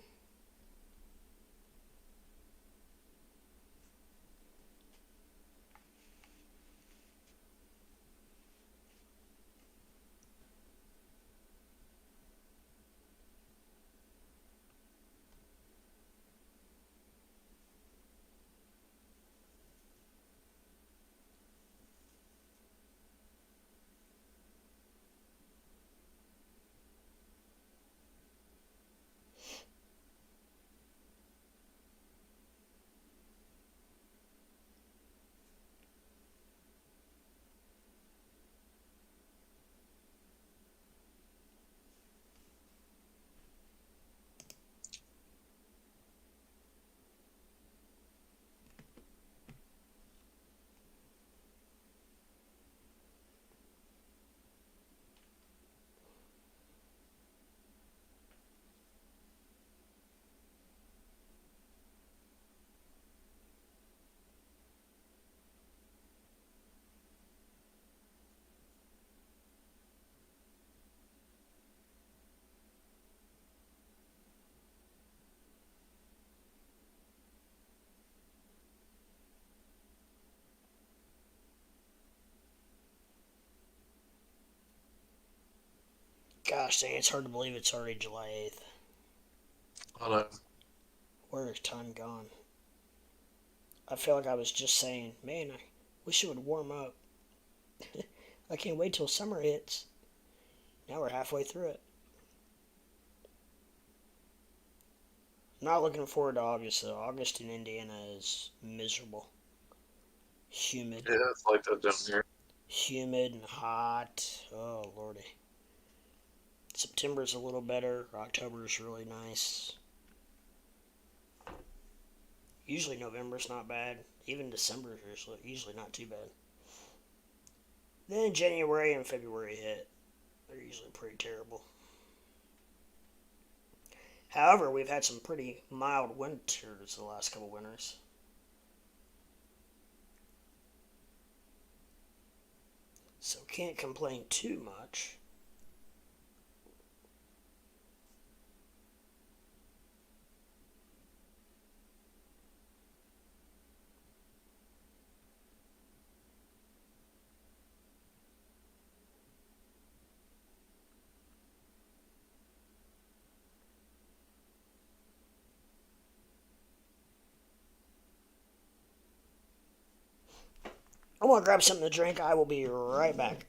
Gosh dang, it's hard to believe it's already July 8th. I know. Where has time gone? I feel like I was just saying, man, I wish it would warm up. I can't wait till summer hits. Now we're halfway through it. I'm not looking forward to August though. August in Indiana is miserable. Humid. Yeah, it's like that down here. Humid and hot. Oh lordy. September's a little better. October's really nice. Usually November's not bad. Even December is usually not too bad. Then January and February hit. They're usually pretty terrible. However, we've had some pretty mild winters the last couple winters. So can't complain too much. I want to grab something to drink. I will be right back.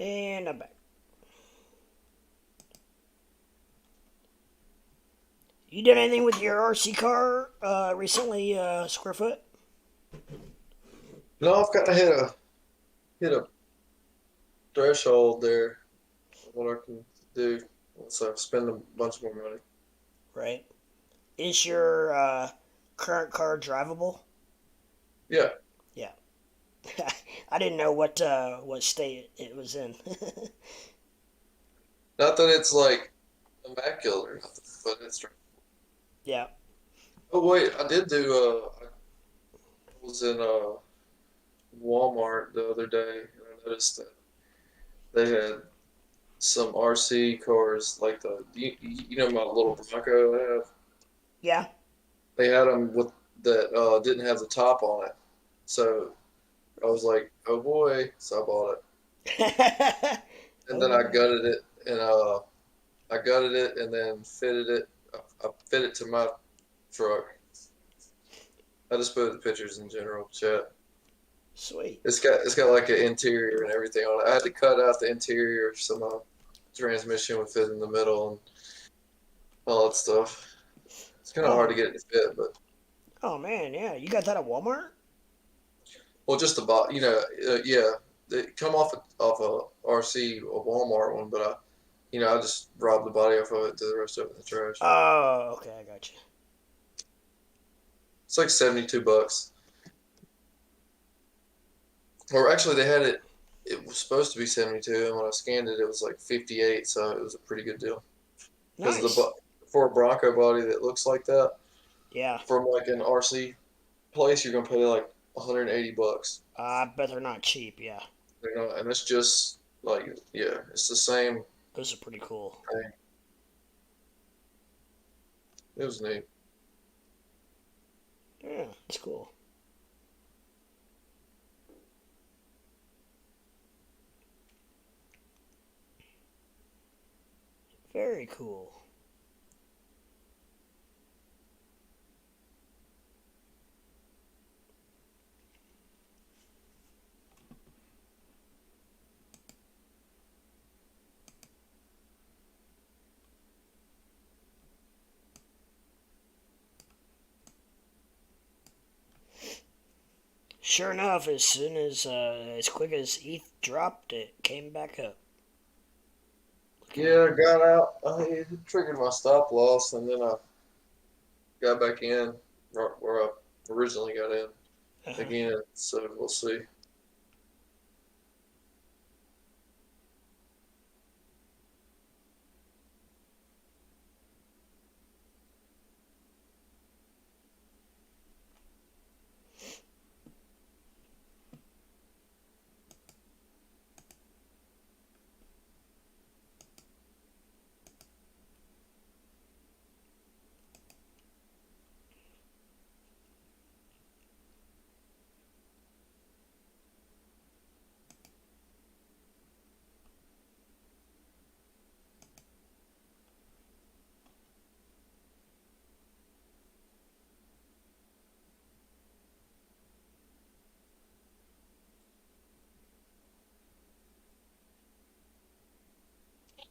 And I'm back. You done anything with your RC car recently, Squarefoot? No, I've got to hit a threshold there. What I can do once I spend a bunch more money. Right. Is your current car drivable? Yeah. Yeah. I didn't know what state it was in. Not that it's like immaculate or nothing, but it's. Yeah. Oh wait, I did do. I was in Walmart the other day, and I noticed that they had some RC cars like you know my little Bronco I have. Yeah. They had them with that didn't have the top on it, so I was like, oh boy, so I bought it, and then I Oh. gutted it, and I gutted it and then fitted it. I fit it to my truck. I just put the pictures in general chat. Sweet. It's got like an interior and everything on it. I had to cut out the interior so my transmission would fit in the middle and all that stuff. It's kind of hard to Oh. get it to fit, but Oh man, yeah. You got that at Walmart? well, just about yeah, they come off a RC a Walmart one, but I just robbed the body off of it, threw the rest of it in the trash. Oh, okay, I got you. It's like $72. Or actually, they had it. It was supposed to be 72, and when I scanned it, it was like 58. So it was a pretty good deal. Because Nice. for a Bronco body that looks like that, Yeah. from like an RC place, you're gonna pay like $180. I bet they're not cheap. Yeah. And it's just like it's the same Those are pretty cool. thing. It was neat. Yeah, it's cool. Very cool. Sure enough, as quick as ETH dropped, it came back up. Yeah, I got out. It triggered my stop loss, and then I got back in right where I originally got in Uh-huh. again. So we'll see.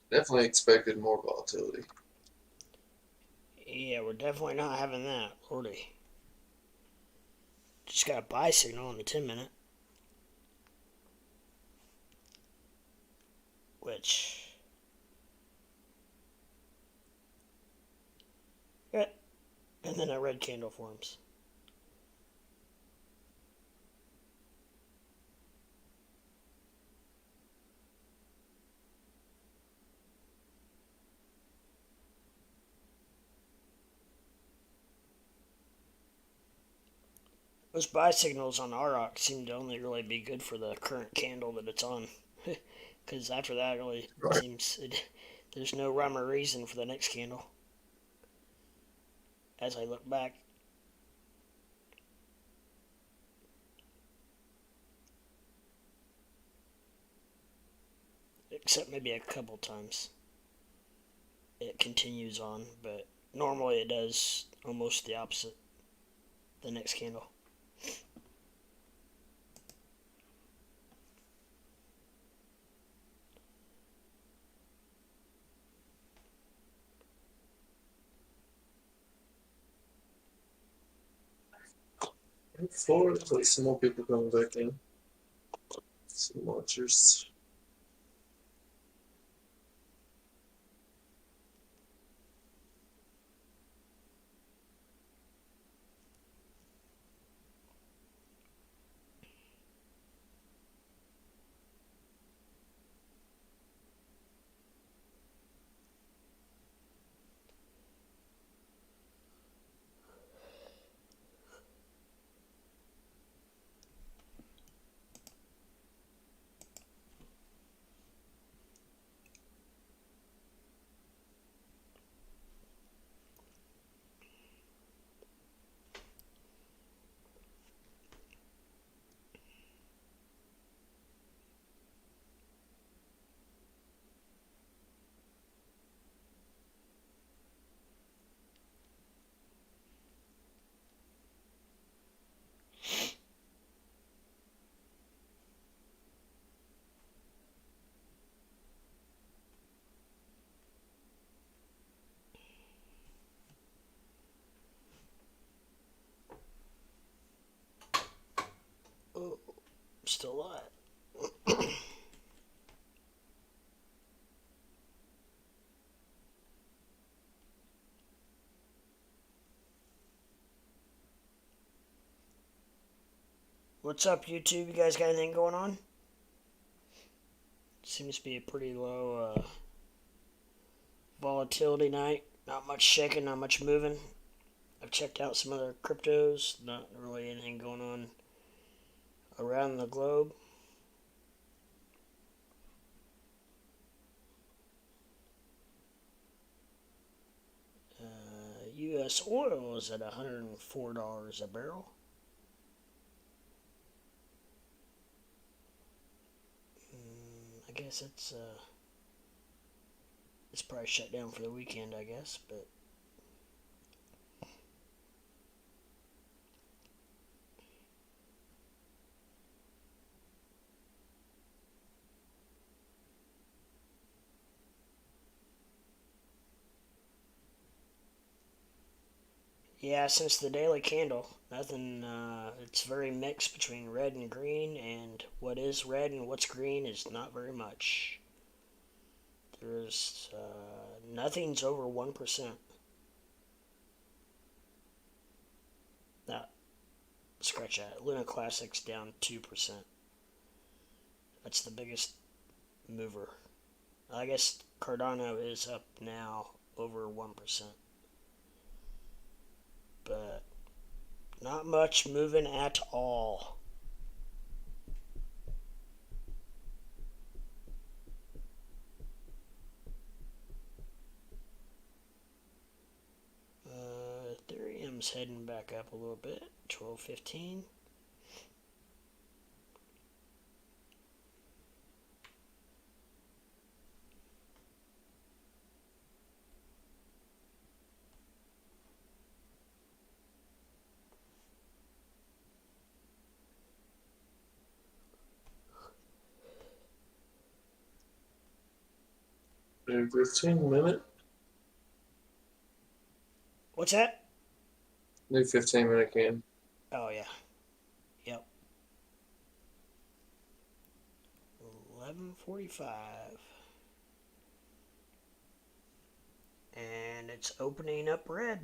Definitely expected more volatility. Yeah, we're definitely not having that, Lordy. Just got a buy signal on the 10-minute. Which... Yeah. And then a red candle forms. Those buy signals on ROC seem to only really be good for the current candle that it's on. Because after that, it really Right. there's no rhyme or reason for the next candle. As I look back. Except maybe a couple times. It continues on, but normally it does almost the opposite the next candle. Floor, looks like some more people coming back in. Some watchers. Oh, still alive. What's up, YouTube? You guys got anything going on? Seems to be a pretty low volatility night. Not much shaking, not much moving. I've checked out some other cryptos. Not really anything going on around the globe. U.S. oil is at $104 a barrel. I guess it's probably shut down for the weekend, I guess, but yeah, since the daily candle, nothing, it's very mixed between red and green, and what is red and what's green is not very much. There's, nothing's over 1%. No, scratch that. Luna Classic's down 2%. That's the biggest mover. I guess Cardano is up now over 1%. But not much moving at all. Ethereum's heading back up a little bit. 12.15. Maybe 15 minute. What's that? New 15-minute can. Oh, yeah. Yep. 11:45. And it's opening up red.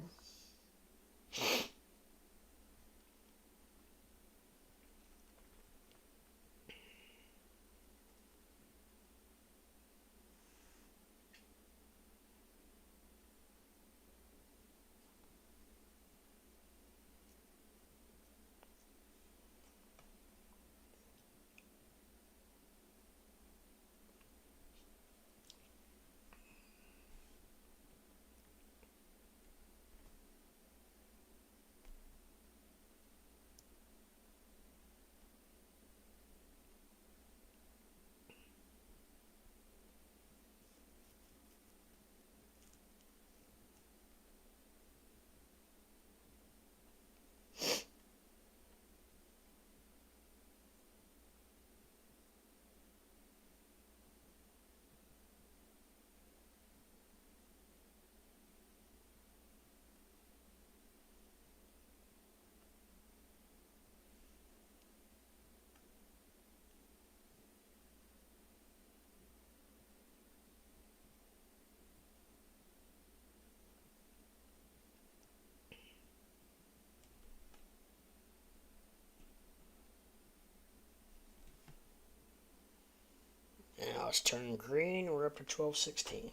Spots turn green. We're up to 12.16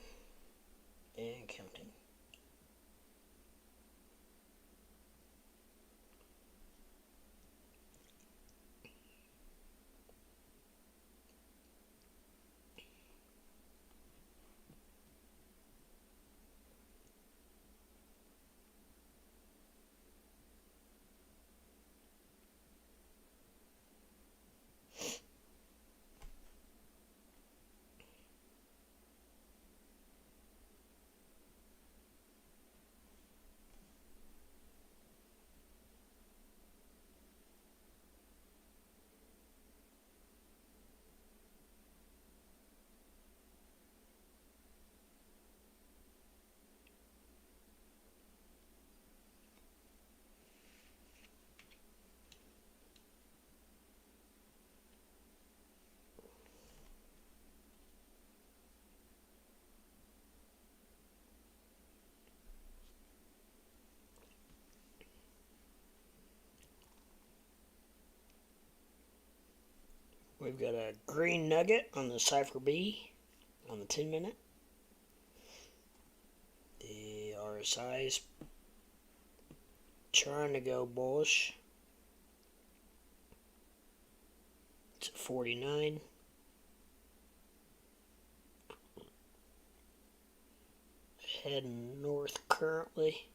and counting. We've got a green nugget on the Cypher B on the 10 minute. The RSI is trying to go bullish. It's at 49. Heading north currently.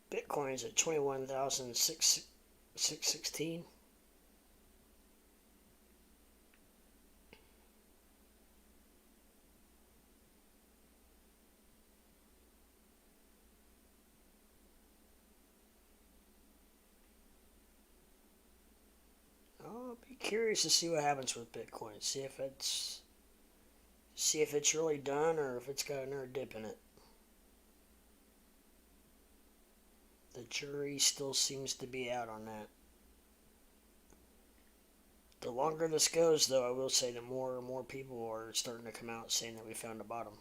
Bitcoin's at 21,616. I'll be curious to see what happens with Bitcoin. See if it's really done or if it's got another dip in it. The jury still seems to be out on that. The longer this goes, though, I will say that more and more people are starting to come out saying that we found a bottom.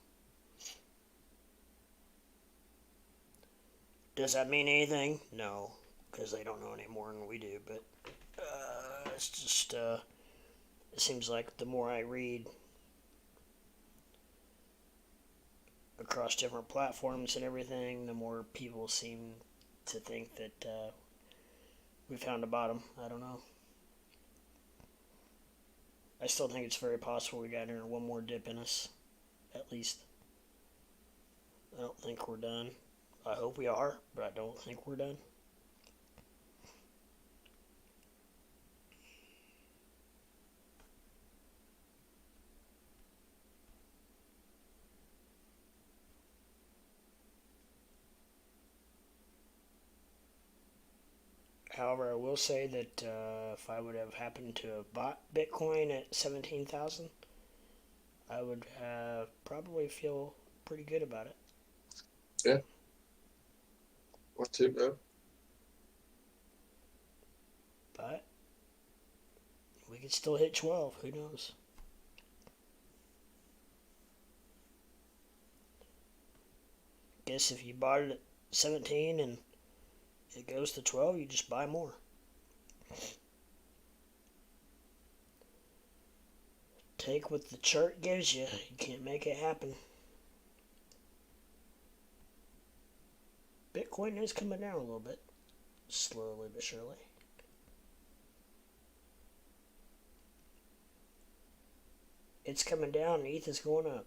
Does that mean anything? No, because they don't know any more than we do. But it's just, it seems like the more I read across different platforms and everything, the more people seem to think that we found a bottom. I don't know. I still think it's very possible we got one more dip in us, at least. I don't think we're done. I hope we are, but I don't think we're done. However, I will say that if I would have happened to have bought Bitcoin at 17,000, I would probably feel pretty good about it. Yeah. What too, bro? But we could still hit 12. Who knows? Guess if you bought it at 17 and it goes to 12, you just buy more. Take what the chart gives you. You can't make it happen. Bitcoin is coming down a little bit. Slowly but surely. It's coming down and ETH is going up.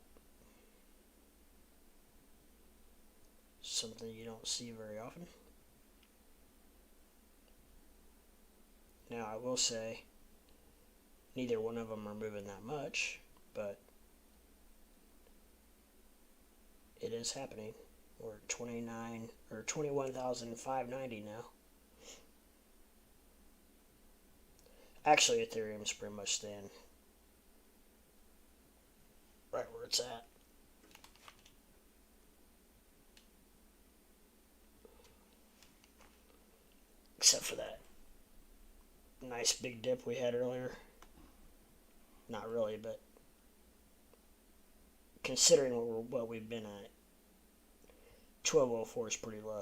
Something you don't see very often. Now, I will say, neither one of them are moving that much, but it is happening. We're at 21,590 now. Actually, Ethereum's pretty much staying right where it's at. Except for that nice big dip we had earlier. Not really, but considering what we've been at. 1204 is pretty low.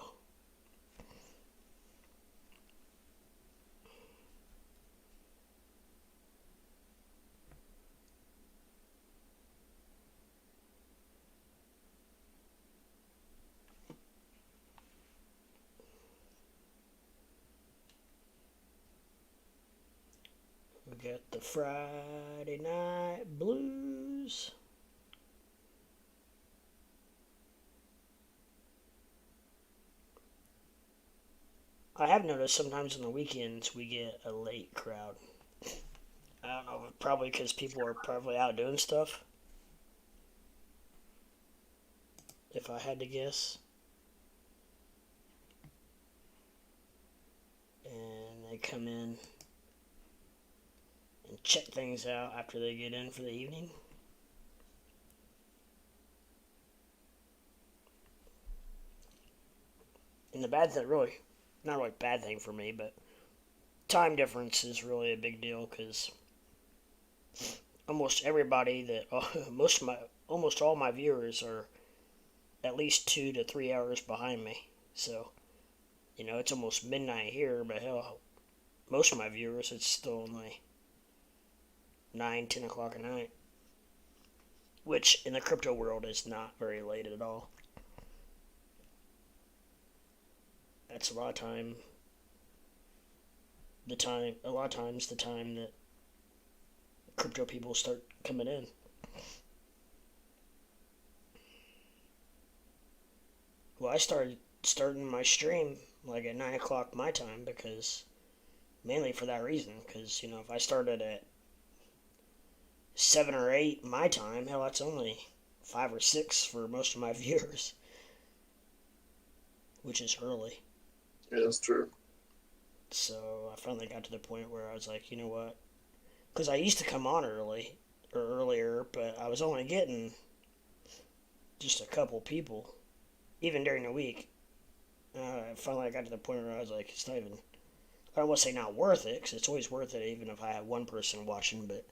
We got the Friday Night Blues. I have noticed sometimes on the weekends we get a late crowd. I don't know, probably because people are probably out doing stuff. If I had to guess. And they come in and check things out after they get in for the evening. And the bad thing, really, not really a bad thing for me, but time difference is really a big deal because almost everybody that, almost all my viewers are at least 2 to 3 hours behind me. So, it's almost midnight here, but hell, most of my viewers, it's still only 9, 10 o'clock at night, which in the crypto world is not very late at all. That's a lot of times the time that crypto people start coming in. Well, I starting my stream like at 9 o'clock my time because mainly for that reason, because if I started at 7 or 8 my time, hell, that's only 5 or 6 for most of my viewers, which is early. Yeah, that's true. So I finally got to the point where I was like, you know what? Because I used to come on earlier, but I was only getting just a couple people, even during the week. Finally I got to the point where I was like, it's not even, I don't want to say not worth it, because it's always worth it even if I have one person watching, but,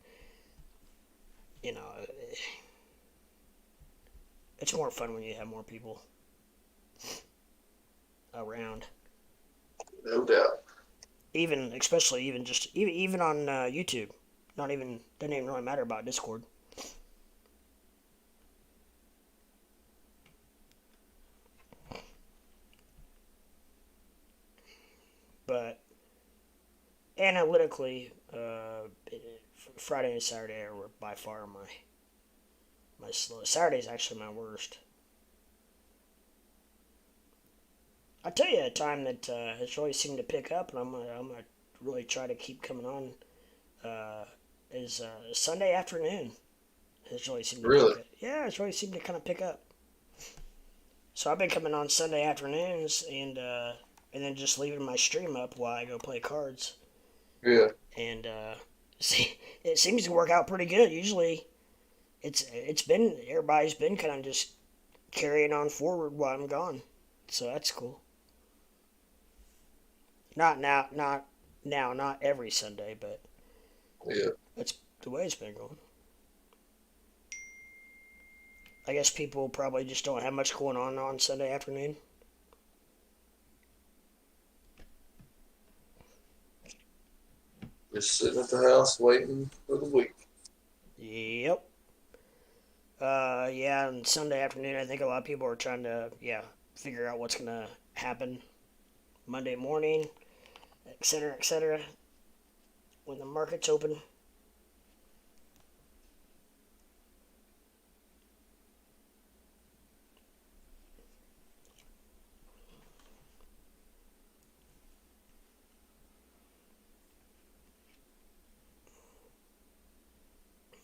it's more fun when you have more people around. No doubt. Especially on YouTube. Doesn't even really matter about Discord. But analytically, Friday and Saturday are by far my slowest. Saturday is actually my worst. I'll tell you a time that has really seemed to pick up, and I'm gonna really try to keep coming on. Is Sunday afternoon. It's really seemed to pick up. Yeah, it's really seemed to kind of pick up. So I've been coming on Sunday afternoons and then just leaving my stream up while I go play cards. Yeah. And it seems to work out pretty good. Usually, everybody's been kind of just carrying on forward while I'm gone, so that's cool. Not every Sunday, but Yeah. that's the way it's been going. I guess people probably just don't have much going on Sunday afternoon. Just sitting at the house waiting for the week. Yep. Yeah, and Sunday afternoon, I think a lot of people are trying to, figure out what's going to happen Monday morning, etc., when the market's open.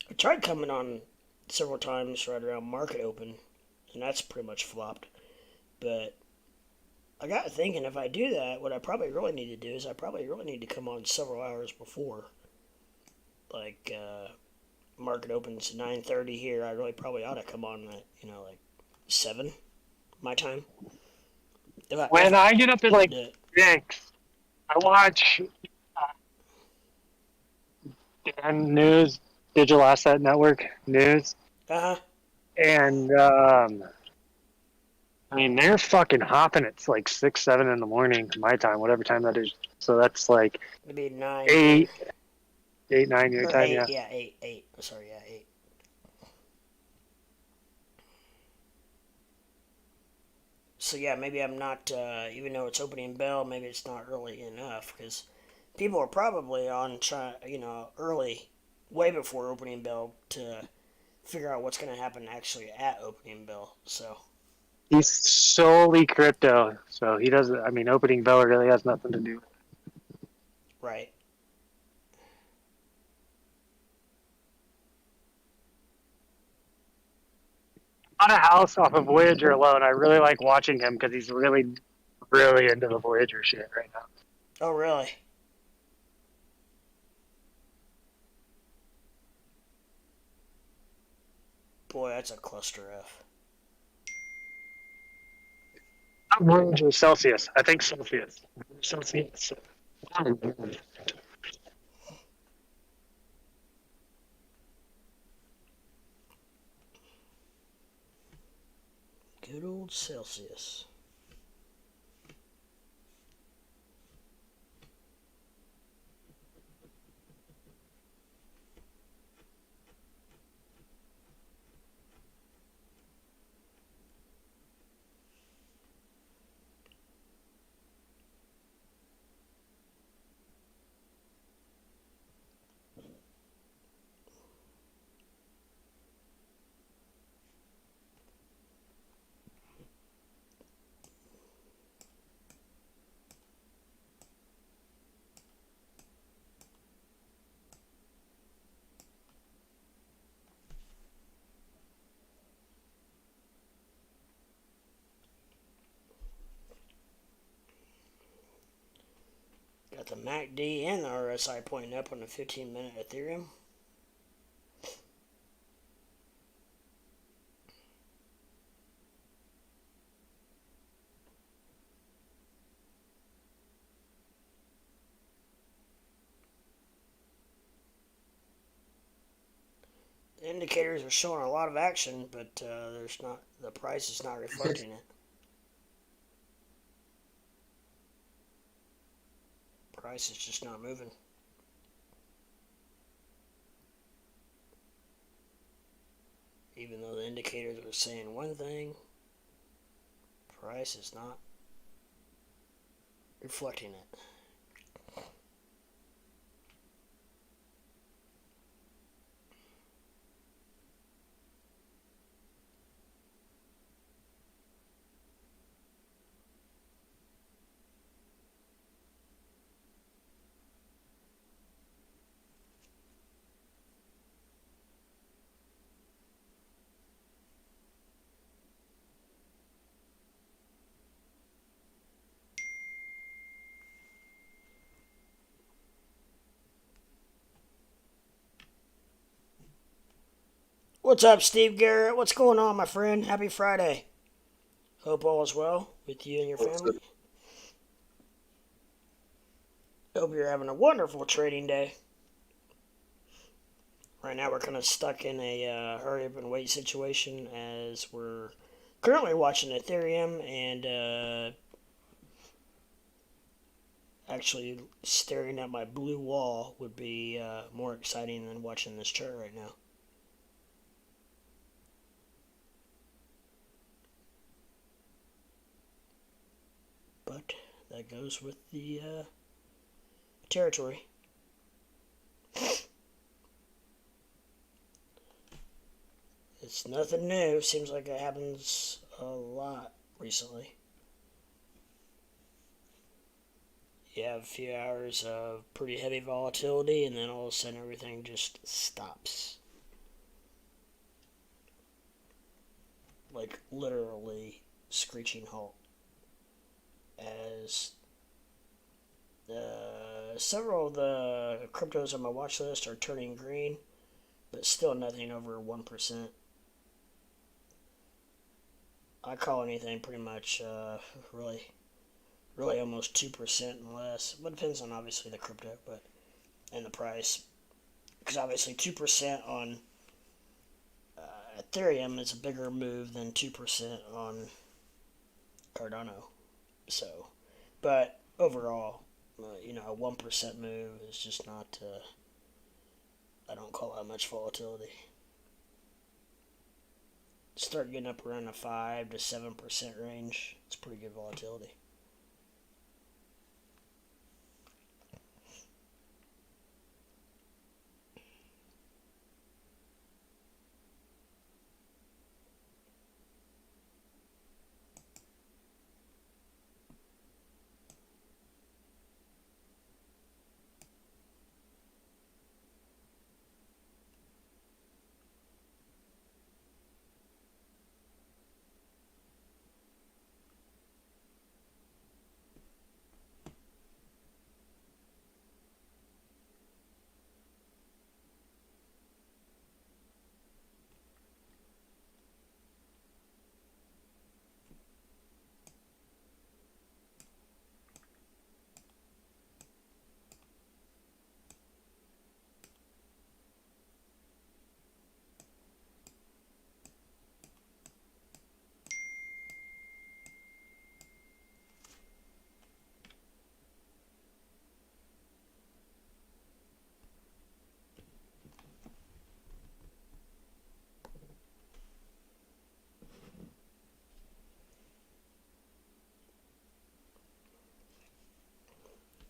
I tried coming on several times right around market open, and that's pretty much flopped. But I got thinking, if I do that, what I probably really need to do is I probably really need to come on several hours before. Like, market opens 9:30 here. I really probably ought to come on at, like 7 my time. When I get up at like 6, I watch Dan News, Digital Asset Network News. Uh-huh. And I mean, they're fucking hopping. It's like 6, 7 in the morning, my time, whatever time that is. So that's like Maybe 9. 8, 8, 9 your Or time, 8, yeah. yeah, 8, 8. Sorry, yeah, 8. So yeah, maybe I'm not, even though it's opening bell, maybe it's not early enough, because people are probably on, early, way before opening bell to figure out what's going to happen actually at opening bell, so. He's solely crypto, so he doesn't. I mean, opening bell really has nothing to do with it. Right. On a house off of Voyager alone, I really like watching him because he's really, really into the Voyager shit right now. Oh, really? Boy, that's a cluster F. Not Voyager, Celsius. I think Celsius. Celsius. Good old Celsius. Got the MACD and the RSI pointing up on the 15-minute Ethereum. The indicators are showing a lot of action, but the price is not reflecting it. Price is just not moving. Even though the indicators are saying one thing, price is not reflecting it. What's up, Steve Garrett? What's going on, my friend? Happy Friday. Hope all is well with you and your family. Hope you're having a wonderful trading day. Right now, we're kind of stuck in a hurry up and wait situation as we're currently watching Ethereum and actually staring at my blue wall would be more exciting than watching this chart right now. But that goes with the territory. It's nothing new. Seems like it happens a lot recently. You have a few hours of pretty heavy volatility, and then all of a sudden everything just stops. Like literally screeching halt. As several of the cryptos on my watch list are turning green, but still nothing over 1%. I call anything pretty much really almost 2% and less. But it depends on obviously the crypto, but and the price. Because obviously 2% on Ethereum is a bigger move than 2% on Cardano. So, but overall, a 1% move is just not, I don't call that much volatility. Start getting up around a 5 to 7% range. It's pretty good volatility.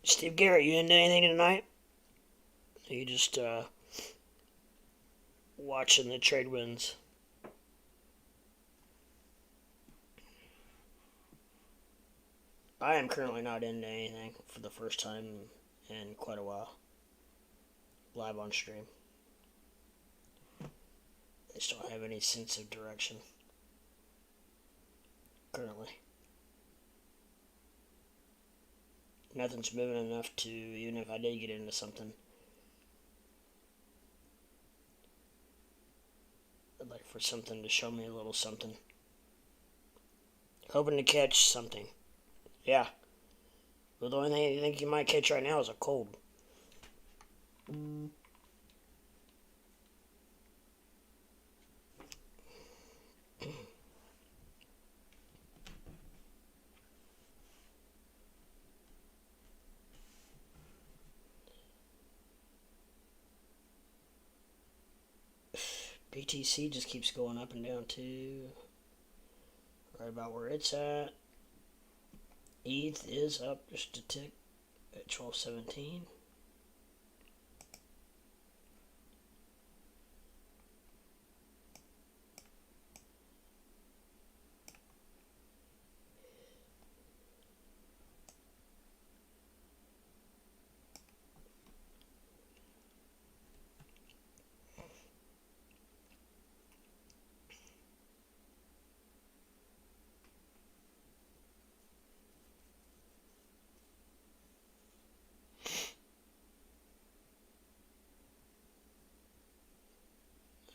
Steve Garrett, you into anything tonight? Are you just watching the trade winds? I am currently not into anything for the first time in quite a while. Live on stream. I just don't have any sense of direction currently. Nothing's moving enough to, even if I did get into something, I'd like for something to show me a little something. Hoping to catch something. Yeah. Well, the only thing I think you might catch right now is a cold. BTC just keeps going up and down too. Right about where it's at. ETH is up just a tick at 1217.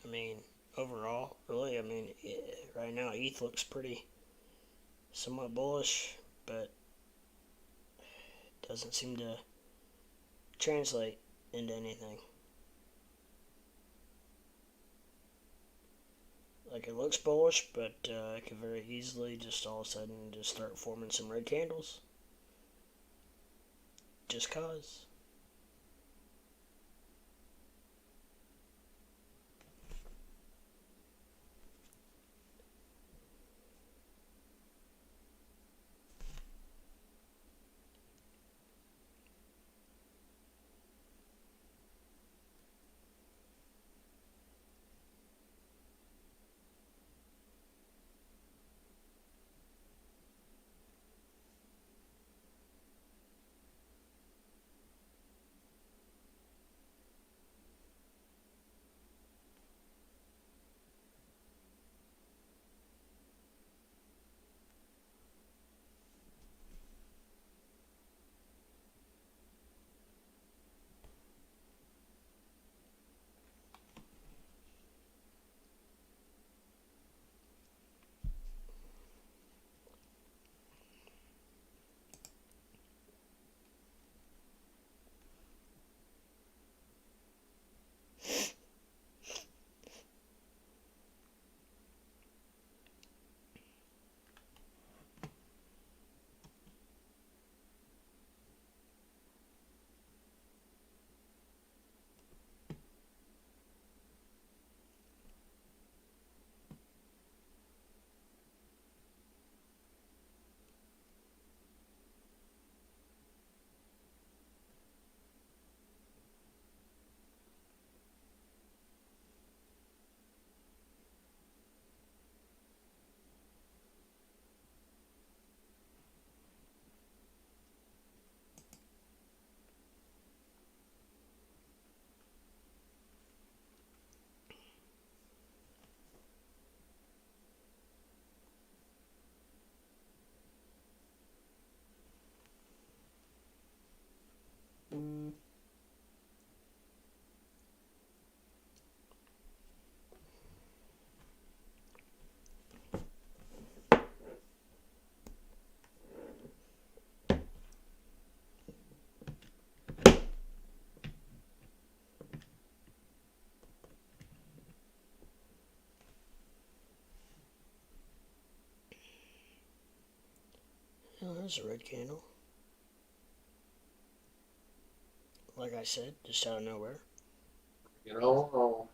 I mean, overall, really, right now ETH looks pretty somewhat bullish, but doesn't seem to translate into anything. Like, it looks bullish, but it could very easily just all of a sudden just start forming some red candles. Just cause. There's a red candle. Like I said, just out of nowhere. You know?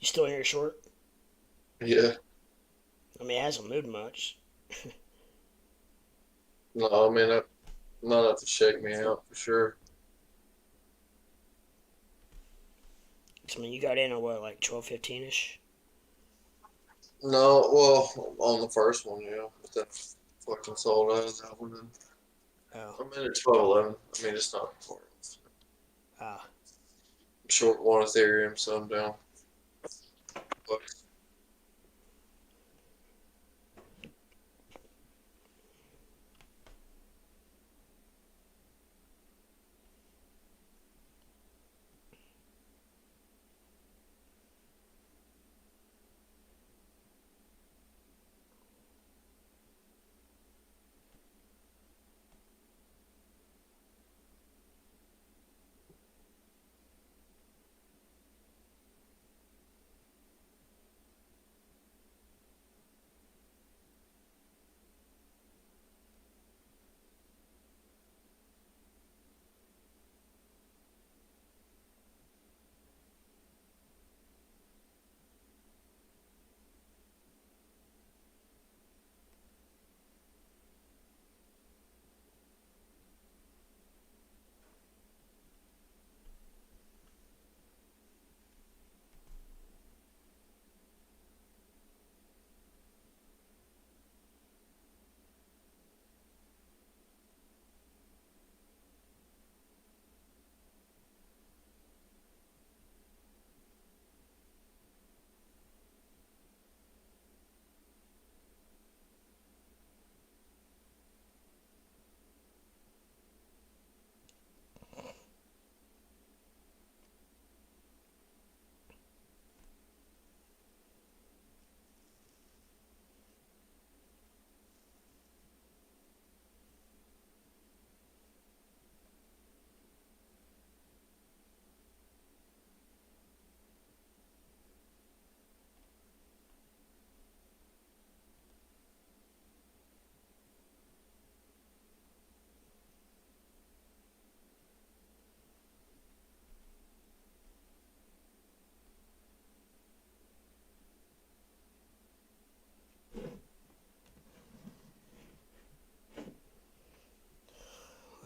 You still in your short? Yeah. I mean, it hasn't moved much. No, I mean, not enough to shake me out for sure. I mean, you got in at what, like 12:15ish? No, well, on the first one, yeah. But then fucking sold out of that one. And Oh. I'm in at 12:11. I mean, it's not far off. Ah. I'm short one Ethereum, so I'm down. But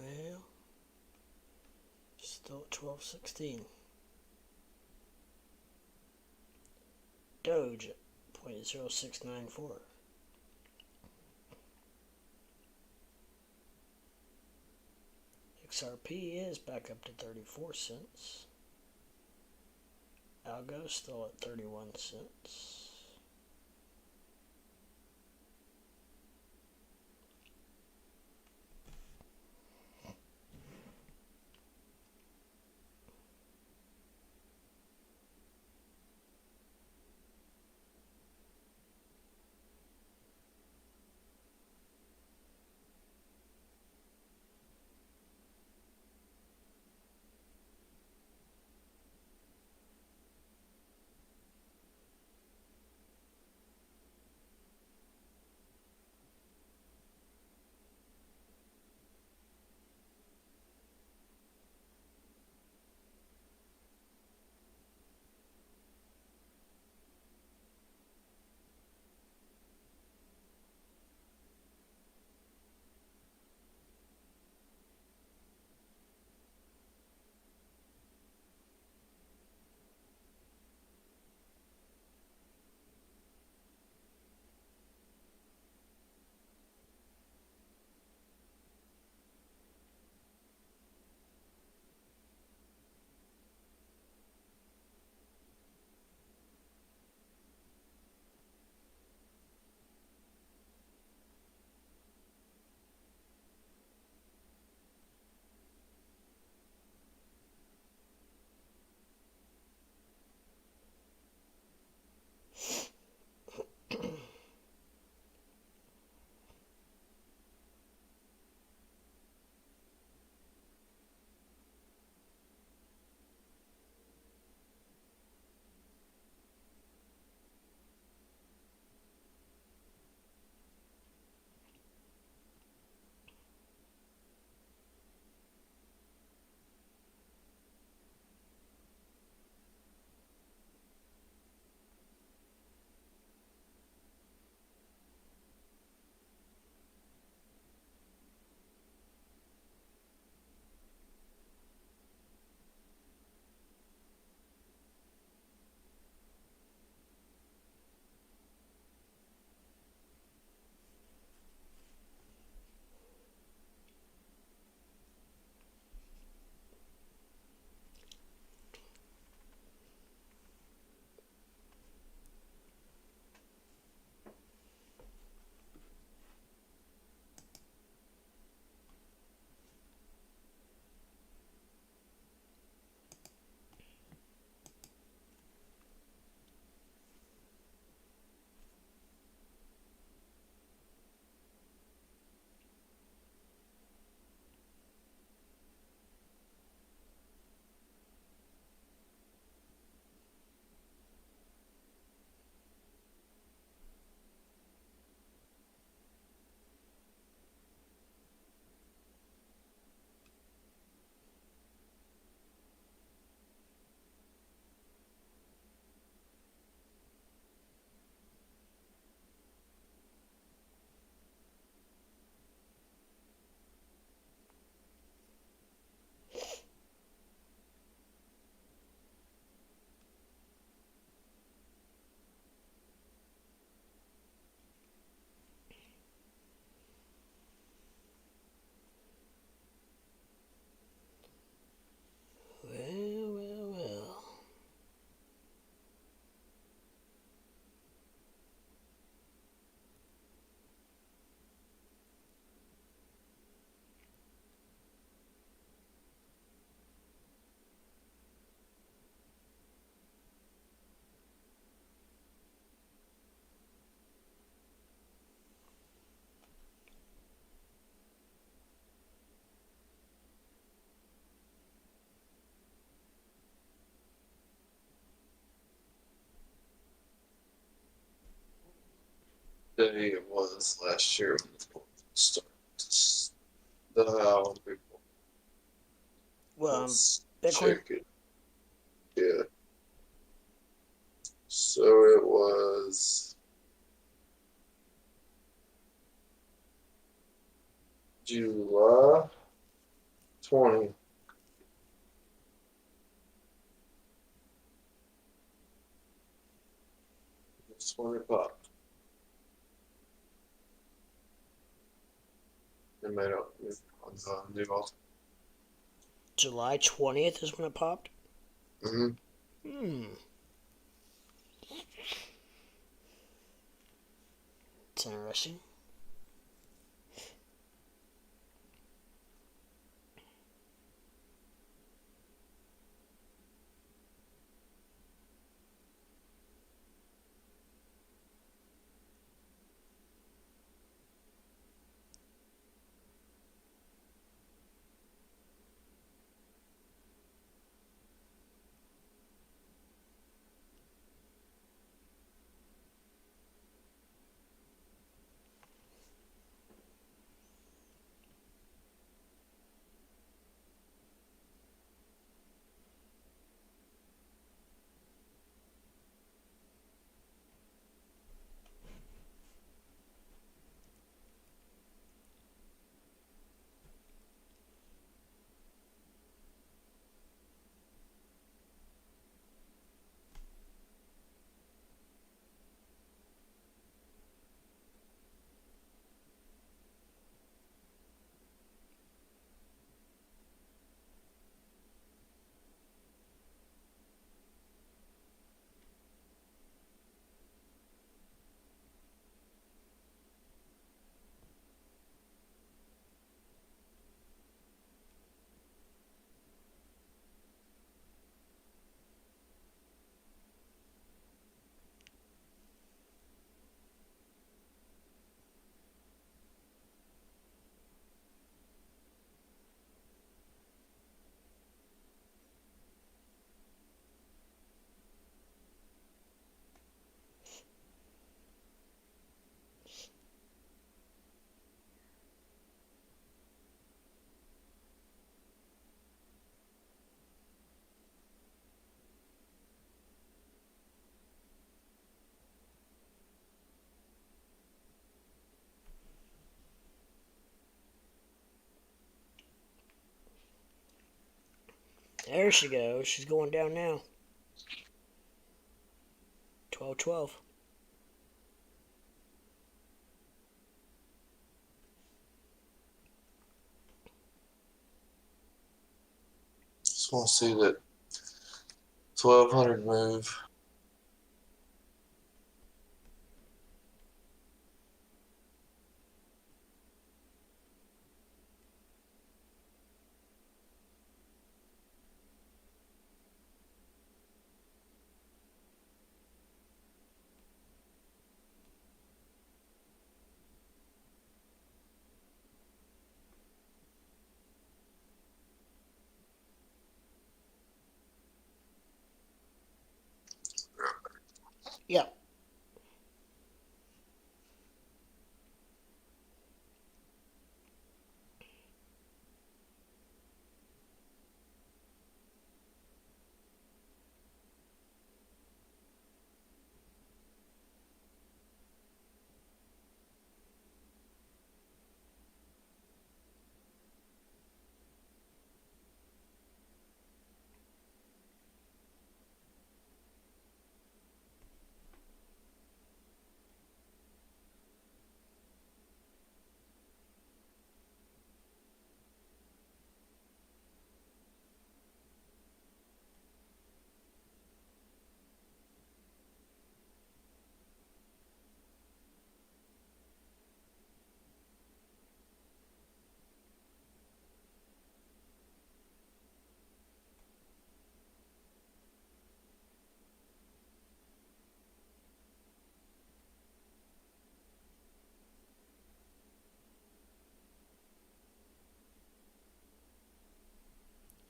Well, still at 12:16. Doge at 0.0694. XRP is back up to 34 cents. Algo still at 31 cents. day it was last year when the start the how people Well, let's Bitcoin. check it. Yeah. So it was July 20. That's when it popped. It made up on the new altar. July 20th is when it popped. Mm-hmm. Hmm. It's interesting. There she goes. She's going down now. 12-12. Just want to see that 1200 move. Yep.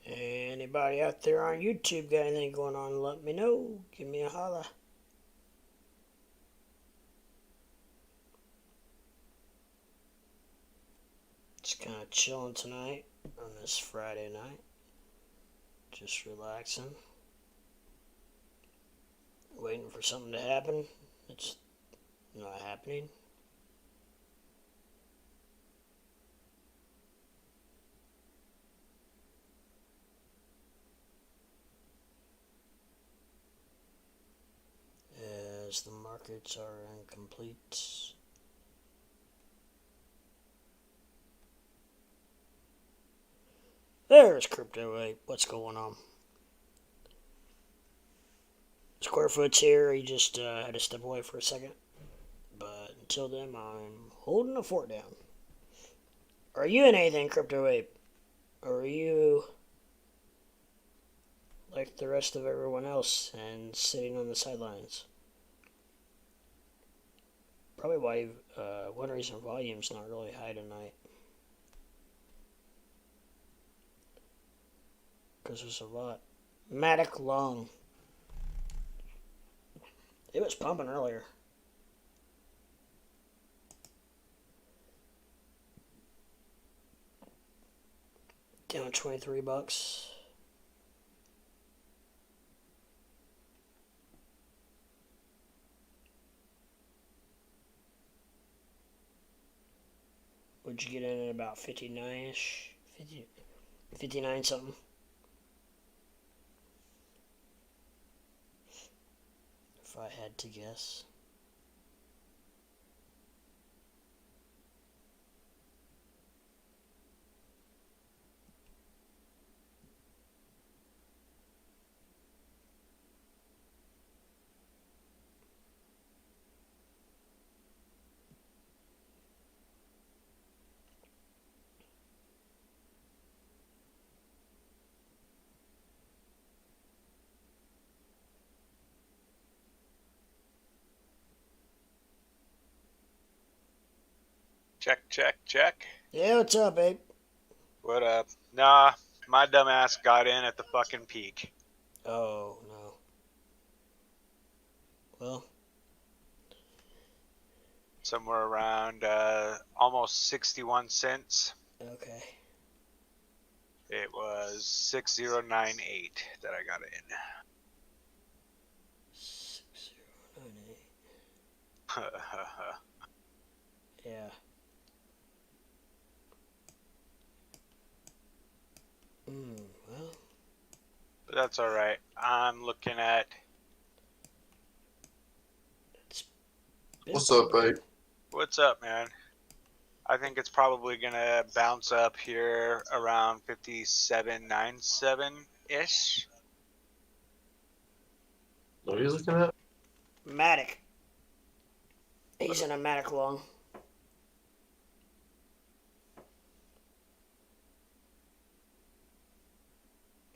Anybody out there on YouTube got anything going on, let me know. Give me a holla. kind of chilling tonight on this Friday night. Just relaxing. Waiting for something to happen. It's not happening. As the markets are incomplete. There's Crypto 8. What's going on? Square Foot's here. He just had to step away for a second. But until then, I'm holding the fort down. Are you in anything, Crypto 8? Or are you like the rest of everyone else and sitting on the sidelines? Probably why one reason volume's not really high tonight. Because there's a lot. Matic long. It was pumping earlier. Down $23. Would you get in at about 59-ish? 59 something? If I had to guess. Check, check, check. Yeah, what's up, babe? What up? Nah, my dumbass got in at the fucking peak. Oh, no. Well. Somewhere around almost 61 cents. Okay. It was 6098 that I got in. 6098. Yeah. Well. But that's alright. I'm looking at... What's up, babe? What's up, man? I think it's probably going to bounce up here around 57.97-ish. What are you looking at? Matic. He's in a Matic long.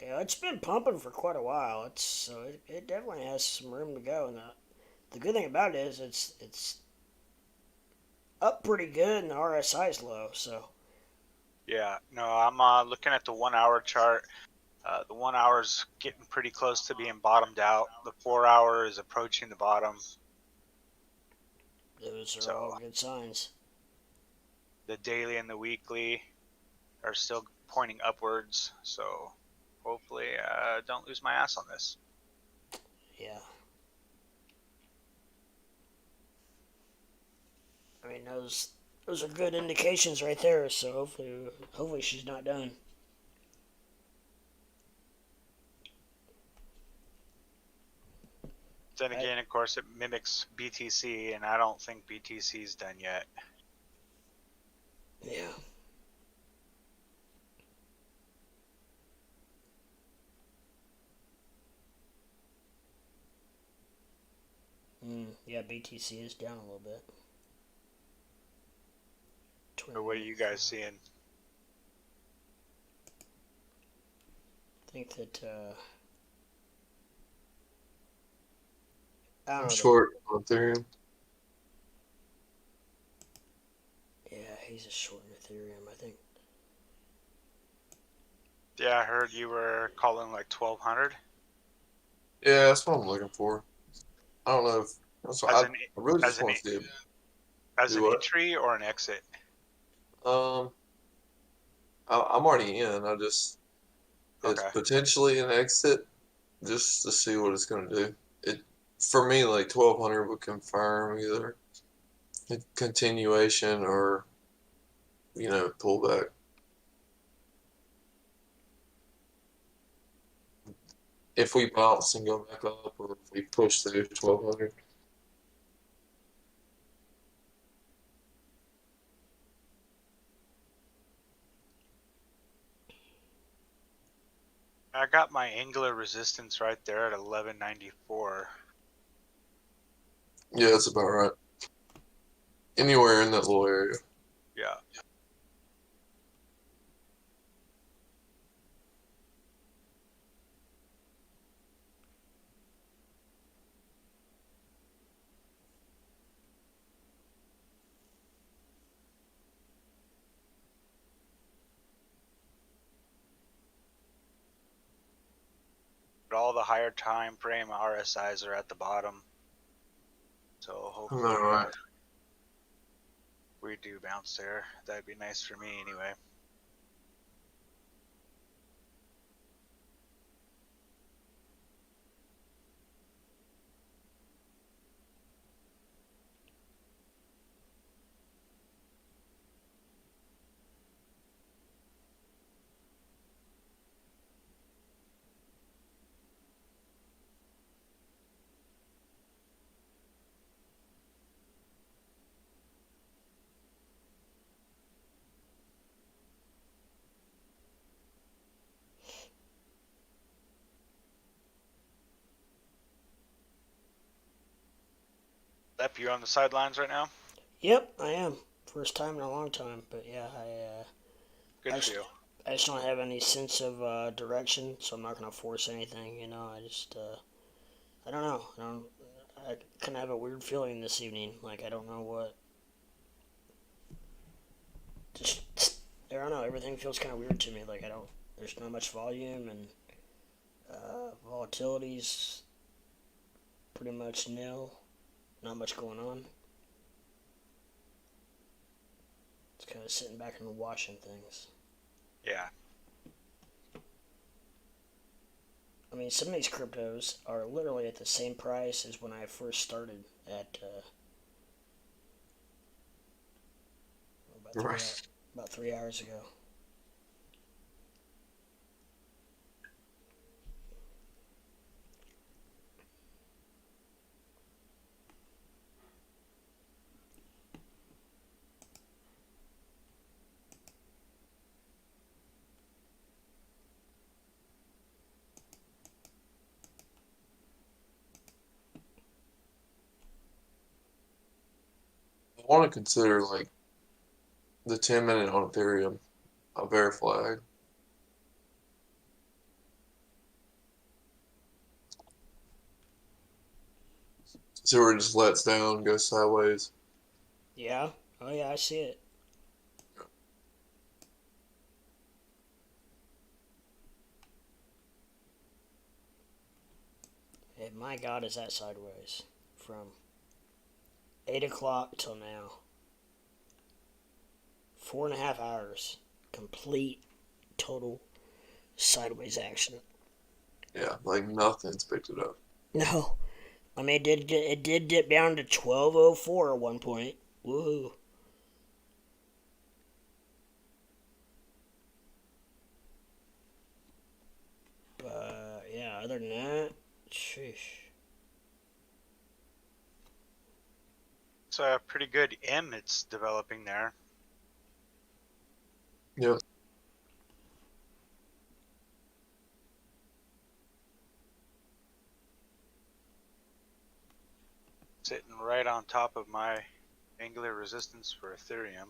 Yeah, it's been pumping for quite a while. It definitely has some room to go. And the good thing about it is it's up pretty good and the RSI is low. So Yeah, no, I'm looking at the 1 hour chart. The 1 hour's getting pretty close to being bottomed out. The 4 hour is approaching the bottom. those are all good signs. The daily and the weekly are still pointing upwards. So hopefully, don't lose my ass on this. Yeah. I mean, those are good indications right there. So hopefully she's not done. Then again, of course, it mimics BTC, and I don't think BTC is done yet. Yeah. Yeah, BTC is down a little bit. Or what are you guys seeing? I think that I don't I'm know. short on Ethereum. Yeah, he's a short in Ethereum, I think. Yeah, I heard you were calling like 1200. Yeah, that's what I'm looking for. I don't know if that's what I really just want to see. As Do an what? entry or an exit? Um, I'm already in. It's Okay. potentially an exit just to see what it's gonna do. It for me like 1200 would confirm either a continuation or pullback. If we bounce and go back up, or if we push through 1200. I got my angular resistance right there at 1194. Yeah, that's about right. Anywhere in that little area. Yeah. But all the higher time frame RSIs are at the bottom. So hopefully All right. we do bounce there. That'd be nice for me anyway. Lep, you on the sidelines right now? Yep, I am. First time in a long time, but yeah, Good I for you. I just don't have any sense of direction, so I'm not gonna force anything. I just I don't know. I kind of have a weird feeling this evening. Like I don't know what. Just I don't know. Everything feels kind of weird to me. Like I don't. There's not much volume and volatility's pretty much nil. Not much going on. It's kind of sitting back and watching things. Yeah. I mean, some of these cryptos are literally at the same price as when I first started at Right. about 3 hours ago. I want to consider like the 10-minute on Ethereum a bear flag. See where it just lets down, goes sideways. Yeah. Oh yeah, I see it. Hey, my God, is that sideways from 8 o'clock till now? 4.5 hours, complete, total sideways action. Yeah, like nothing's picked it up. No, I mean it did dip down to 12:04 at one point. Woohoo! But yeah, other than that, sheesh. It's a pretty good M it's developing there. Yep. Sitting right on top of my angular resistance for Ethereum.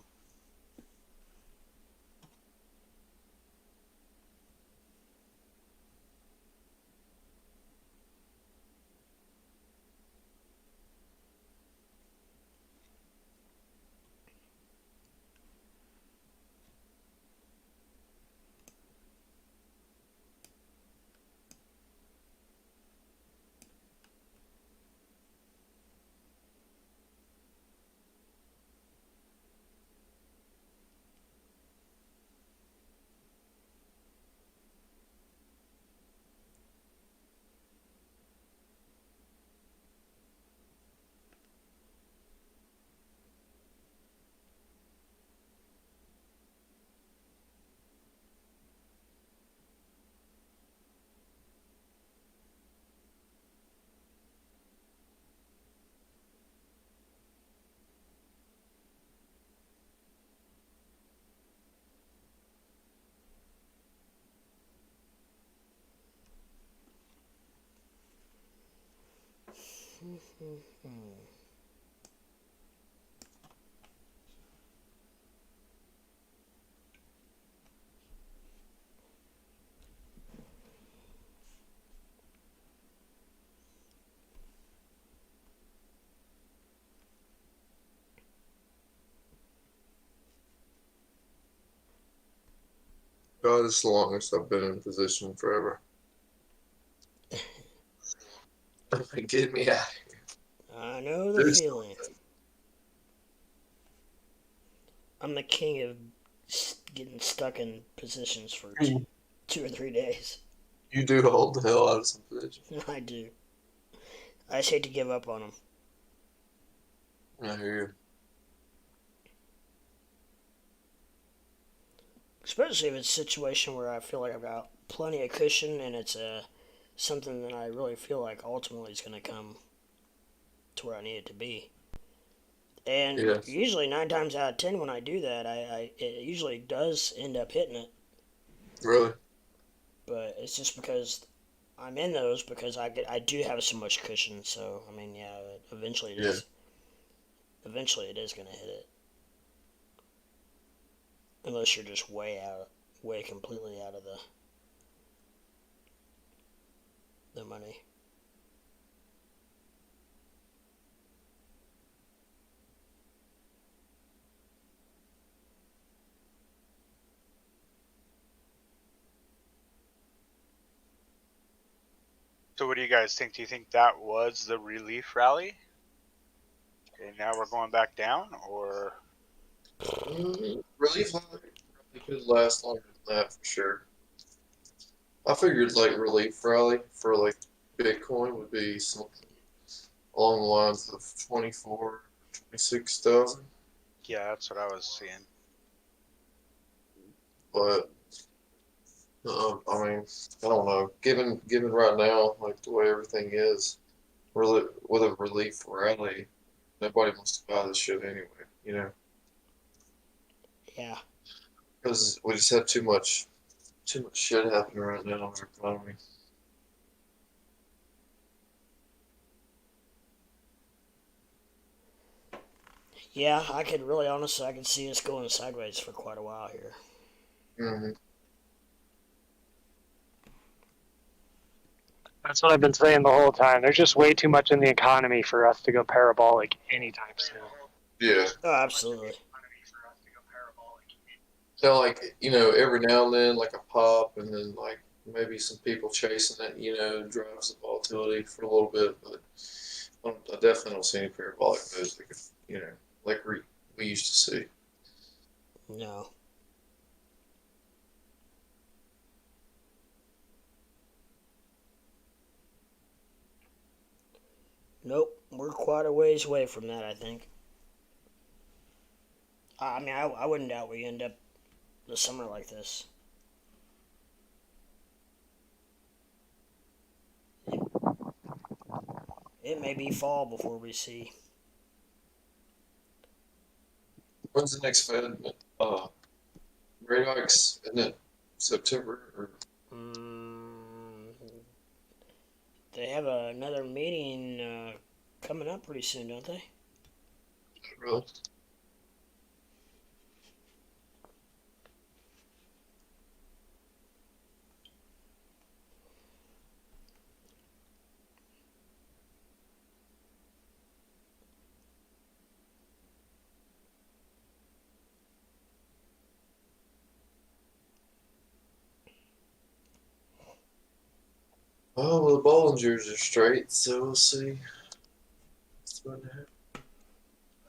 God, it's the longest I've been in position forever. Get me out. I know the There's feeling. I'm the king of getting stuck in positions for 2 or 3 days. You do hold the hell out of some position. I do. I just hate to give up on them. I hear you. Especially if it's a situation where I feel like I've got plenty of cushion and it's something that I really feel like ultimately is going to come to where I need it to be. And Yes. usually 9 times out of 10 when I do that, it usually does end up hitting it. Really? But it's just because I'm in those because I do have so much cushion. So I mean, yeah, eventually it is. Eventually it is going to hit it. Unless you're just way completely out of the money. So what do you guys think? Do you think that was the relief rally? And now we're going back down, or Relief rally could last longer than that for sure. I figured like relief rally for like Bitcoin would be something along the lines of 24, 26,000. yeah, that's what I was seeing. But I mean, I don't know. Given right now, like the way everything is, really with a relief rally, nobody wants to buy this shit anyway. You know, Yeah. because we just have too much shit happening right now in our economy. Yeah, I could really honestly, I could see us going sideways for quite a while here. Mm-hmm. That's what I've been saying the whole time. There's just way too much in the economy for us to go parabolic anytime soon. Yeah. Oh, absolutely. So like, every now and then like a pop and then like maybe some people chasing it, drives the volatility for a little bit, but I definitely don't see any parabolic moves like we used to see. No. Nope, we're quite a ways away from that, I think. I mean, I wouldn't doubt we end up the summer like this. It may be fall before we see. When's the next Fed rate hikes? Isn't it September or They have another meeting coming up pretty soon, don't they? really? Oh, well, the Bollingers are straight, so we'll see. What's going to happen.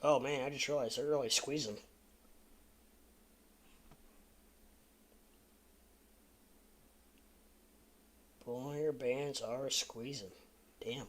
Oh man, I just realized they're really squeezing. Boy, your bands are squeezing. Damn.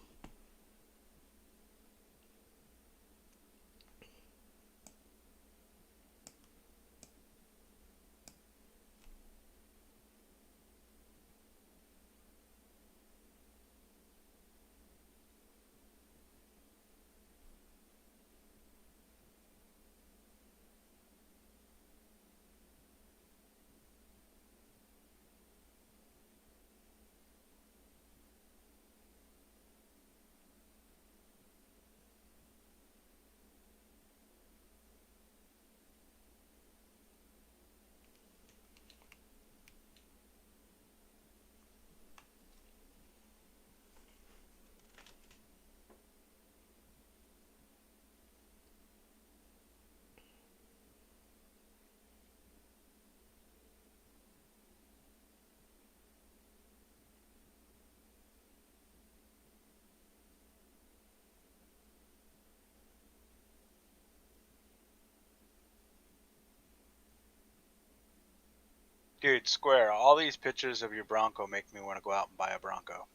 Dude, Square, all these pictures of your Bronco make me want to go out and buy a Bronco.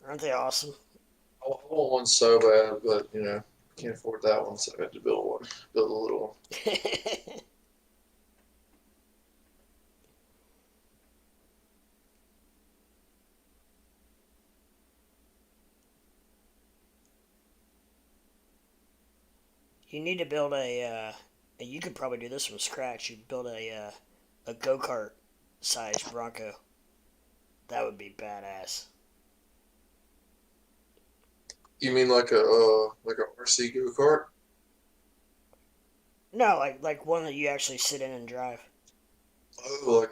Aren't they awesome? I want one so bad, but you know, can't afford that one, so I had to build one. Build a little one. You need to build and you could probably do this from scratch. You'd build a go-kart sized Bronco. That would be badass. You mean like a RC go kart? No, like one that you actually sit in and drive. Yeah,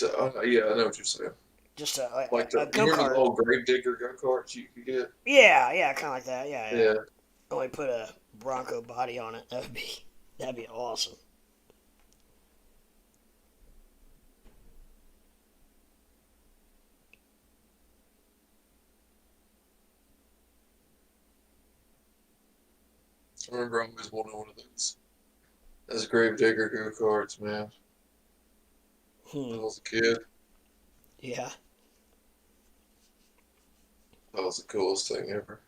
I know what you're saying. Just a Like a you remember the go-kart. old grave digger go karts you could get? Yeah, kind of like that. Yeah. Yeah. Only put a Bronco body on it. That'd be awesome. I remember I always wanted one of those grave digger go karts, man. When I was a kid, Yeah. that was the coolest thing ever.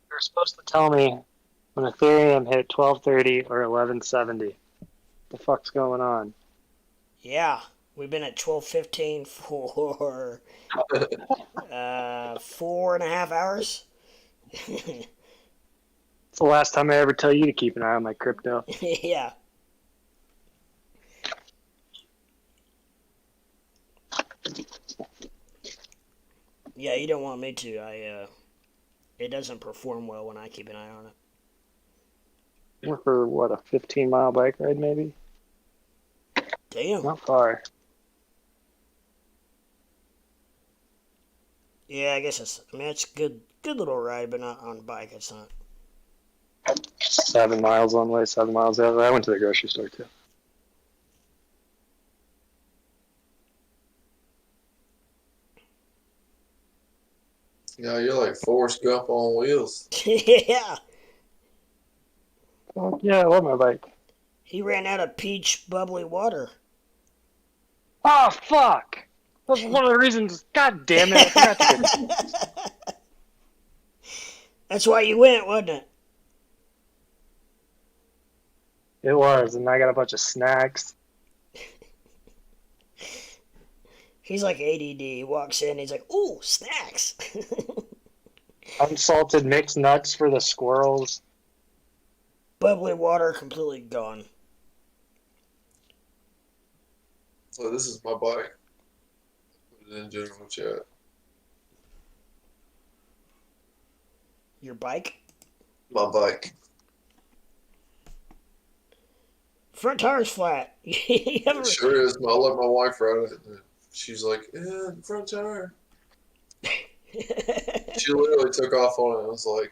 You're supposed to tell me when Ethereum hit 1230 or 1170. The fuck's going on? Yeah. We've been at 12:15 for 4.5 hours. It's the last time I ever tell you to keep an eye on my crypto. Yeah. Yeah, you don't want me to. It doesn't perform well when I keep an eye on it. Went for what, a 15-mile bike ride maybe? Damn. Not far. Yeah, I guess it's. I mean, it's good little ride, but not on bike. It's not. 7 miles one way, 7 miles the other. I went to the grocery store too. Yeah, you're like Forrest Gump on wheels. Yeah. Oh, yeah, I love my bike. He ran out of peach bubbly water. Oh, fuck! That's one of the reasons. God damn it, I forgot to get. That's why you went, wasn't it? It was, and I got a bunch of snacks. He's like ADD. He walks in, he's like, ooh, snacks. Unsalted mixed nuts for the squirrels. Bubbly water completely gone. So this is my bike. Put it in general chat. Your bike? My bike. Front tire's flat. You ever... It sure is. I let my wife ride it. And she's like, yeah, front tire. She literally took off on it. I was like,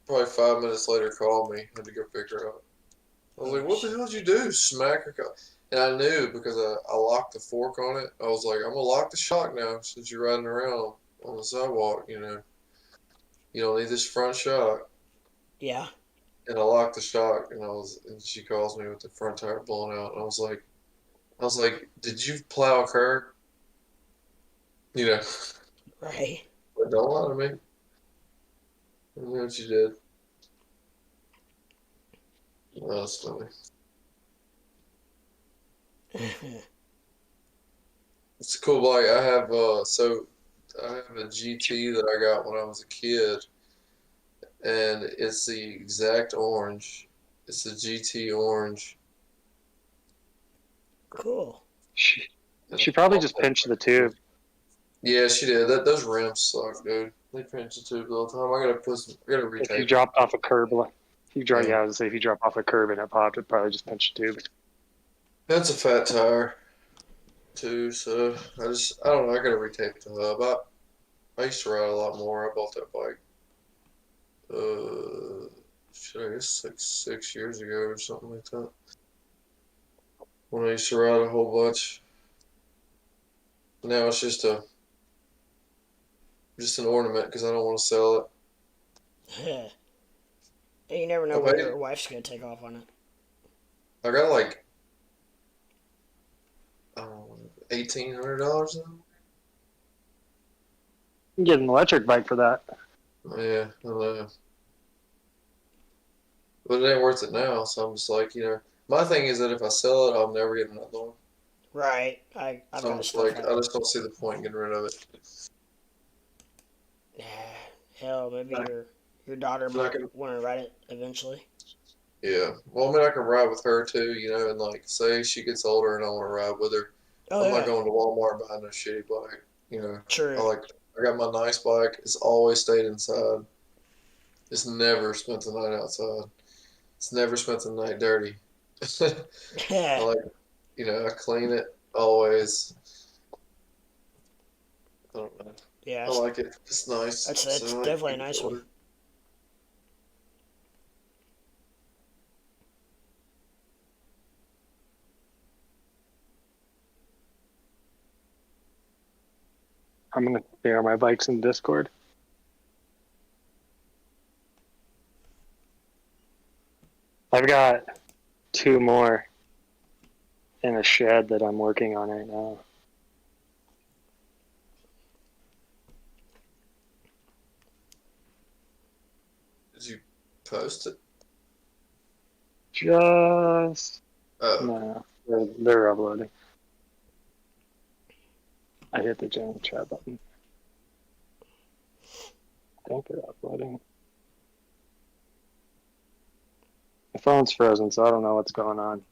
probably 5 minutes later, called me. Had to go pick her up. I was like, what the hell did you do? Smack her car. And I knew because I locked the fork on it. I was like, I'm going to lock the shock now since you're riding around on the sidewalk, you know. You don't need this front shock. Yeah. And I locked the shock, and she calls me with the front tire blown out. And I was like, did you plow a curb? You know. Right. But don't lie to me. I know what you did. Oh, that's funny. It's a cool bike. I have a GT that I got when I was a kid, and it's the exact orange. It's the GT orange. Cool. She probably just pinched the tube. Yeah, she did. Those rims suck, dude. They pinch the tube all the time. I gotta If you retake. dropped off a curb. If you drop, Yeah. I would say if you drop off a curb and it popped, it'd probably just pinch the tube. That's a fat tire, too. So I don't know. I gotta retape the hub. I used to ride a lot more. I bought that bike. I guess like 6 years ago or something like that. When I used to ride a whole bunch. Now it's just an ornament because I don't want to sell it. And you never know when your wife's gonna take off on it. I got like $1,800 now. You can get an electric bike for that. Yeah, I know. But it ain't worth it now, so I'm just like, my thing is that if I sell it, I'll never get another one. Right. I've So I'm got just stuff like, like I just don't see the point in getting rid of it. hell, maybe your daughter might want to ride it eventually. Yeah. Well, I mean, I can ride with her too, and like, say she gets older and I want to ride with her. Oh, I'm yeah. not going to Walmart buying a shitty bike, True. I got my nice bike. It's always stayed inside. It's never spent the night outside. It's never spent the night dirty. I like, I clean it always. I don't know. Yeah. I like it. It's nice. It's So, definitely a nice one. I'm gonna share my bikes in Discord. I've got 2 more in a shed that I'm working on right now. Did you post it? Just Oh. no, they're uploading. I hit the giant chat button. I think they're uploading. My phone's frozen, so I don't know what's going on.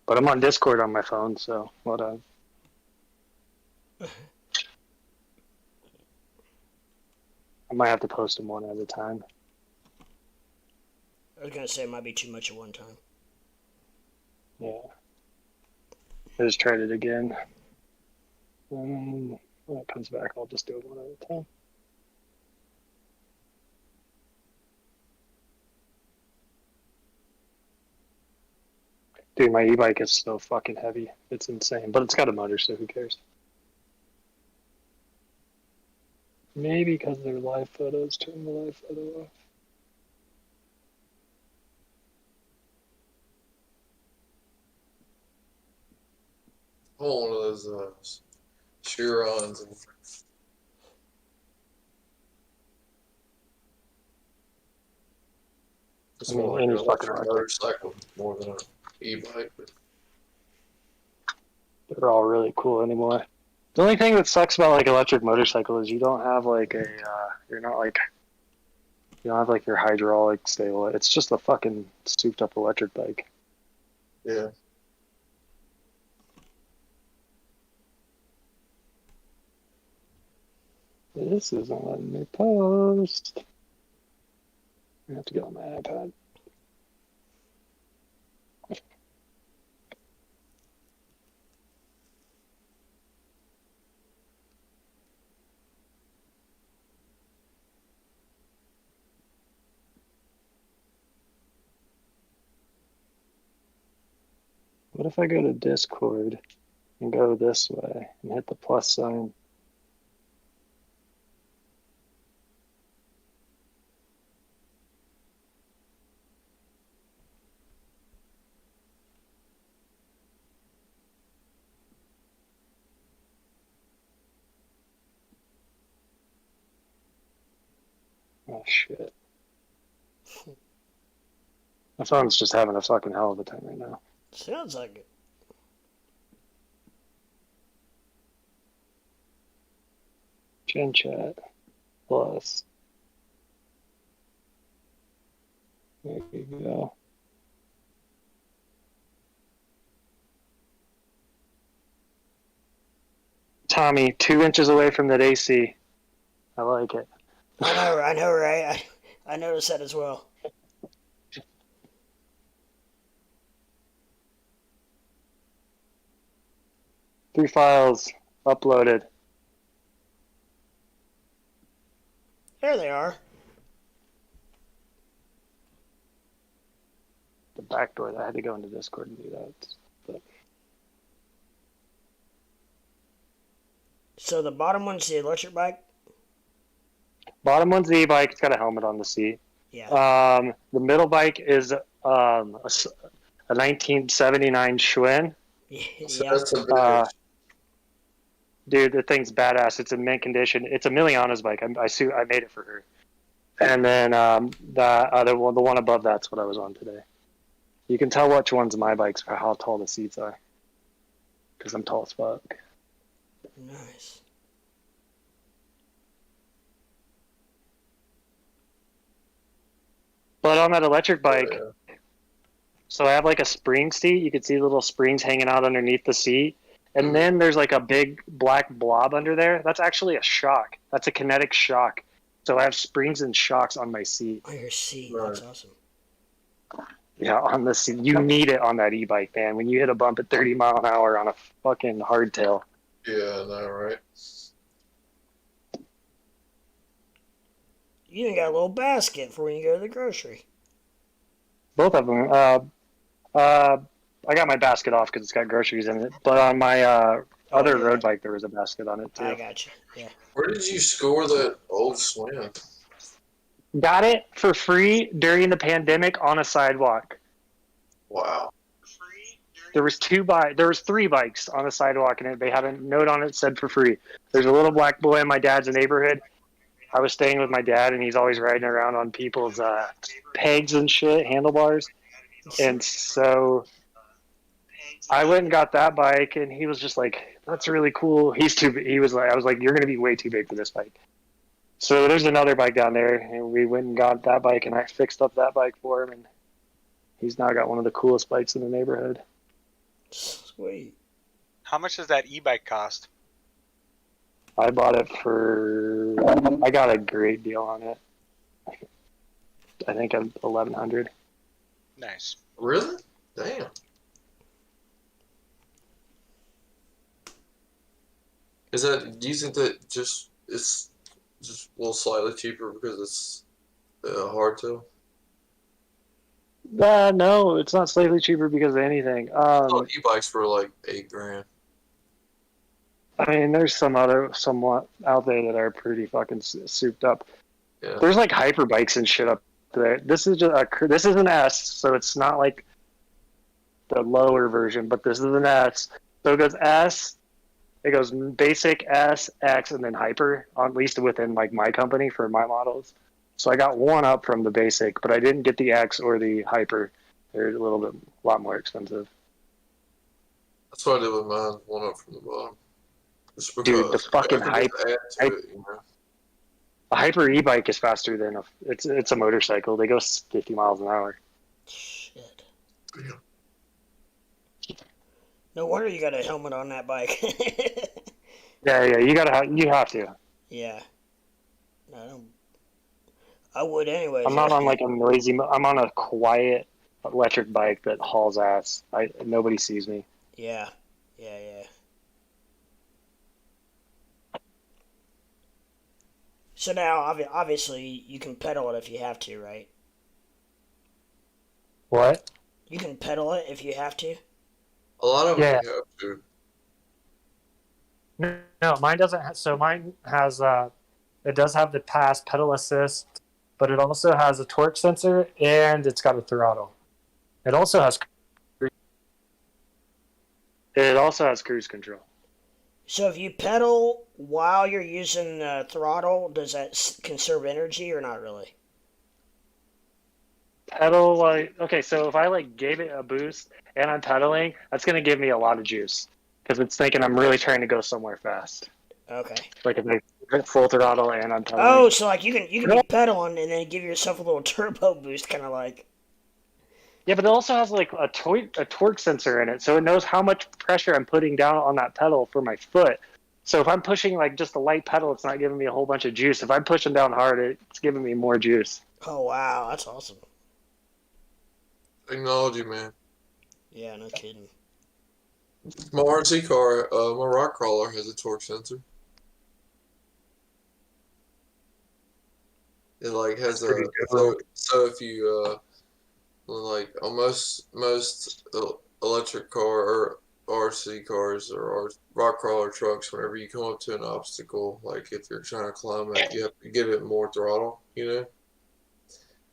But I'm on Discord on my phone, so whatever. I might have to post them one at a time. I was gonna say it might be too much at one time. Yeah. I just tried it again. When it comes back, I'll just do it one at a time. Dude, my e-bike is so fucking heavy. It's insane. But it's got a motor, so who cares? Maybe because they're live photos. Turn the live photo off. I want one of those Chirons. It's more like an electric motorcycle more than an e-bike. But They're all really cool anymore. The only thing that sucks about like electric motorcycle is you don't have like a you don't have like your hydraulic stable. It's just a fucking souped up electric bike. Yeah. This isn't letting me post. I have to get on my iPad. What if I go to Discord and go this way and hit the plus sign? Oh shit. My phone's just having a fucking hell of a time right now. Sounds like it. Gen chat plus. There you go. Tommy, 2 inches away from that AC. I like it. I know, right? I noticed that as well. Three files uploaded. There they are. The back door. I had to go into Discord and do that. But So the bottom one's the electric bike? bottom one's the e-bike. It's got a helmet on the seat. Yeah. The middle bike is a 1979 Schwinn. So Yeah. that's a bit. Dude, the thing's badass. It's in mint condition. It's a Miliana's bike. I made it for her. And then the other one, the one above, that's what I was on today. You can tell which one's my bikes for how tall the seats are. Because I'm tall as fuck. Nice. But on that electric bike, so I have like a spring seat. You can see the little springs hanging out underneath the seat. And then there's like a big black blob under there. That's actually a shock. That's a kinetic shock. So I have springs and shocks on my seat. On your seat. Right. That's awesome. Yeah, on the seat. You need it on that e-bike, man. When you hit a bump at 30 mile an hour on a fucking hardtail. Yeah, I know, right? You even got a little basket for when you go to the grocery. Both of them. I got my basket off because it's got groceries in it. But on my other road bike, there was a basket on it too. I got you. Yeah. Where did you score that old swim? Got it for free during the pandemic on a sidewalk. Wow. There was three bikes on the sidewalk, and they had a note on it that said for free. There's a little black boy in my dad's neighborhood. I was staying with my dad, and he's always riding around on people's pegs and shit, handlebars. And so I went and got that bike, and he was just like, "That's really cool." I was like, "You're gonna be way too big for this bike." So there's another bike down there, and we went and got that bike, and I fixed up that bike for him, and he's now got one of the coolest bikes in the neighborhood. Sweet. How much does that e-bike cost? I bought it I got a great deal on it. I think I'm $1,100. Nice. Really? Damn. Do you think that it's just a little slightly cheaper because it's hardtail? No, it's not slightly cheaper because of anything. E-bikes for like $8,000. I mean, there's somewhat out there that are pretty fucking souped up. Yeah. There's like hyper bikes and shit up there. This is an S, so it's not like the lower version, but this is an S. So it goes S, it goes basic, S, X, and then hyper, at least within like my company for my models. So I got one up from the basic, but I didn't get the X or the hyper. They're a lot more expensive. That's what I did with mine. One up from the bottom. Dude, the fucking a hyper e-bike is faster than it's a motorcycle. They go 50 miles an hour. Shit. No wonder you got a helmet on that bike. Yeah, you have to. Yeah. No, I would anyways. I'm not on like a noisy. I'm on a quiet electric bike that hauls ass. Nobody sees me. Yeah. So now, obviously, you can pedal it if you have to, right? What? You can pedal it if you have to? A lot of them Yeah. have to. No, mine doesn't. So mine has it does have the pass pedal assist, but it also has a torque sensor and it's got a throttle. It also has cruise control. So if you pedal while you're using the throttle, does that conserve energy or not really? Pedal okay, so if I gave it a boost and I'm pedaling, that's gonna give me a lot of juice because it's thinking I'm really trying to go somewhere fast. Okay. Like if I hit full throttle and I'm pedaling. Oh, so you can be pedaling and then give yourself a little turbo boost, kind of like. Yeah, but it also has a torque sensor in it, so it knows how much pressure I'm putting down on that pedal for my foot. So if I'm pushing just a light pedal, it's not giving me a whole bunch of juice. If I'm pushing down hard, it's giving me more juice. Oh wow, that's awesome. Technology, man. Yeah, no kidding. My RC car, my rock crawler has a torque sensor. It like has Pretty a cool. so if you like on most electric car or RC cars or rock crawler trucks, whenever you come up to an obstacle, like if you're trying to climb it, you have to give it more throttle, you know?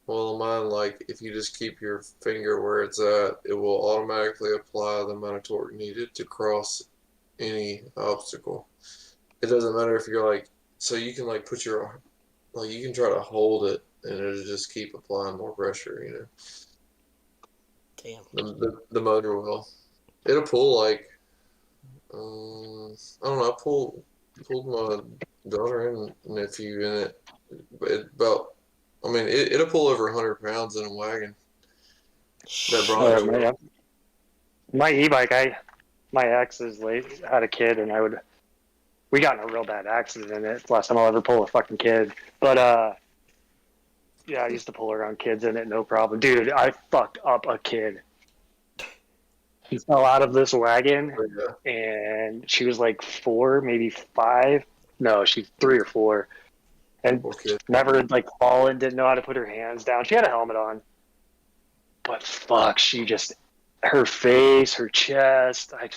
Well, mine, like if you just keep your finger where it's at, it will automatically apply the amount of torque needed to cross any obstacle. It doesn't matter if you're like, so you can like put your, like you can try to hold it and it'll just keep applying more pressure, you know? Damn. The motor will. It'll pull like I don't know. I pulled my daughter and nephew in it. About I mean it'll pull over 100 pounds in a wagon. That Bronco will. My e-bike, my ex is late, had a kid, and we got in a real bad accident in it. It's the last time I'll ever pull a fucking kid. But yeah, I used to pull around kids in it, no problem. Dude, I fucked up a kid. He fell out of this wagon, Yeah. and she was like 4, maybe 5. No, she's 3 or 4, and Poor kid. never had like fallen. Didn't know how to put her hands down. She had a helmet on, but fuck, she just her face, her chest. I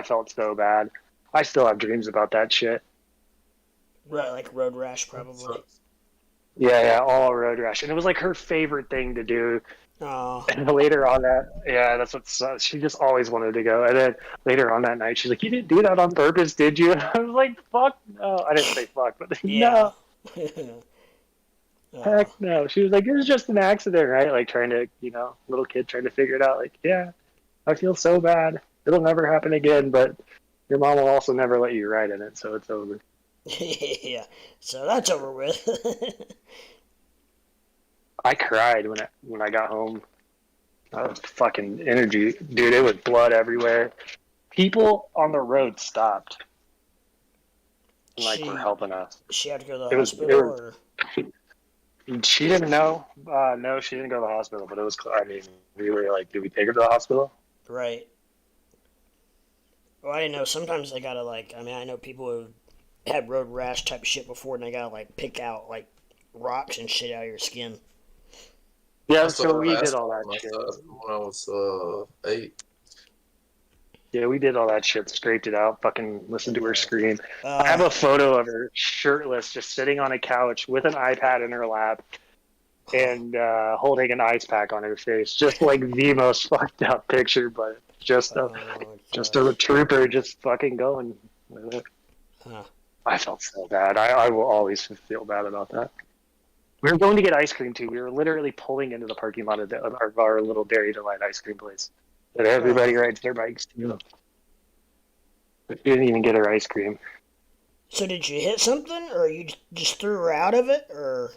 felt so bad. I still have dreams about that shit. Right, like road rash, probably. Yeah, all road rash, and it was like her favorite thing to do. Oh. And later on that's what she just always wanted to go. And then later on that night, she's like, "You didn't do that on purpose, did you?" And I was like, "Fuck no!" I didn't say fuck, but Yeah. no, heck no. She was like, "It was just an accident, right?" Like trying to, little kid trying to figure it out. Like, yeah, I feel so bad. It'll never happen again, but your mom will also never let you ride in it, so it's over. Yeah. So that's over with. I cried when I got home. I was fucking energy, dude. It was blood everywhere. People on the road stopped, and, like, were helping us. She had to go to the hospital, or she didn't know. No, she didn't go to the hospital. But it was. I mean, we were like, did we take her to the hospital? Right. Well, I didn't know. Sometimes they gotta like. I mean, I know people who had road rash type of shit before, and they gotta like pick out like rocks and shit out of your skin. Yeah, so we did all that shit. When I was 8. Yeah, we did all that shit, scraped it out, fucking listened to her scream. I have a photo of her shirtless, just sitting on a couch with an iPad in her lap and holding an ice pack on her face. Just like the most fucked up picture, but just a trooper just fucking going with it. I felt so bad. I will always feel bad about that. We were going to get ice cream too. We were literally pulling into the parking lot of our little Dairy Delight ice cream place. But everybody rides their bikes too. But we didn't even get her ice cream. So did you hit something, or you just threw her out of it, or?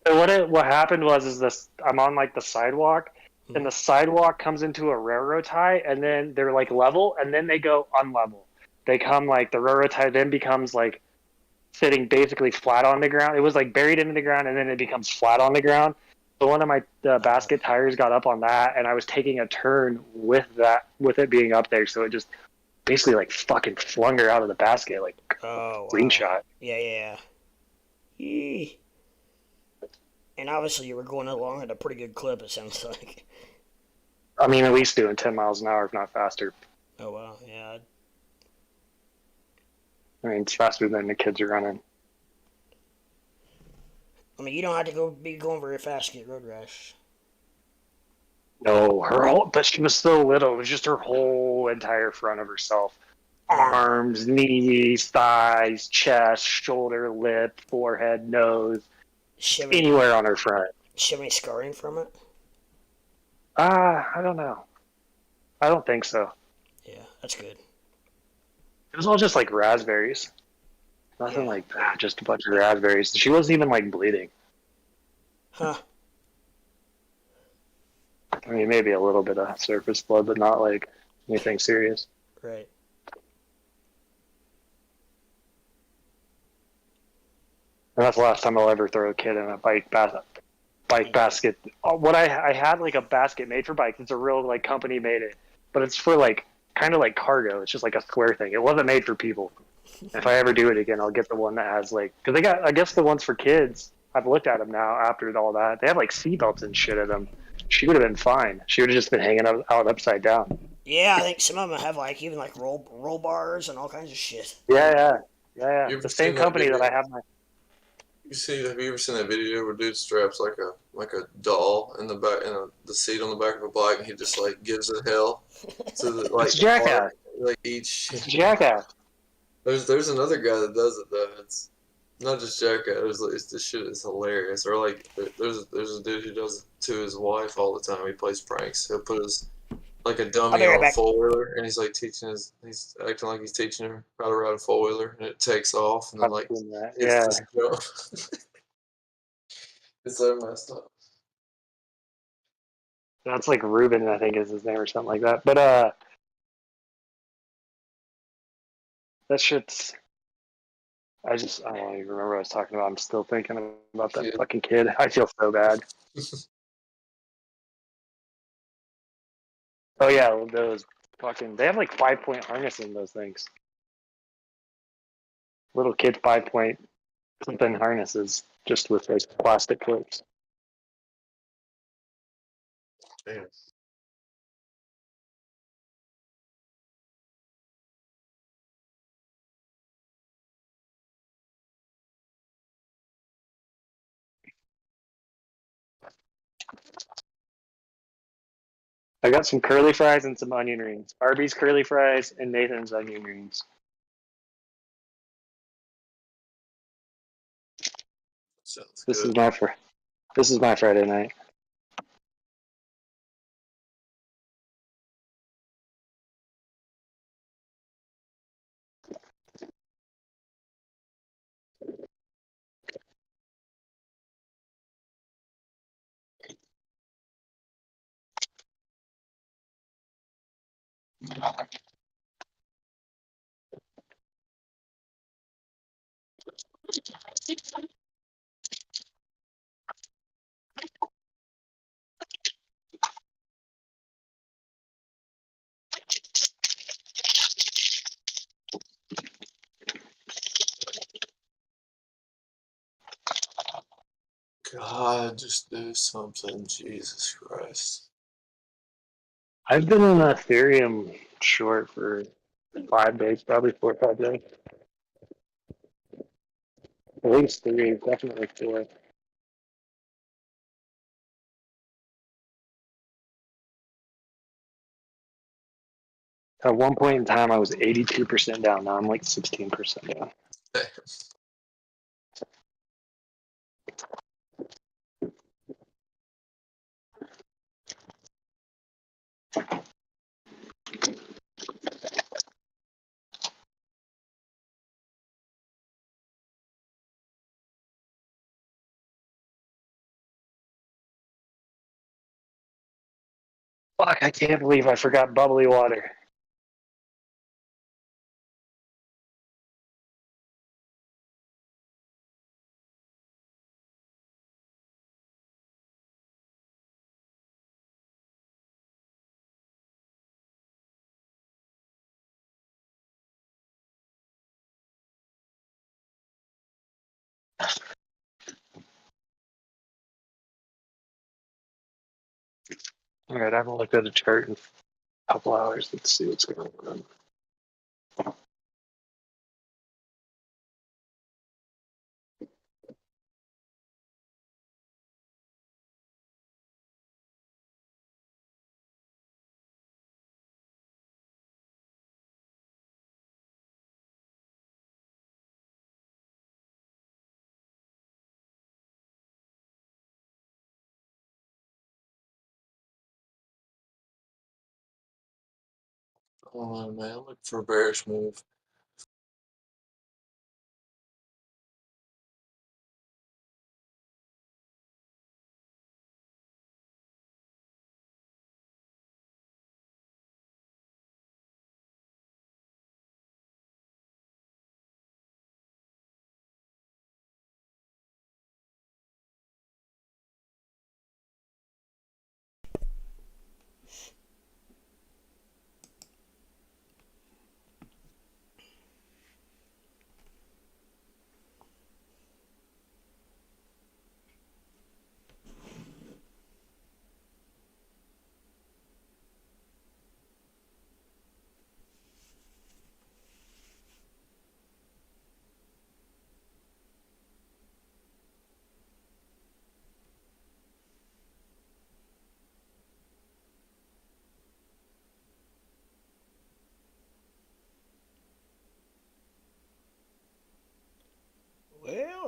And what happened was this: I'm on like the sidewalk, and the sidewalk comes into a railroad tie, and then they're like level, and then they go unlevel. They come like the railroad tie then becomes like sitting basically flat on the ground. It was like buried into the ground, and then it becomes flat on the ground. So one of my basket tires got up on that, and I was taking a turn with it being up there. So it just basically like fucking flung her out of the basket, like slingshot. Yeah. Yee. And obviously you were going along at a pretty good clip, it sounds like. I mean, at least doing 10 miles an hour, if not faster. Oh, wow, yeah. I mean, it's faster than the kids are running. I mean, you don't have to be going very fast to get road rash. No, but she was so little. It was just her whole entire front of herself. Arms, knees, thighs, chest, shoulder, lip, forehead, nose. Anywhere on her front. Does she have any scarring from it? I don't know. I don't think so. Yeah, that's good. It was all just like raspberries. Nothing like that, just a bunch of raspberries. She wasn't even like bleeding. Huh. I mean, maybe a little bit of surface blood, but not like anything serious. Right. And that's the last time I'll ever throw a kid in a bike basket. What I had like a basket made for bikes. It's a real like company made it, but it's for like kind of like cargo. It's just like a square thing. It wasn't made for people. If I ever do it again, I'll get the one that has like, because they got, I guess the ones for kids. I've looked at them now after all that. They have like seatbelts and shit in them. She would have been fine. She would have just been hanging out upside down. Yeah, I think some of them have like even like roll bars and all kinds of shit. Yeah. You ever The same seen that company that video? I have my. Have you ever seen that video where dude straps like a doll in the back and the seat on the back of a bike and he just like gives it hell to the It's like the jackass. part, like each. It's jackass. There's another guy that does it though. It's not just jackass. This shit is hilarious. Or like there's a dude who does it to his wife all the time. He plays pranks. He'll put his like a I'll dummy be right on a back. four wheeler and he's acting like he's teaching her how to ride a four wheeler and it takes off and then I've like seen that. it's Yeah, just jump. It's so messed up. that's like Ruben, I think is his name or something like that. But that shit's. I don't even remember what I was talking about. I'm still thinking about that Kid. fucking kid. I feel so bad. Oh yeah, those fucking. They have like 5-point harness in those things. Little kid 5-point something harnesses just with like plastic clips. Damn. I got some curly fries and some onion rings. Arby's curly fries and Nathan's onion rings. Sounds This good. is my this is my Friday night. God, just do something, Jesus Christ. I've been in Ethereum short for 5 days, probably 4 or 5 days. At least 3, definitely 4. At one point in time, I was 82% down. Now I'm like 16% down. Fuck, I can't believe I forgot bubbly water. All right, I haven't looked at the chart in a couple hours. Let's see what's going on. Oh man, look for a bearish move.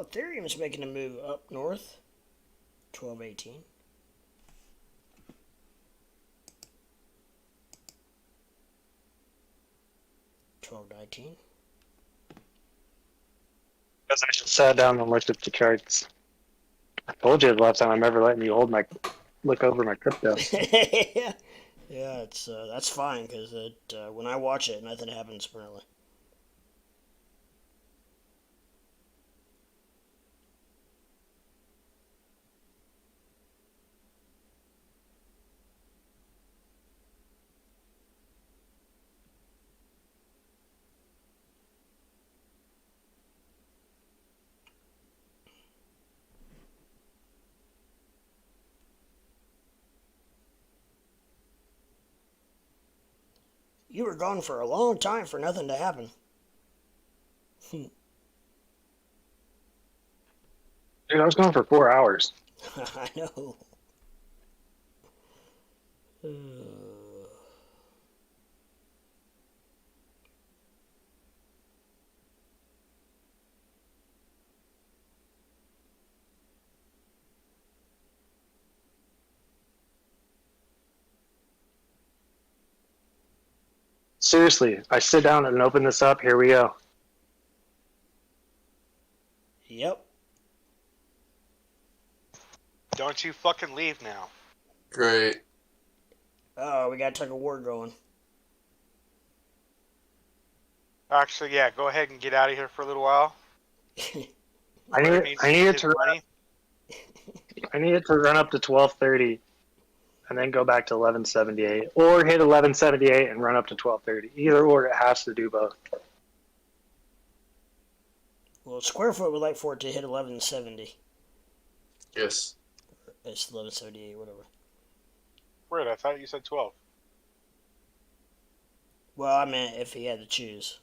Oh, Ethereum's making a move up north. 1218. $12.19. Because I just sat down and looked at the charts. I told you the last time I'm ever letting you look over my crypto. Yeah, it's that's fine because when I watch it, nothing happens apparently. You were gone for a long time for nothing to happen. Dude, I was gone for 4 hours. I know. Seriously, I sit down and open this up. Here we go. Yep. Don't you fucking leave now. Great. Oh, we got tug of war going. Actually, yeah, go ahead and get out of here for a little while. I need it to run up to 1230, and then go back to 1178, or hit 1178 and run up to 1230. Either or, it has to do both. Well, Squarefoot would like for it to hit 1170. Yes. It's 1178, whatever. Weird, I thought you said 12. Well, I meant if he had to choose.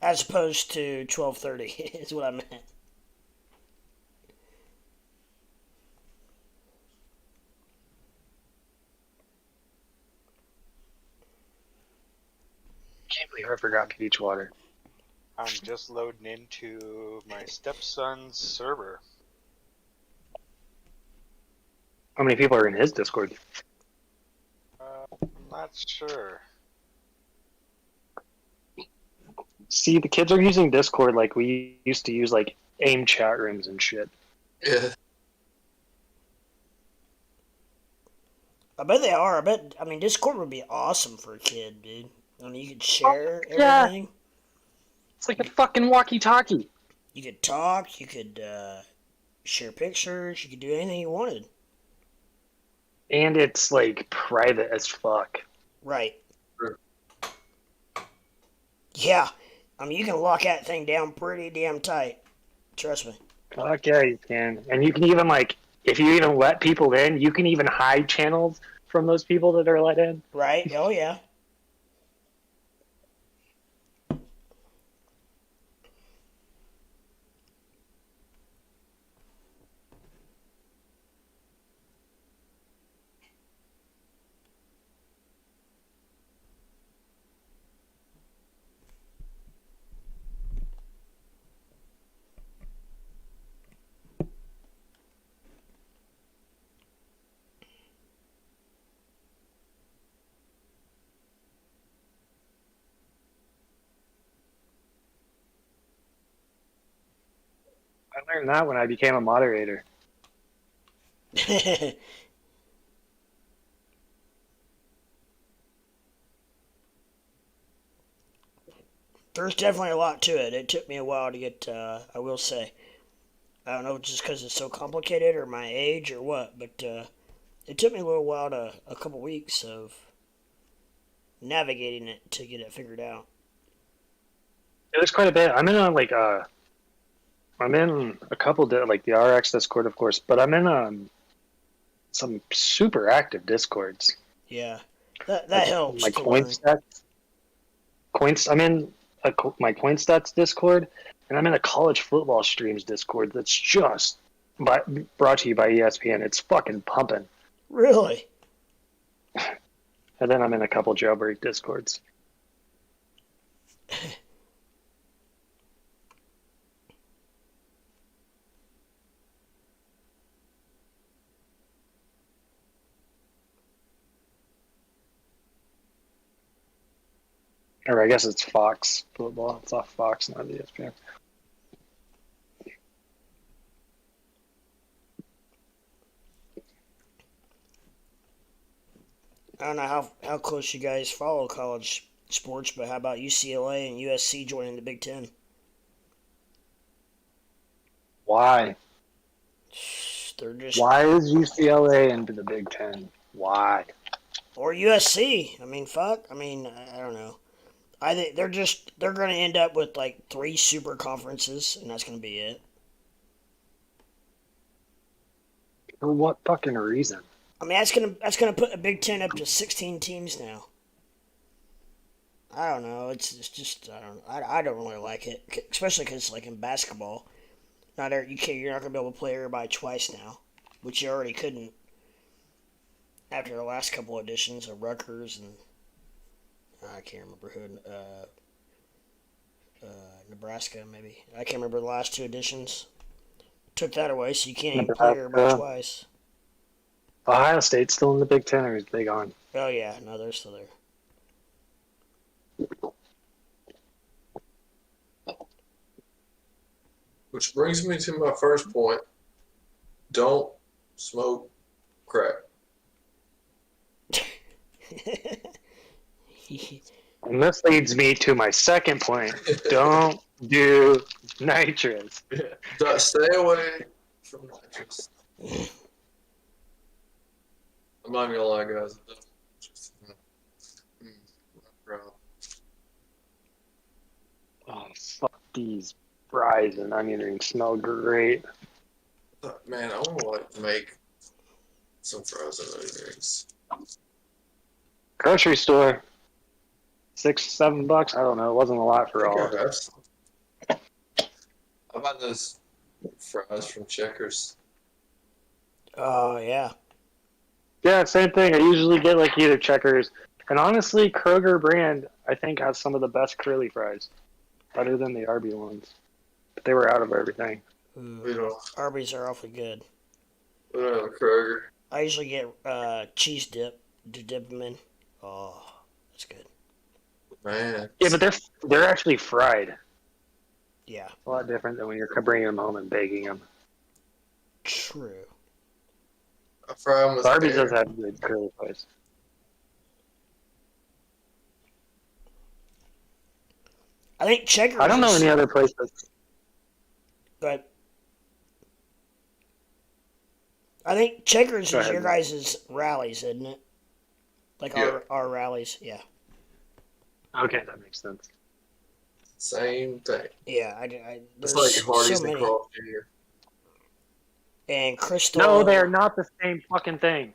As opposed to 1230 is what I meant. Can't believe I forgot Peach Water. I'm just loading into my stepson's server. How many people are in his Discord? I'm not sure. See, the kids are using Discord like we used to use like AIM chat rooms and shit. Yeah. I bet they are. I mean, Discord would be awesome for a kid, dude. I mean, you could share yeah. everything. It's like a fucking walkie-talkie. You could talk. You could share pictures. You could do anything you wanted. And it's like private as fuck. Right. Sure. Yeah. I mean, you can lock that thing down pretty damn tight. Trust me. Fuck yeah, you can. And you can even like, if you even let people in, you can even hide channels from those people that are let in. Right? Oh, yeah. I learned that when I became a moderator. There's definitely a lot to it. It took me a while to get, I will say. I don't know just because it's so complicated or my age or what, but it took me a little while a couple weeks of navigating it to get it figured out. There's quite a bit. I'm in a couple like the RX Discord, of course, but I'm in some super active Discords. Yeah, that helps. My to learn. I'm in my CoinStats Discord, and I'm in a college football streams Discord that's just brought to you by ESPN. It's fucking pumping. Really? And then I'm in a couple jailbreak Discords. Or I guess it's Fox football. It's off Fox, not ESPN. I don't know how close you guys follow college sports, but how about UCLA and USC joining the Big Ten? Why? They're just Why is UCLA into the Big Ten? Why? or USC. I mean, fuck. I mean, I don't know. I think they're going to end up with like 3 super conferences, and that's going to be it. For what fucking reason? I mean, that's gonna put the Big Ten up to 16 teams now. I don't know. It's just I don't really like it, especially because like in basketball, you're not gonna be able to play everybody twice now, which you already couldn't after the last couple editions of Rutgers and I can't remember who Nebraska maybe. I can't remember the last 2 editions. Took that away, so you can't even play everybody twice. Ohio State's still in the Big Ten, or is they gone? Oh yeah, no, they're still there. Which brings me to my first point. Don't smoke crack. And this leads me to my second point. Don't do nitrous. Stay away from nitrous. I'm not gonna lie, guys. Oh, fuck these fries and onion rings smell great. Man, I want to like make some fries and onion rings. Grocery store, $6-7. I don't know. It wasn't a lot for all of it. How about those fries from Checkers? Oh yeah. Yeah, same thing. I usually get like either Checkers, and honestly, Kroger brand I think has some of the best curly fries, better than the Arby ones. But they were out of everything. We don't. Arby's are awfully good. We don't have a Kroger. I usually get cheese dip to dip them in. Oh, that's good. Man. Yeah, but they're actually fried. Yeah. A lot different than when you're bringing them home and baking them. True. I fry them with Arby's air. does have good curly fries. I think Checkers. I don't know any other places. But I think Checkers Go is ahead, your man. guys' rallies, isn't it? Like Yeah. our rallies, yeah. Okay, that makes sense. Same thing. Yeah, It's there's like Hardee's so and many. Carl Jr. And Crystal. No, they are not the same fucking thing.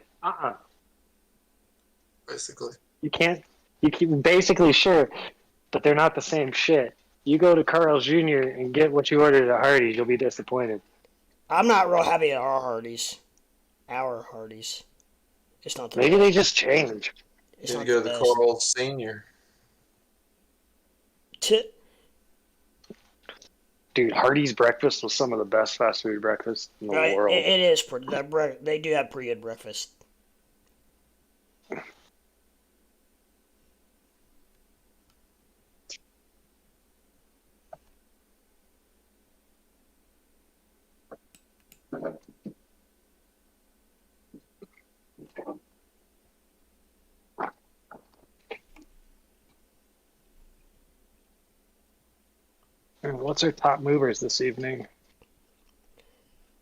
Basically. You can't. You keep basically sure, but they're not the same shit. You go to Carl's Jr. and get what you ordered at Hardee's, you'll be disappointed. I'm not real happy at our Hardee's. Our Hardee's. It's not the Maybe best. they just change. It's Need not to go the to best. Carl Sr. Dude, Hardee's breakfast was some of the best fast food breakfast in the world. It is pretty. They do have pretty good breakfast. And what's our top movers this evening?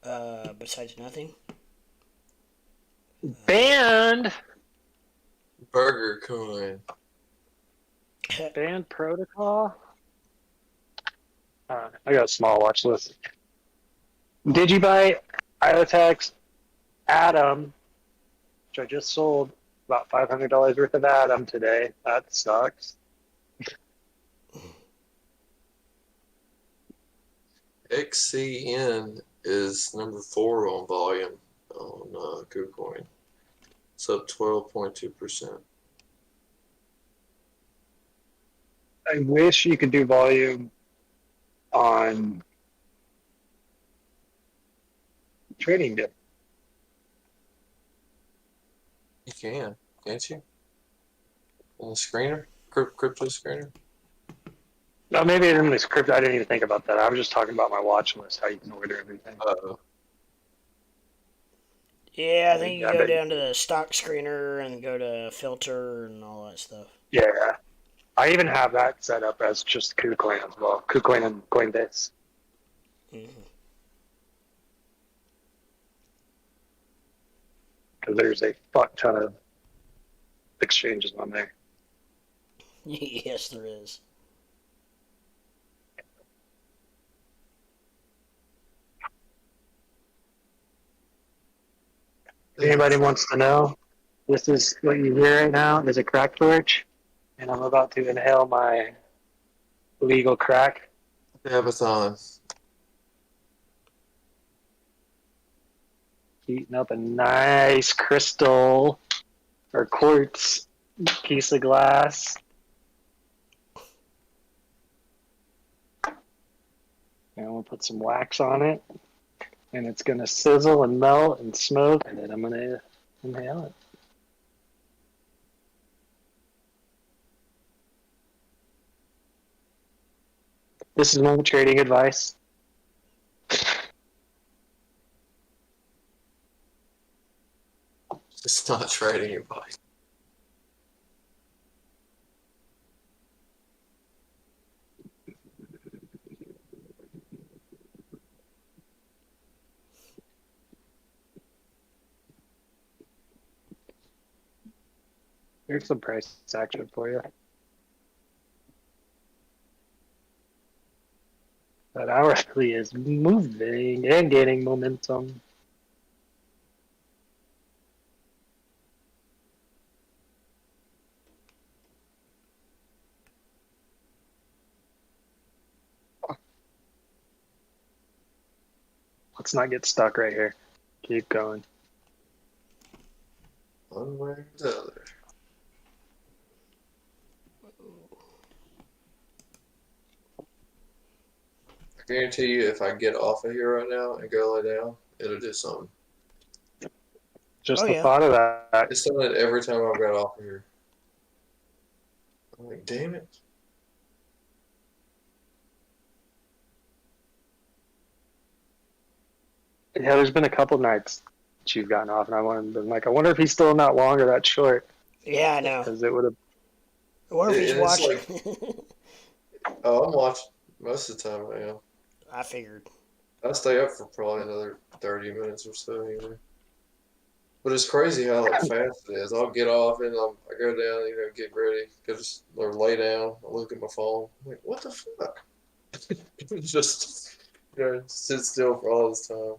Besides nothing. Band! Burger Coin. Band Protocol? I got a small watch list. Did you buy IoTeX Atom, which I just sold about $500 worth of Atom today? That sucks. XCN is number 4 on volume on Kucoin. It's up 12.2%. I wish you could do volume on trading dip. You can, can't you? On the screener? Crypto screener? No, maybe in this crypto, I didn't even think about that. I was just talking about my watch list, how you can order everything. Yeah, I think you I go bet down to the stock screener and go to filter and all that stuff. Yeah. I even have that set up as just Kucoin as well. Kucoin and Coinbase. Hmm. Because there's a fuck ton of exchanges on there. Yes, there is. If anybody wants to know, this is what you hear right now is a crack torch. And I'm about to inhale my legal crack. Amazon. Heating up a nice crystal or quartz piece of glass. And we'll put some wax on it. And it's going to sizzle and melt and smoke. And then I'm going to inhale it. This is no trading advice. It's not trading advice. Here's some price action for you. That hourly is moving and gaining momentum. Let's not get stuck right here. Keep going. One way or the other. I guarantee you, if I get off of here right now and go lay down, it'll do something. Just Oh, the yeah. thought of that. It's done it every time I've got off of here. I'm like, damn it. Yeah, there's been a couple nights that you've gotten off, and I wonder if he's still not long or that short, Yeah, I know. because it would have. I wonder if he's It's watching. Oh, I'm watching most of the time I am. I figured. I stay up for probably another 30 minutes or so anyway. But it's crazy how like fast it is. I'll get off and I go down, get ready, or lay down. I look at my phone. I'm like, what the fuck? Just sit still for all this time.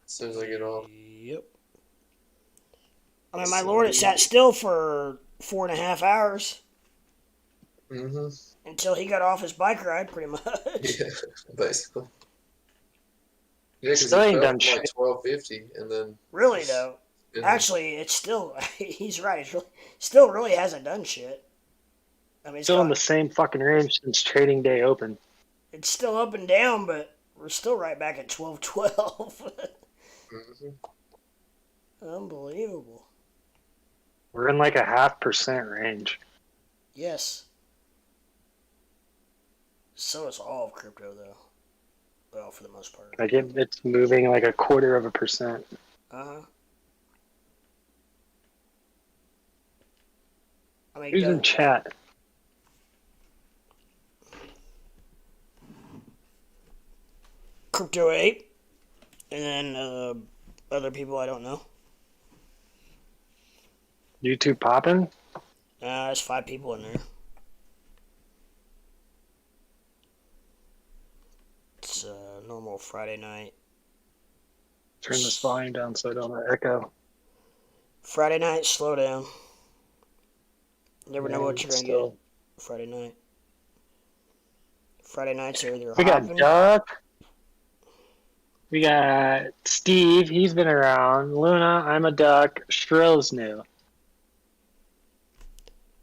As soon as I get off. Yep. I mean, my lord, it sat still for 4.5 hours Mm-hmm. until he got off his bike ride, pretty much. Yeah, basically. Yeah, because Still it ain't fell done from like shit. 1250 and then. Really, though. and- Actually, it's still. He's right. It's really, still really hasn't done shit. I mean, it's, Still in got, the same fucking range since trading day open. it's still up and down, but we're still right back at 1212. Mhm. Unbelievable. We're in like a 0.5% range. Yes. So is all of crypto, though. Well, for the most part. Like it's moving like 0.25%. Uh-huh. I mean, Who's in chat? Crypto 8, and then other people I don't know. YouTube popping? There's 5 people in there. It's a normal Friday night. Turn this volume down so I don't echo. Friday night, slow down. Never know Yeah, what you're going to still. get Friday night. Friday nights are either We got hopping. Duck. We got Steve. He's been around. Luna, I'm a duck. Shrill's new.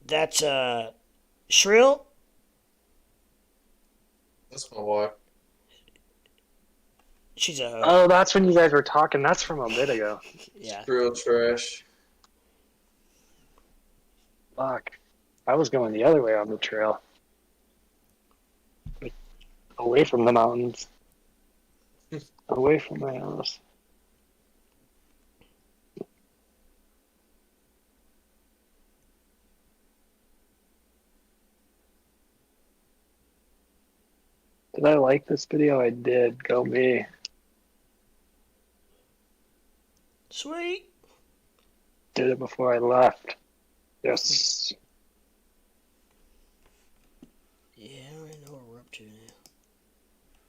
That's Shrill. That's my wife. She's a Oh, that's when you guys were talking. That's from a bit ago. yeah. Real trash. Fuck. I was going the other way on the trail. Away from the mountains. Away from my house. Did I like this video? I did. Go me. Sweet. Did it before I left. Yes. Yeah, I know what we're up to now.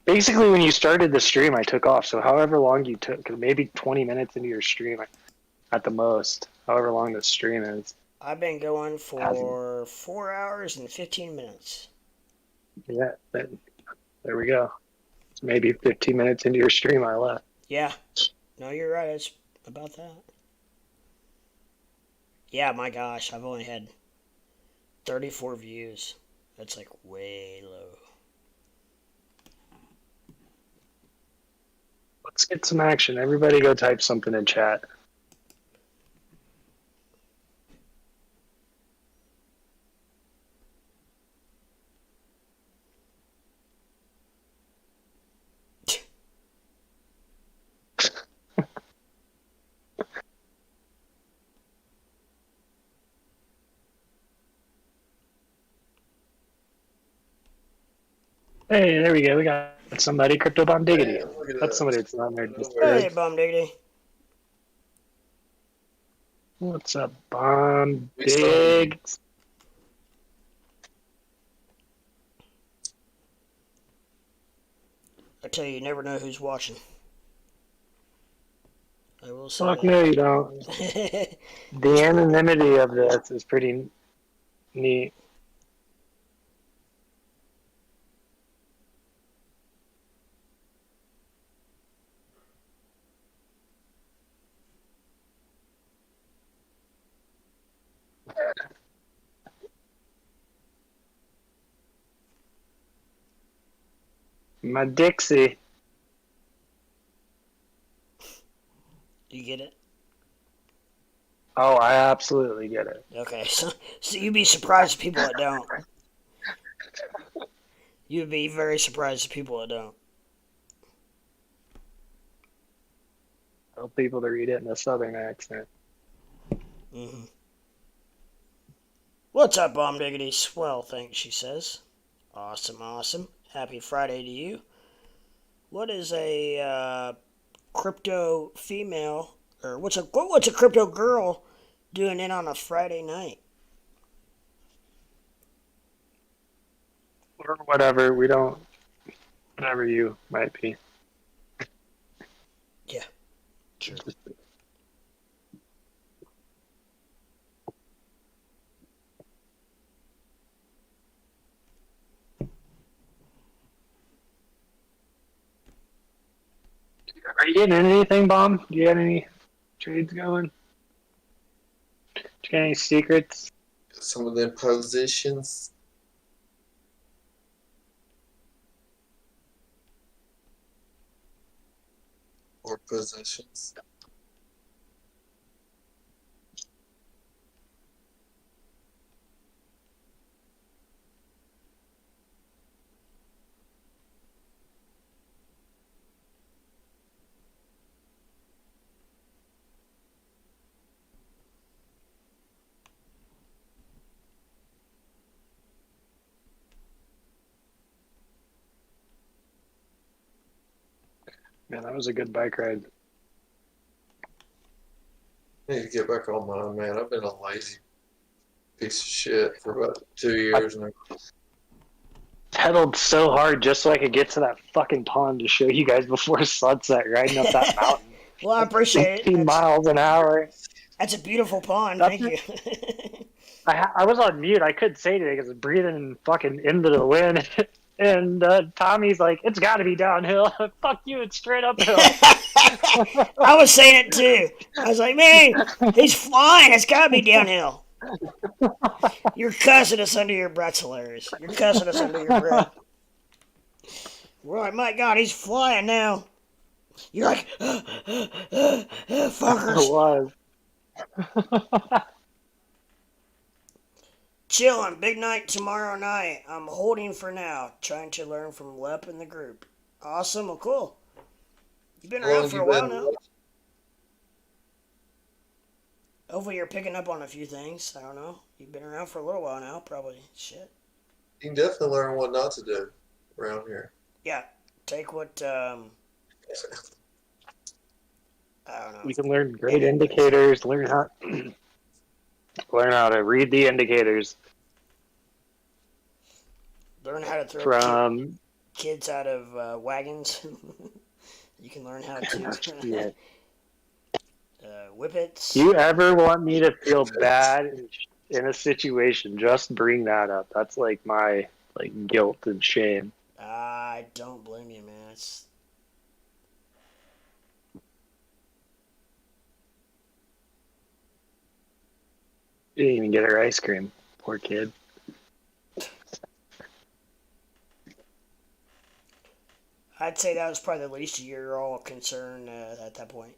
Basically, when you started the stream, I took off. So however long you took, maybe 20 minutes into your stream at the most, however long the stream is. I've been going for 4 hours and 15 minutes. Yeah, there we go. Maybe 15 minutes into your stream, I left. Yeah. No, you're right. It's about that. Yeah, my gosh. I've only had 34 views. That's like way low. Let's get some action. Everybody go type something in chat. Hey, there we go. We got somebody. Crypto Bomb Diggity. Hey, look at That's that. somebody that's not in their Hey, Discord. Bum Diggity. What's up, Bomb We saw Dig? I tell you, you never know who's watching. I will say Fuck that. no, you don't. The anonymity of this is pretty neat. My Dixie. You get it? Oh, I absolutely get it. Okay, so you'd be surprised at people that don't. You'd be very surprised at people that don't. Tell people to read it in a southern accent. Mm-hmm. What's up, Bomb Diggity? Swell, thanks, she says. Awesome, awesome. Happy Friday to you. What is a crypto female, or what's a crypto girl doing in on a Friday night? Or whatever, we don't. Whatever you might be. Yeah, sure. Are you getting anything, Bomb? Do you have any trades going? Do you got any secrets? some of them positions. Or positions. Man, that was a good bike ride. I need to get back on mine, man. I've been a lazy piece of shit for about 2 years now. Pedaled so hard just so I could get to that fucking pond to show you guys before sunset, riding up that mountain. Well, I appreciate it. 15 miles an hour. That's a beautiful pond. That's Thank you. I was on mute. I couldn't say anything because I was breathing fucking into the wind. And Tommy's like, it's got to be downhill. Fuck you, it's straight uphill. I was saying it too. I was like, man, he's flying. It's got to be downhill. You're cussing us under your breath. It's hilarious. You're cussing us under your breath. We're like, my God, he's flying now. You're like, fuckers. It was. Chilling. Big night tomorrow night. I'm holding for now. Trying to learn from Lep in the group. Awesome. Well, cool. You've been How around long for you a while been? now. Hopefully you're picking up on a few things. I don't know. You've been around for a little while now, probably. Shit. You can definitely learn what not to do around here. Yeah. Take what, I don't know. You can learn great Anyways. indicators. Learn how learn how to read the indicators Learn how to throw from. kids out of wagons. You can learn how to Yeah. whippets. Do you ever want me to feel bad in a situation? Just bring that up. That's like my guilt and shame. I don't blame you, man. It's You didn't even get her ice cream. Poor kid. I'd say that was probably the least of your all concern at that point.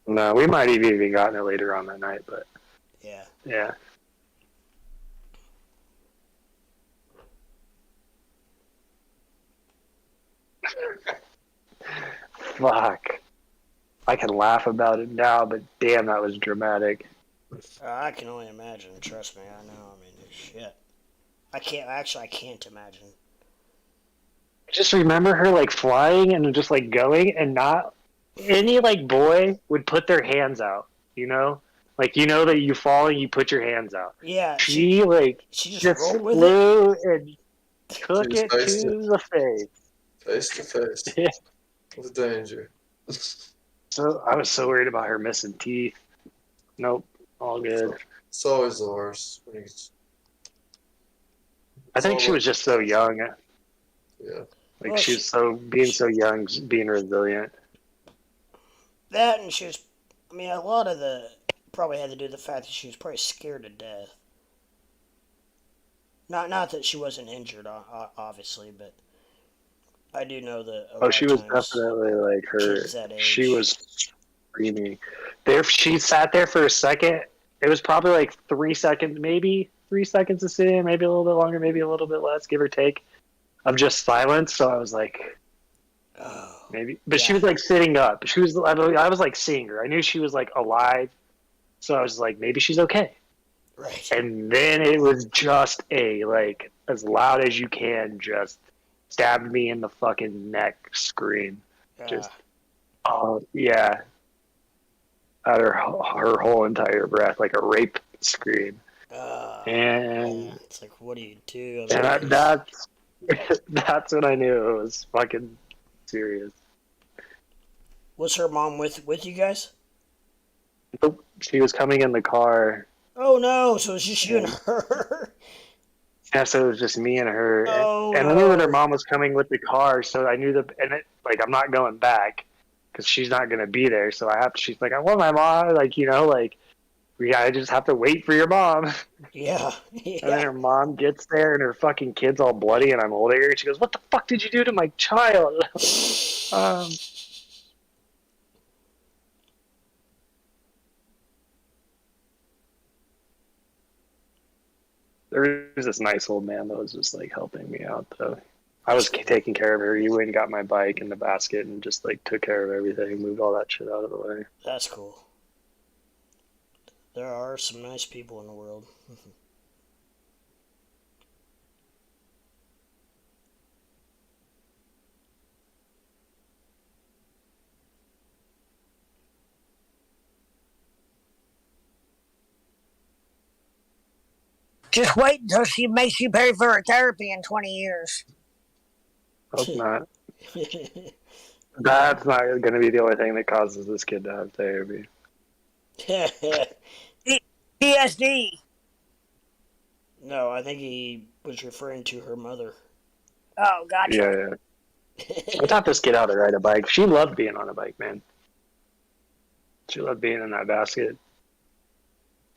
No, we might have even gotten it later on that night, but Yeah. yeah. Fuck. I can laugh about it now, but damn, that was dramatic. I can only imagine. Trust me, I know. I mean, shit. I can't imagine. Just remember her like flying and just like going, and not any like boy would put their hands out, you know? Like, you know that you fall and you put your hands out. Yeah, She like she just rolled with it. flew and took She it just faced to the face. Face to face Yeah. with danger. So I was so worried about her missing teeth. Nope, all good. It's always the worst. When you, I think she was just so young. yeah. Like Well, she was being so young, being resilient. That and she was. I mean, a lot of the probably had to do with the fact that she was probably scared to death. Not that she wasn't injured, obviously, but I do know that. Oh, she was definitely like her. kids that age. She was screaming. There, she sat there for a second. It was probably like 3 seconds, maybe 3 seconds of sitting, maybe a little bit longer, maybe a little bit less, give or take, of just silence. So I was like, Oh, maybe, but yeah. she was like sitting up. She was. I was like seeing her. I knew she was like alive. So I was like, maybe she's okay. Right. And then it was just a like as loud as you can, just stabbed me in the fucking neck scream. Just oh yeah, out her whole entire breath, like a rape scream. And yeah. It's like, what do you do? and that's when I knew it was fucking serious. Was her mom with you guys? Nope, she was coming in the car. Oh no! So it's just you and her. Yeah, so it was just me and her. Oh, and I knew that her no. mom was coming with the car, so I knew that. And it, like, I'm not going back because she's not gonna be there. So I have to. She's like, I want my mom. Like, you know, like we gotta just have to wait for your mom. Yeah. And then her mom gets there, and her fucking kid's all bloody, and I'm holding her. And she goes, "What the fuck did you do to my child?" There was this nice old man that was just like helping me out though. I was taking care of her. He went and got my bike in the basket and just like took care of everything, moved all that shit out of the way. That's cool. There are some nice people in the world. Just wait until she makes you pay for her therapy in 20 years. Hope not. That's not going to be the only thing that causes this kid to have therapy. PSD. No, I think he was referring to her mother. Oh, gotcha. Yeah. I taught this kid how to ride a bike. She loved being on a bike, man. She loved being in that basket.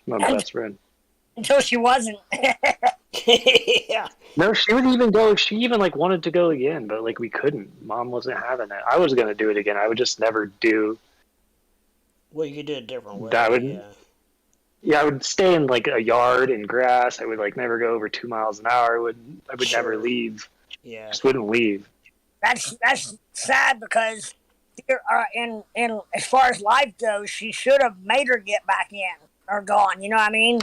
My best friend. Until she wasn't. Yeah. No, she would even go. She even like wanted to go again, but like we couldn't. Mom wasn't having it. I was gonna do it again. I would just never do. Well, you could do it a different way. That would. Yeah. Yeah, I would stay in like a yard in grass. I would like never go over 2 miles an hour. I would never Sure. leave. Yeah. Just wouldn't leave. That's sad because in as far as life goes, she should have made her get back in or gone. You know what I mean?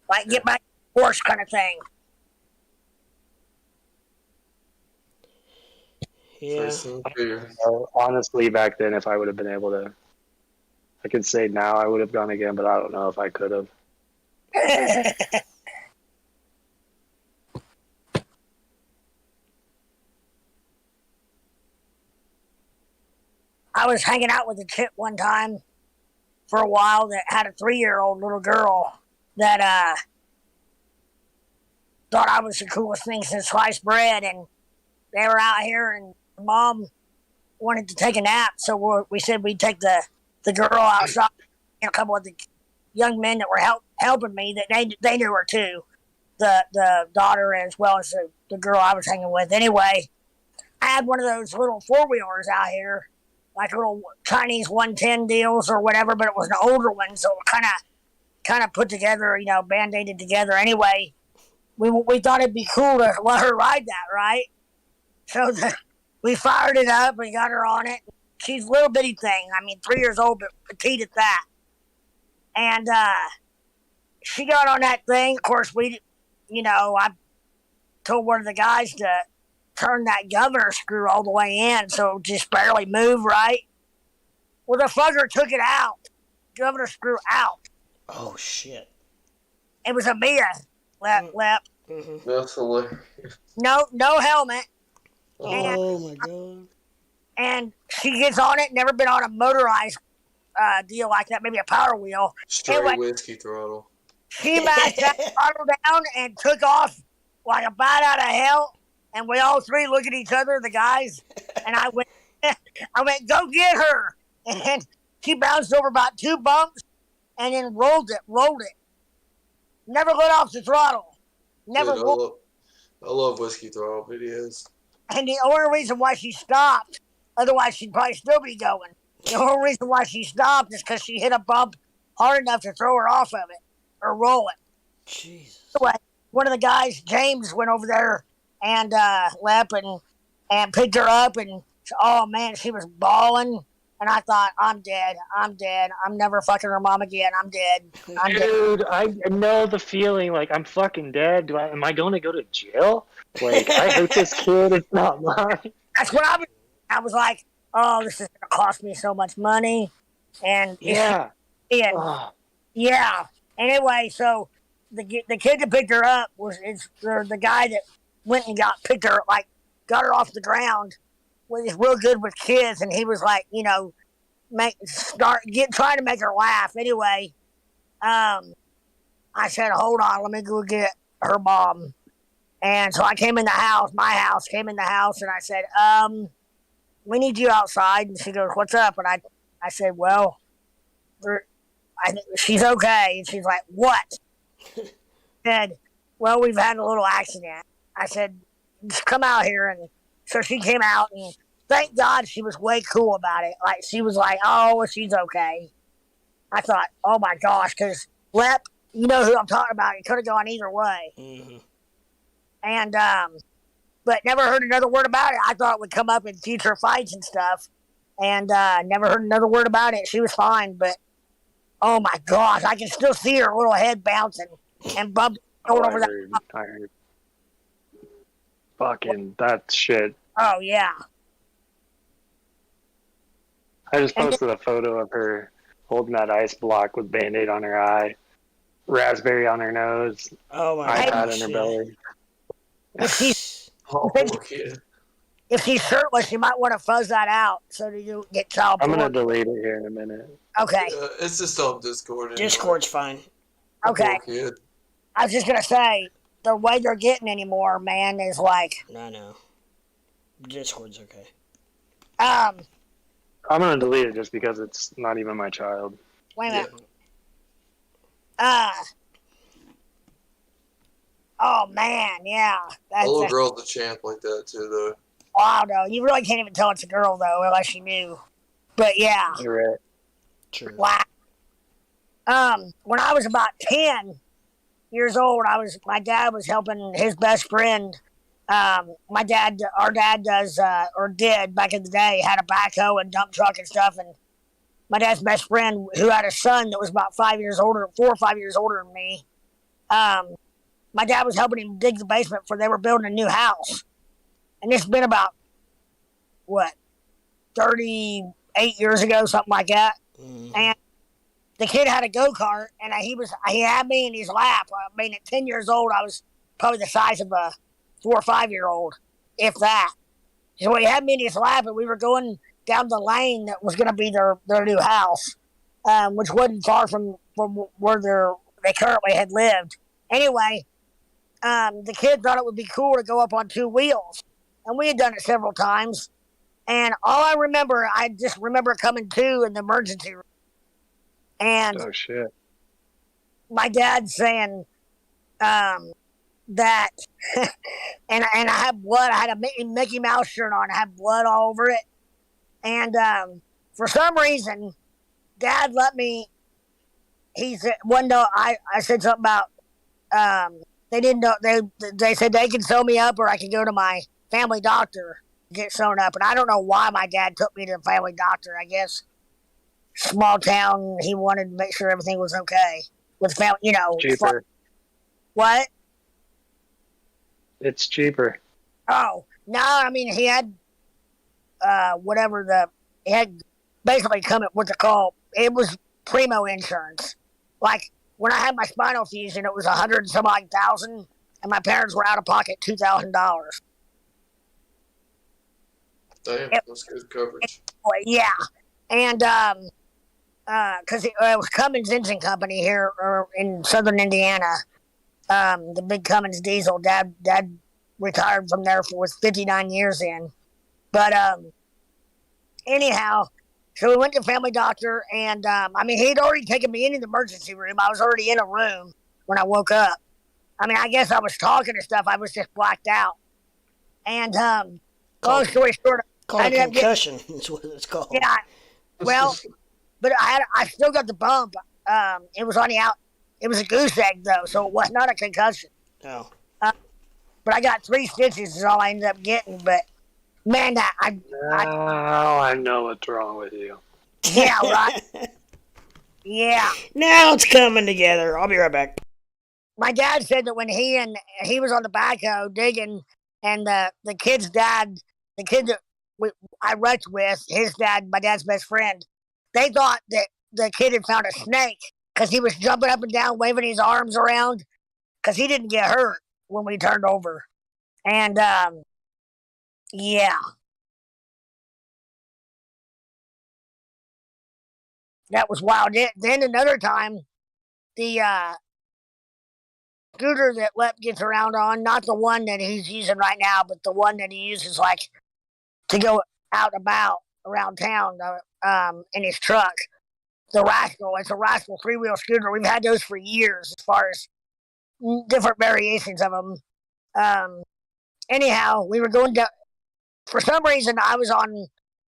Like get back to the horse kind of thing. Yeah. Honestly, back then, if I would have been able to, I could say now I would have gone again, but I don't know if I could have. I was hanging out with a chick one time for a while that had a 3-year-old little girl that thought I was the coolest thing since sliced bread, and they were out here, and mom wanted to take a nap, so we said we'd take the girl outside, and a couple of the young men that were helping me that they knew her too, the daughter as well as the girl I was hanging with. Anyway, I had one of those little 4-wheelers out here, like little Chinese 110 deals or whatever, but it was an older one, so it kind of put together, band-aided together. Anyway, we thought it'd be cool to let her ride that, right? So we fired it up, we got her on it. She's a little bitty thing. I mean, 3 years old, but petite at that. And she got on that thing. Of course, I told one of the guys to turn that governor screw all the way in, so it just barely move, right? Well, the fucker took it out. Governor screw out. Oh, shit. It was a Mia, Lep. Mm-hmm. That's hilarious. No helmet. Oh, my God. And she gets on it, never been on a motorized deal like that, maybe a power wheel. Straight Anyway, whiskey throttle. She mashed that throttle down and took off like a bat out of hell. And we all three look at each other, the guys, and I went, go get her. And she bounced over about 2 bumps and then rolled it. Never let off the throttle. Never. Dude, I love whiskey throttle videos. And the only reason why she stopped, otherwise she'd probably still be going. The only reason why she stopped is because she hit a bump hard enough to throw her off of it or roll it. Jesus. Anyway, one of the guys, James, went over there and Lep and picked her up, and oh man, she was bawling. And I thought, I'm dead. I'm never fucking her mom again. I'm dead. Dude, I know the feeling. Like, I'm fucking dead. Am I going to go to jail? Like, I hurt this kid. It's not mine. That's what I was like, oh, this is gonna cost me so much money. And yeah. Yeah. Anyway, so the kid that picked her up was the guy that went and got her off the ground. Was real good with kids, and he was like, trying to make her laugh. Anyway, I said, hold on, let me go get her mom. And so I came in the house, and I said, we need you outside. And she goes, what's up? And I said, well, she's okay. And she's like, what? I said, well, we've had a little accident. I said, just come out here. And so she came out, and thank God she was way cool about it. Like, she was like, oh, she's okay. I thought, oh my gosh, because Lep, you know who I'm talking about. It could have gone either way. Mm-hmm. And, but never heard another word about it. I thought it would come up in future fights and stuff. And never heard another word about it. She was fine, but oh my gosh, I can still see her little head bouncing and bumping over that. I heard. Fucking that shit. Oh, yeah. I just posted a photo of her holding that ice block with Band-Aid on her eye, raspberry on her nose, Oh, my iPad God. in her belly. If she's shirtless, you might want to fuzz that out so that you get child I'm porn. going to delete it here in a minute. Okay. It's just on Discord. Anyway. Discord's fine. Okay. Poor kid. I was just going to say, the way they're getting anymore, man, is like... I know. Discord's okay. I'm going to delete it just because it's not even my child. Wait a minute. Oh, man, yeah. A little girl's a champ like that, too, though. Wow, no. You really can't even tell it's a girl, though, unless you knew. But, yeah. You're right. True. Wow. when I was about 10 years old, my dad was helping his best friend. Our dad does, or did back in the day, had a backhoe and dump truck and stuff. And my dad's best friend, who had a son that was about 4 or 5 years older than me, my dad was helping him dig the basement for they were building a new house. And this has been about, 38 years ago, something like that. And the kid had a go-kart, and he had me in his lap. I mean, at 10 years old, I was probably the size of a 4 or 5-year-old, if that. So he had me in his lap, and we were going down the lane that was going to be their new house, which wasn't far from where they currently had lived. Anyway, the kid thought it would be cool to go up on 2 wheels, and we had done it several times. And all I just remember coming to in the emergency room. And Oh shit. my dad saying that, and I had blood. I had a Mickey Mouse shirt on. I had blood all over it. And for some reason, Dad let me. He said one day I said something about they didn't know they said they could sew me up or I could go to my family doctor to get sewn up. And I don't know why my dad took me to the family doctor. I guess small town. He wanted to make sure everything was okay with family. Cheaper. What? It's cheaper. Oh, no, I mean, he had, he had basically what's it called? It was primo insurance. Like, when I had my spinal fusion, it was 100 and some odd thousand, and my parents were out of pocket $2,000. Damn, that's good coverage. Yeah. And, because it was Cummins Engine Company here in southern Indiana. The big Cummins diesel. Dad retired from there with 59 years in. But anyhow, so we went to family doctor, and he'd already taken me into the emergency room. I was already in a room when I woke up. I mean, I guess I was talking and stuff. I was just blacked out. And long story short, Called a concussion is what it's called. Yeah. Well, but I still got the bump. It was on the out. It was a goose egg though, so it was not a concussion. No. But I got 3 stitches is all I ended up getting. But man, I know what's wrong with you. Yeah, right. Yeah. Now it's coming together. I'll be right back. My dad said that when he was on the backhoe digging, and the kid's dad, the kid that I wrecked with, his dad, my dad's best friend, they thought that the kid had found a snake because he was jumping up and down, waving his arms around, because he didn't get hurt when we turned over. And, yeah. That was wild. Then another time, the scooter that Lep gets around on, not the one that he's using right now, but the one that he uses like to go out and about around town in his truck. The Rascal. It's a Rascal 3-wheel scooter. We've had those for years as far as different variations of them. Anyhow, we were going down. For some reason, I was on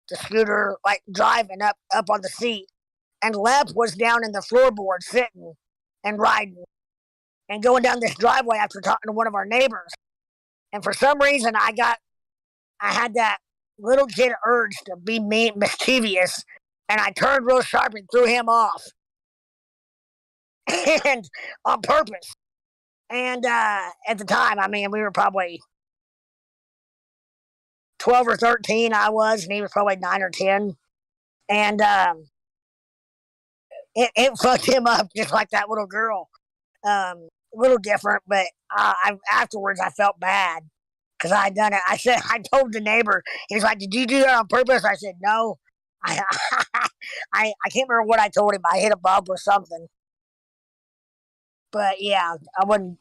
the scooter, like driving up on the seat, and Lep was down in the floorboard sitting and riding and going down this driveway after talking to one of our neighbors. And for some reason, I had that little kid urge to be mischievous, and I turned real sharp and threw him off. And on purpose. And at the time, we were probably 12 or 13, I was, and he was probably 9 or 10. And it fucked him up just like that little girl. A little different, but afterwards I felt bad because I had done it. I told the neighbor, he was like, "Did you do that on purpose?" I said, "No." I can't remember what I told him. I hit a bump or something. But yeah, I wouldn't.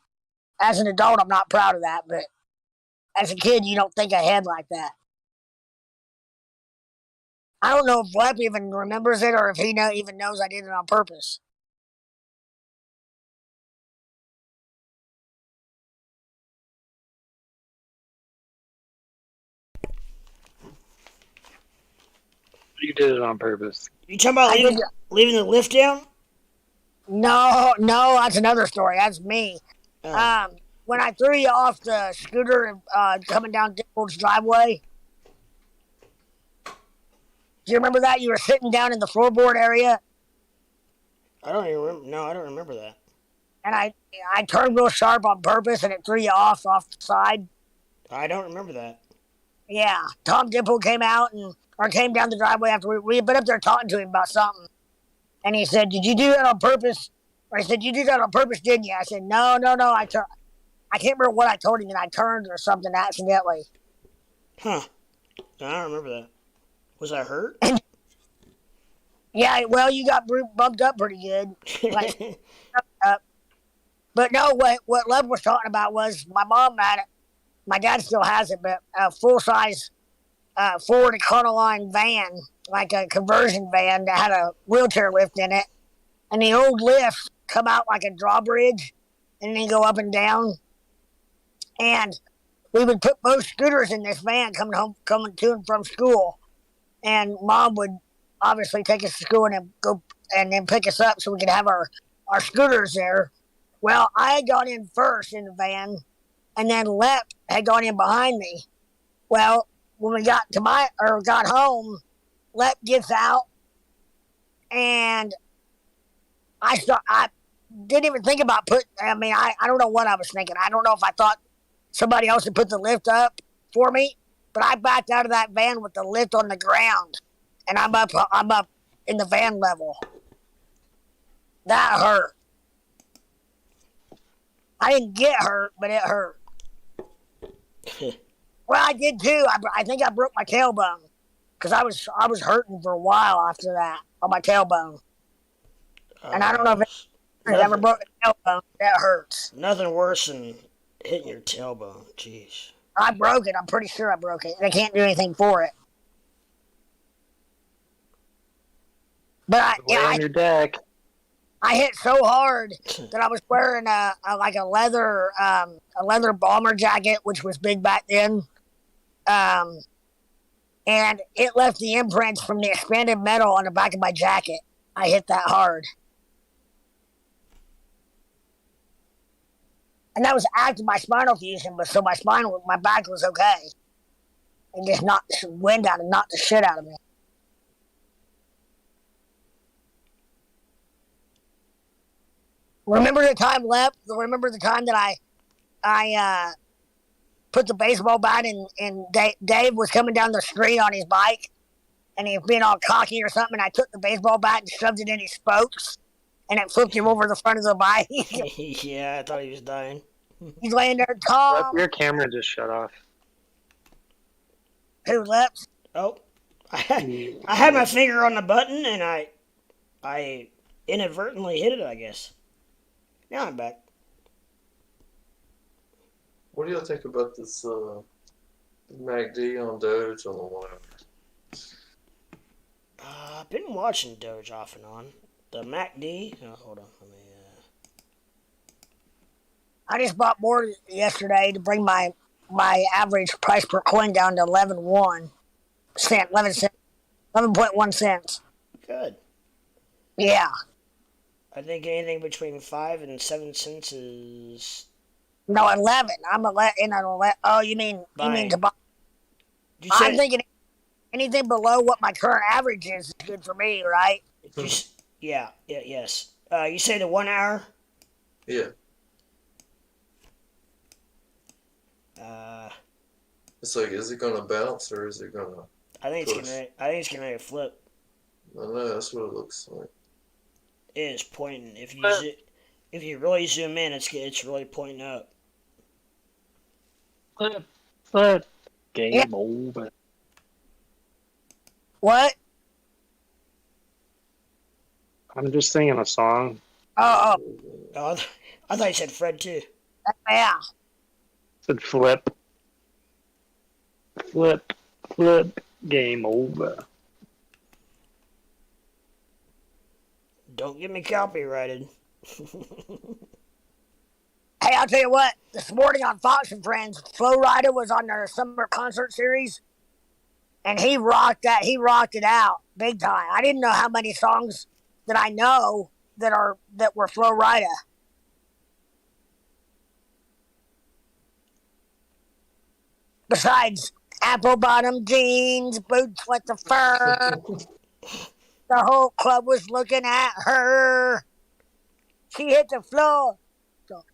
As an adult, I'm not proud of that. But as a kid, you don't think ahead like that. I don't know if Lep even remembers it or if he even knows I did it on purpose. You did it on purpose. You talking about leaving the lift down? No, that's another story. That's me. Oh. When I threw you off the scooter coming down Dimple's driveway, do you remember that? You were sitting down in the floorboard area, I don't even remember. No, I don't remember that. and I turned real sharp on purpose, and it threw you off the side. I don't remember that. Yeah, Tom Dimple came out or came down the driveway after we had been up there talking to him about something, and he said, "Did you do that on purpose?" Or I said, "You did that on purpose, didn't you?" I said, "No. I can't remember what I told him, and I turned or something accidentally." Huh. I don't remember that. Was I hurt? Yeah, well, you got bumped up pretty good. Like, but no, what Lev was talking about was my mom had it. My dad still has it, but a full-size Ford Econoline van, like a conversion van that had a wheelchair lift in it. And the old lifts come out like a drawbridge and then go up and down. And we would put both scooters in this van coming to and from school. And Mom would obviously take us to school and then go and then pick us up so we could have our scooters there. Well, I had gone in first in the van, and then Lep had gone in behind me. Well, when we got home, Lep gets out, and I didn't even think about I don't know what I was thinking. I don't know if I thought somebody else had put the lift up for me, but I backed out of that van with the lift on the ground, and I'm up in the van level. That hurt. I didn't get hurt, but it hurt. Well, I did too. I think I broke my tailbone because I was hurting for a while after that on my tailbone. And I don't know if it ever broke a tailbone. That hurts. Nothing worse than hitting your tailbone. Jeez. I broke it. I'm pretty sure I broke it. They can't do anything for it. But on your deck. I hit so hard that I was wearing a leather bomber jacket, which was big back then. And it left the imprints from the expanded metal on the back of my jacket. I hit that hard. And that was after my spinal fusion, but so my back was okay. And just knocked the wind out and knocked the shit out of me. Remember the time that I put the baseball bat in, and Dave was coming down the street on his bike, and he was being all cocky or something, and I took the baseball bat and shoved it in his spokes, and it flipped him over the front of the bike. Yeah, I thought he was dying. He's laying there, Tom. Your camera just shut off. Who, Lips? Oh, I had my finger on the button, and I inadvertently hit it, I guess. Now I'm back. What do y'all think about this MACD on Doge on the 1 hour? I've been watching Doge off and on. The MACD. Oh, hold on. Let me. I just bought more yesterday to bring my average price per coin down to 11.1 cents. Good. Yeah. I think anything between 5 and 7 cents is. No, 11. I'm in an 11. Oh, you mean to buy? I'm thinking anything below what my current average is good for me, right? Yes. You say the 1 hour? Yeah. It's like, is it gonna bounce or is it gonna? I think it's gonna flip. I know, that's what it looks like. It is pointing. If you really zoom in, it's really pointing up. Flip. Game over. What? I'm just singing a song. Oh, I thought you said Fred too. Yeah. Said flip. Game over. Don't get me copyrighted. Hey, I'll tell you what. This morning on Fox and Friends, Flo Rida was on their summer concert series, and he rocked that. He rocked it out big time. I didn't know how many songs that I know that were Flo Rida. Besides apple bottom jeans, boots with the fur, the whole club was looking at her. She hit the floor,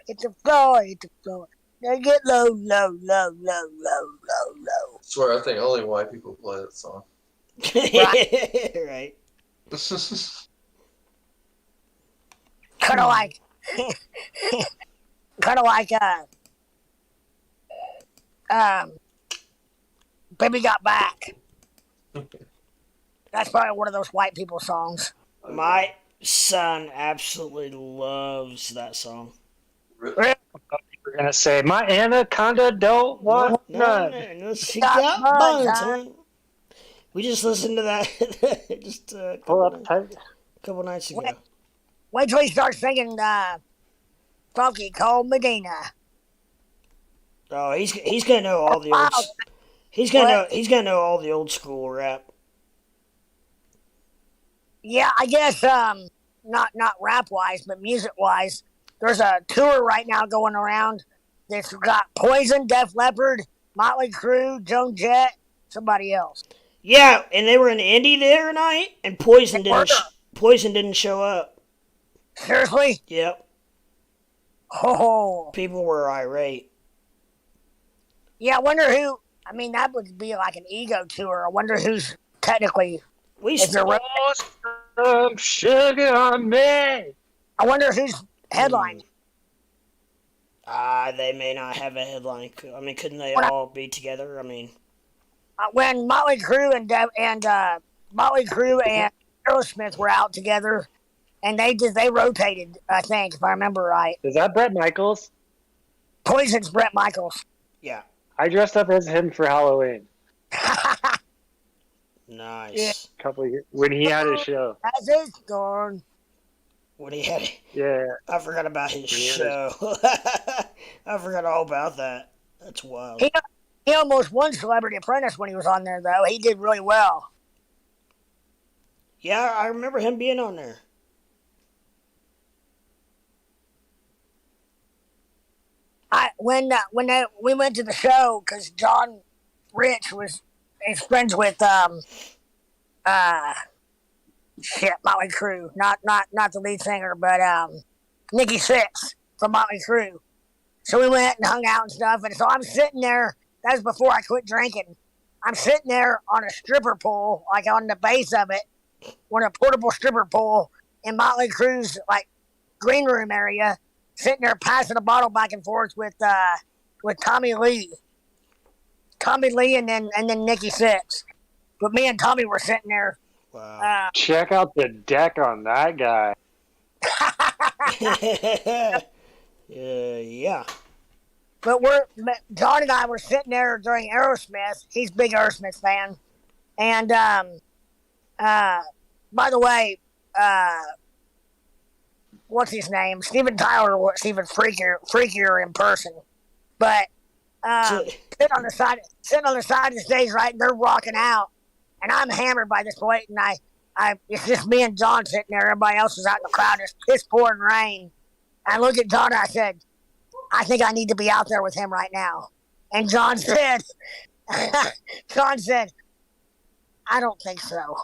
hit the floor, hit the floor. Now get low, low, low, low, low, low, low. I swear, I think only white people play that song. Right. Kind of like, Baby Got Back. That's probably one of those white people songs. My son absolutely loves that song. We're gonna say my anaconda don't want none. No, she Got got buns, buns, huh? huh? We just listened to that just a Pull couple, up tight. couple nights ago. Wait till he starts singing Funky Cold Medina. Oh, he's gonna know all the old. He's gonna know all the old school rap. Yeah, I guess not rap wise, but music wise. There's a tour right now going around that's got Poison, Def Leppard, Motley Crue, Joan Jett, somebody else. Yeah, and they were in Indy the other night, and Poison didn't show up. Seriously? Yep. Oh. People were irate. Yeah, I wonder who. I mean, that would be like an ego tour. I wonder who's technically. Is there, Some sugar on me. I wonder who's headlining. They may not have a headline. I mean, couldn't they all be together? I mean, When Motley Crue and Aerosmith were out together, and they rotated. I think, if I remember right. Is that Bret Michaels? Poison's Bret Michaels. yeah, I dressed up as him for Halloween. nice. Yeah. A couple of years when he had his show. As is gone. When he had, Yeah. I forgot about his show. I forgot all about that. That's wild. He almost won Celebrity Apprentice when he was on there, though. He did really well. Yeah, I remember him being on there. We went to the show because John Rich is friends with Motley Crue, not the lead singer, but Nikki Sixx from Motley Crue. So we went and hung out and stuff, and so I'm sitting there. That was before I quit drinking. I'm sitting there on a stripper pole, like on the base of it, on a portable stripper pole in Motley Crue's like green room area, sitting there passing a bottle back and forth with Tommy Lee, and then Nikki Sixx. But me and Tommy were sitting there. Wow. Check out the deck on that guy. Yeah. But John and I were sitting there during Aerosmith. He's a big Aerosmith fan. And by the way, what's his name? Steven Tyler was even freakier in person. But sitting on the side of the stage, right, and they're rocking out, and I'm hammered by this point, and it's just me and John sitting there. Everybody else is out in the crowd. It's piss pouring rain. I looked at John and I said, I think I need to be out there with him right now. And John said, I don't think so.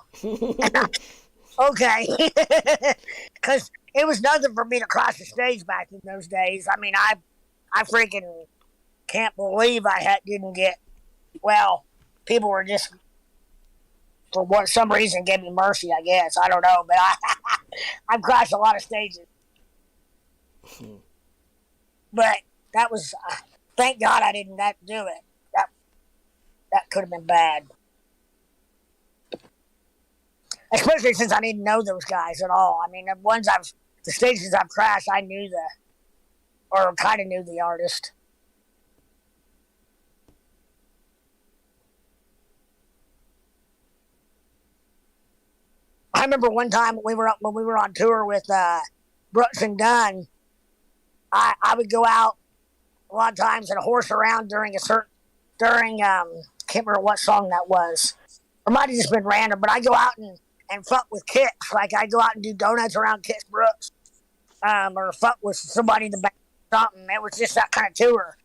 Okay. Because it was nothing for me to cross the stage back in those days. I mean, I freaking can't believe didn't get, well, people were just, for some reason, gave me mercy, I guess. I don't know, but I've crashed a lot of stages. But that was, thank God I didn't do it. That could have been bad. Especially since I didn't know those guys at all. I mean, the stages I've crashed, I knew or kind of knew the artist. I remember one time when we were on tour with Brooks and Dunn, I would go out a lot of times and horse around during can't remember what song that was. Or might have just been random, but I go out and and fuck with Kicks. Like I'd go out and do donuts around Kicks Brooks, or fuck with somebody in the back or something. It was just that kind of tour.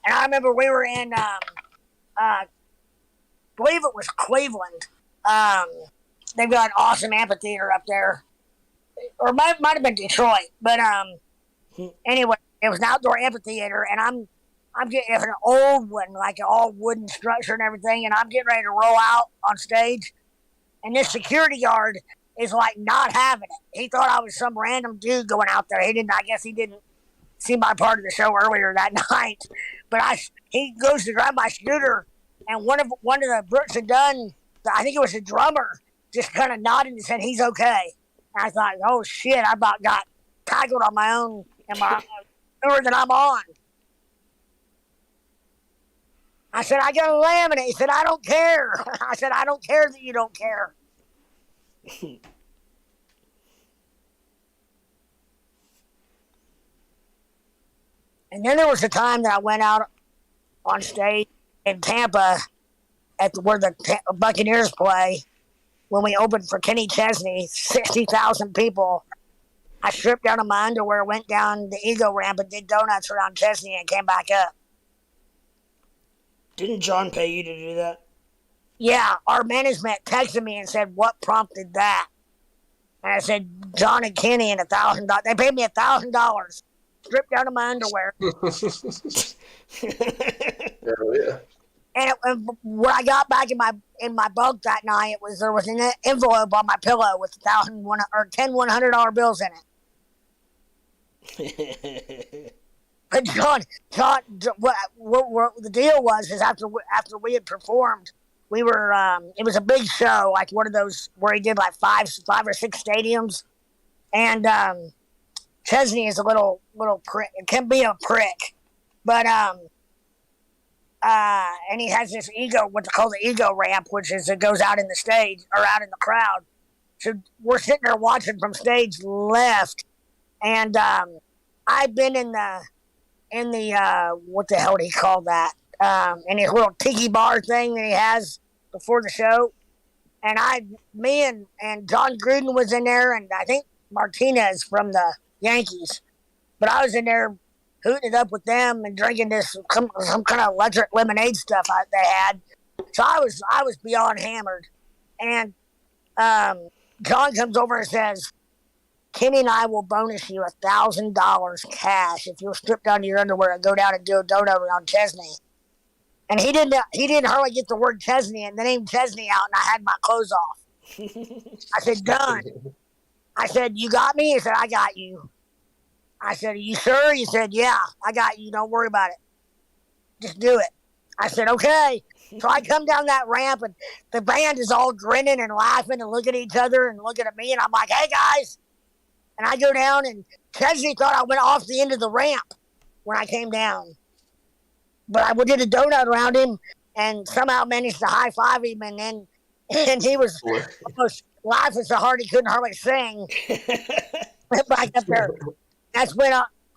And I remember we were in, believe it was Cleveland. They've got an awesome amphitheater up there, or might have been Detroit. But anyway, it was an outdoor amphitheater, and I'm getting an old one, like an all wooden structure and everything, and I'm getting ready to roll out on stage, and this security guard is like not having it. He thought I was some random dude going out there. I guess he didn't see my part of the show earlier that night. But he goes to grab my scooter, and one of the Brooks and Dunn, I think it was the drummer, just kind of nodded and said he's okay. And I thought, oh shit, I about got tackled on my own and my tour that I'm on. I said, I got a laminate. He said, I don't care. I said, I don't care that you don't care. And then there was a time that I went out on stage in Tampa where the Buccaneers play when we opened for Kenny Chesney, 60,000 people. I stripped down to my underwear, went down the ego ramp and did donuts around Chesney and came back up. Didn't John pay you to do that? Yeah, our management texted me and said, what prompted that? And I said, John and Kenny and $1,000. They paid me $1,000. Stripped down to my underwear. Yeah. And when I got back in my bunk that night, there was an envelope on my pillow with $10 $100 bills in it. But John, what the deal was is after we had performed, we were it was a big show, like one of those where he did like five or six stadiums, and Chesney is a little prick. It can be a prick, but and he has this ego, what they call the ego ramp, which is it goes out in the stage or out in the crowd. So we're sitting there watching from stage left, and I've been in the what the hell do you call that? In his little tiki bar thing that he has before the show. And me and John Gruden was in there, and I think Martinez from the Yankees. But I was in there hooting it up with them and drinking some kind of electric lemonade stuff they had. So I was beyond hammered. And John comes over and says, Kenny and I will bonus you $1,000 cash if you'll strip down to your underwear and go down and do a donut around Chesney. And he didn't hardly get the word Chesney and the name Chesney out, and I had my clothes off. I said, done. I said, you got me? He said, I got you. I said, are you sure? He said, yeah, I got you. Don't worry about it. Just do it. I said, okay. So I come down that ramp, and the band is all grinning and laughing and looking at each other and looking at me, and I'm like, hey, guys. And I go down, and Chesney thought I went off the end of the ramp when I came down. But I did a donut around him and somehow managed to high-five him, and he was almost laughing so hard he couldn't hardly sing. Back up there. That's when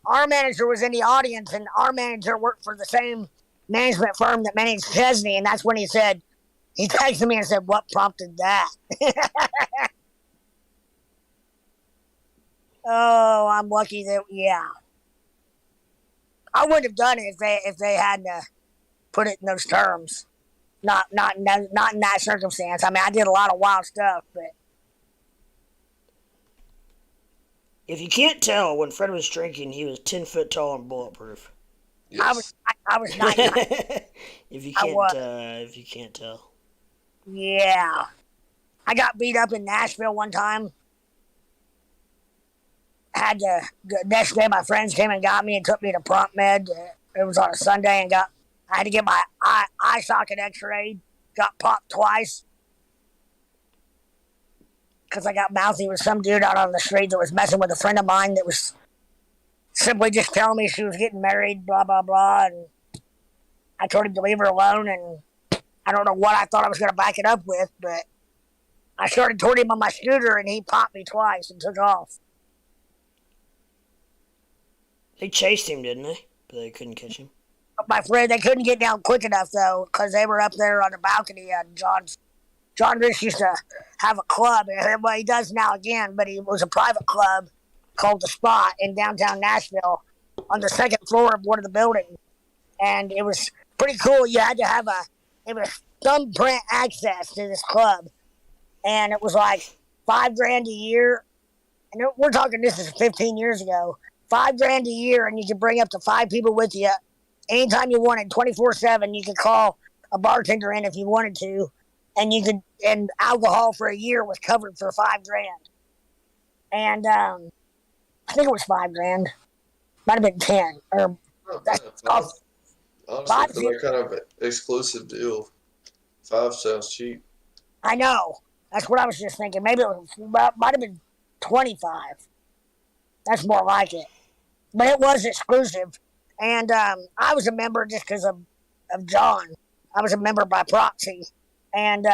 our manager was in the audience, and our manager worked for the same management firm that managed Chesney, and that's when he texted me and said, what prompted that? Oh, I'm lucky that, yeah. I wouldn't have done it if they hadn't put it in those terms. Not in that circumstance. I mean, I did a lot of wild stuff, but if you can't tell, when Fred was drinking, he was 10 foot tall and bulletproof. Yes. I was 99. if you can't tell. Yeah. I got beat up in Nashville one time. Next day my friends came and got me and took me to Prompt Med. It was on a Sunday, and I had to get my eye socket x-rayed. Got popped twice. Because I got mouthy with some dude out on the street that was messing with a friend of mine that was simply just telling me she was getting married, blah, blah, blah. And I told him to leave her alone, and I don't know what I thought I was going to back it up with, but I started toward him on my scooter, and he popped me twice and took off. They chased him, didn't they? But they couldn't catch him. My friend, they couldn't get down quick enough, though, because they were up there on the balcony on John's John Rich used to have a club. Well, he does now again, but it was a private club called The Spot in downtown Nashville on the second floor of one of the buildings. And it was pretty cool. You had to have it was thumbprint access to this club. And it was like $5,000 a year. And we're talking, this is 15 years ago. $5,000 a year, and you could bring up to 5 people with you anytime you wanted, 24/7. You could call a bartender in if you wanted to, and alcohol for a year was covered for $5,000. And I think it was $5,000. Might have been 10. Or that's Honestly, for that kind of exclusive deal, 5 sounds cheap. I know. That's what I was just thinking. Maybe might have been 25. That's more like it. But it was exclusive. And I was a member just because of John. I was a member by proxy. And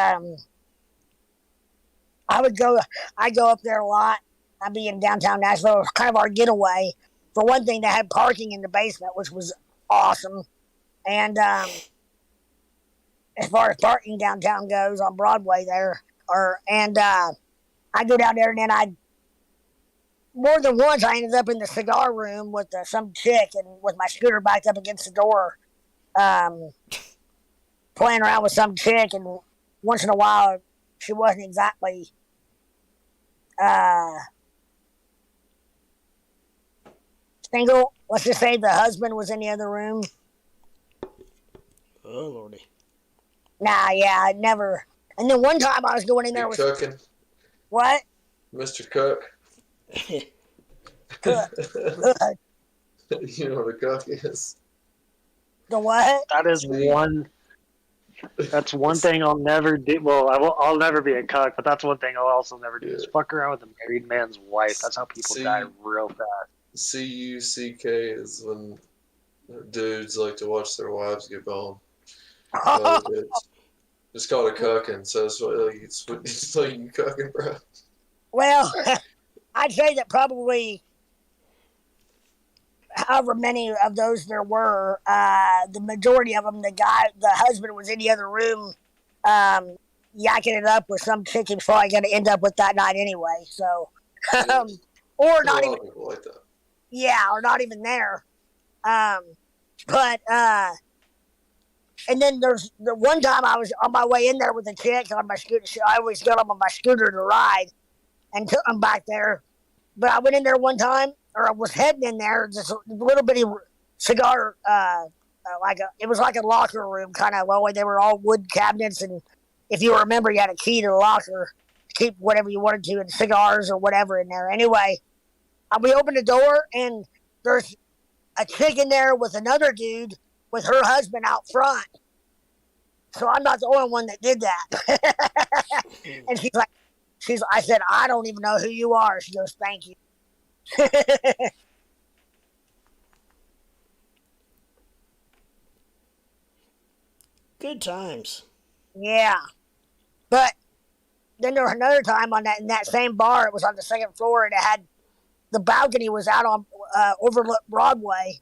I'd go up there a lot. I'd be in downtown Nashville. It was kind of our getaway. For one thing, they had parking in the basement, which was awesome. And as far as parking downtown goes on Broadway there, I go down there, and then more than once I ended up in the cigar room with some chick, and with my scooter backed up against the door, playing around with some chick, and once in a while she wasn't exactly single. Let's just say the husband was in the other room. Oh, Lordy. Nah, yeah, I never. And then one time I was going in there with cooking. What? Mr. Cook. Good. You know what a cook is. The what? That is one. That's one thing I'll never do. Well, I'll never be a cuck, but that's one thing I'll also never do is fuck around with a married man's wife. That's how people die real fast. CUCK is when dudes like to watch their wives get boned. It's called a cucking, so it's like you cucking, bro. Well, I'd say that probably however many of those there were, the majority of them, the husband was in the other room yakking it up with some chick he was probably going to end up with that night anyway. So, or not even. Like that. Yeah, or not even there. And then there's the one time I was on my way in there with a chick on my scooter. I always got on my scooter to ride and took them back there. But I went in there one time, or I was heading in there, just a little bitty cigar, it was like a locker room kind of. Well, they were all wood cabinets, and if you remember, you had a key to the locker to keep whatever you wanted to, and cigars or whatever in there. Anyway, we opened the door, and there's a chick in there with another dude with her husband out front. So I'm not the only one that did that. And I said, I don't even know who you are. She goes, thank you. Good times. Yeah. But then there was another time in that same bar. It was on the second floor, and it had the balcony was out on overlooked Broadway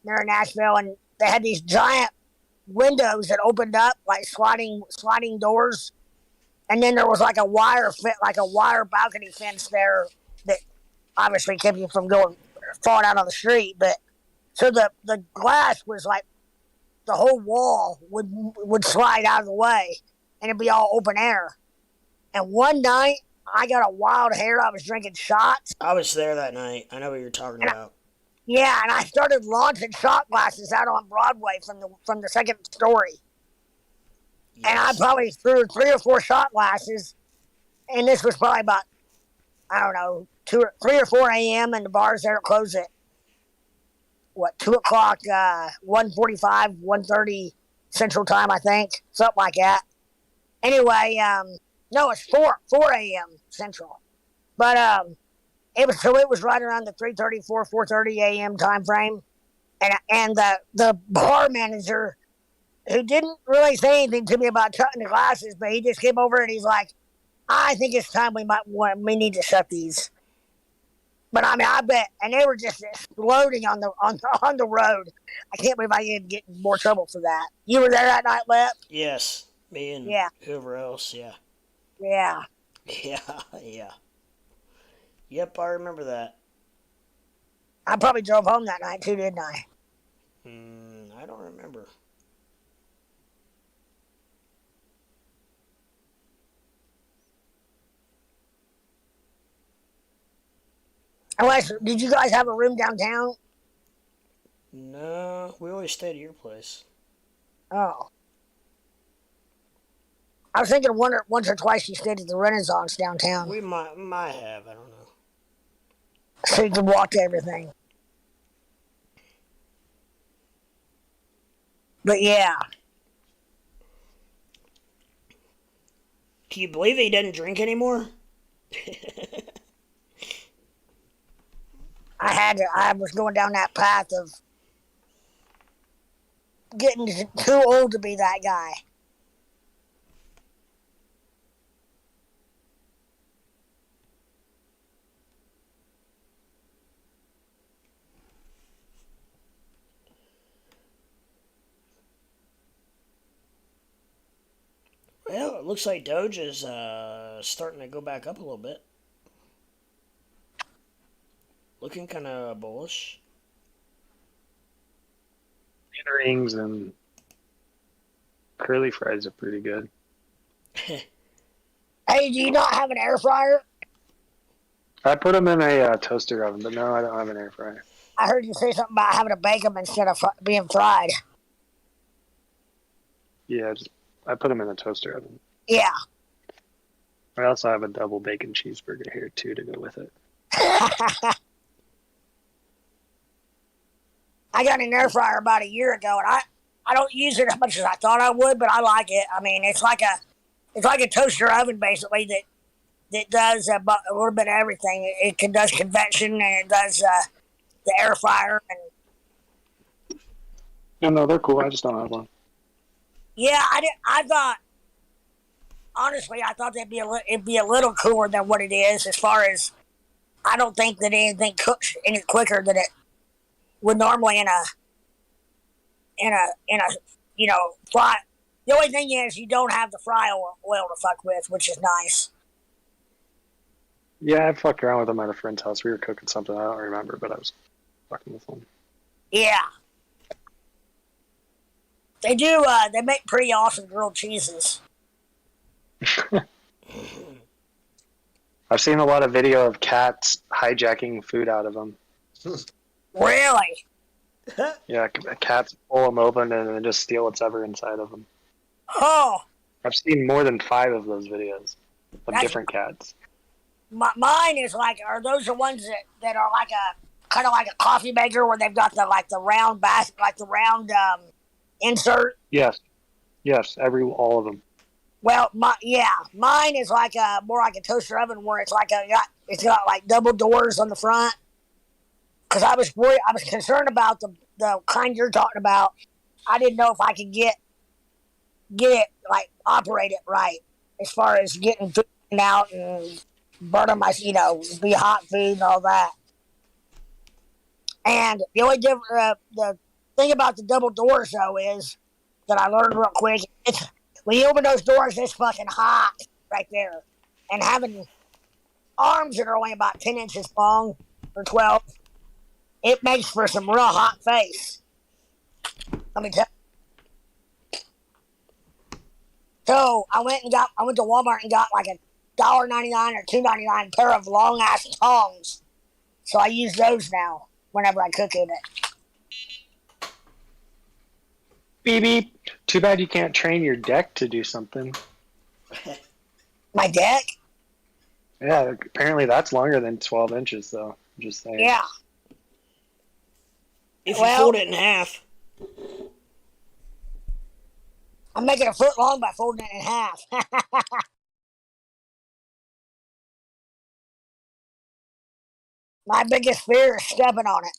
there in Nashville, and they had these giant windows that opened up like sliding doors, and then there was like a wire balcony fence there that obviously kept you from falling out on the street. But so the glass was like the whole wall would slide out of the way, and it'd be all open air. And one night I got a wild hair. I was drinking shots. I was there that night. I know what you're talking about. Yeah, and I started launching shot glasses out on Broadway from the second story. Yes. And I probably threw 3 or 4 shot glasses, and this was probably about, I don't know, 3 or 4 a.m. and the bars there close at 2 o'clock, 1:45, 1:30 Central Time, I think, something like that. Anyway, no, it's 4 a.m. Central, but it was right around the 3:30, 4:30 a.m. time frame, and the bar manager, who didn't really say anything to me about shutting the glasses, but he just came over and he's like, I think it's time we need to shut these. But I mean, I bet, and they were just exploding on the road. I can't believe I didn't get in more trouble for that. You were there that night, Lep? Yes, me and yeah. whoever else, yeah. Yeah. Yeah, yeah. Yep, I remember that. I probably drove home that night too, didn't I? I don't remember. Unless, did you guys have a room downtown? No, we always stayed at your place. Oh. I was thinking once or twice you stayed at the Renaissance downtown. We might have, I don't know. So you could walk to everything. But yeah. Can you believe he doesn't drink anymore? I was going down that path of getting too old to be that guy. Well, it looks like Doge is starting to go back up a little bit. Looking kind of bullish. Rings and curly fries are pretty good. Hey, do you not have an air fryer? I put them in a toaster oven, but no, I don't have an air fryer. I heard you say something about having to bake them instead of being fried. Yeah, I put them in a toaster oven. Yeah. I also have a double bacon cheeseburger here too to go with it. I got an air fryer about a year ago, and I don't use it as much as I thought I would, but I like it. I mean, it's like a toaster oven basically that does a little bit of everything. It does convection and it does the air fryer and No, they're cool. I just don't have one. yeah, I thought honestly I thought it'd be a little cooler than what it is. As far as I don't think that anything cooks any quicker than it would normally in a fry. The only thing is you don't have the fry oil to fuck with, which is nice. Yeah, I fucked around with them at a friend's house. We were cooking something I don't remember, but I was fucking with them. Yeah. They do, they make pretty awesome grilled cheeses. I've seen a lot of video of cats hijacking food out of them. Really? Yeah, cats pull them open and then just steal whatever inside of them. Oh. I've seen more than 5 of those videos of different cats. Mine is like, are those the ones that are like kind of like a coffee maker where they've got the round basket, like the round insert? Yes, all of them. Well, mine is like more like a toaster oven where it's got like double doors on the front. Because I was concerned about the kind you're talking about. I didn't know if I could get it like operate it right as far as getting food out and burning my be hot food and all that. And the only the thing about the double doors though is that I learned real quick. It's when you open those doors, it's fucking hot right there. And having arms that are only about 10 inches long or 12, it makes for some real hot face. Let me tell you. So I went to Walmart and got like $1.99 or $2.99 pair of long ass tongs. So I use those now whenever I cook in it. Beep beep. Too bad you can't train your deck to do something. My deck? Yeah, apparently that's longer than 12 inches though. I'm just saying. Yeah. If you fold it in half. I'm making a foot long by folding it in half. My biggest fear is stepping on it.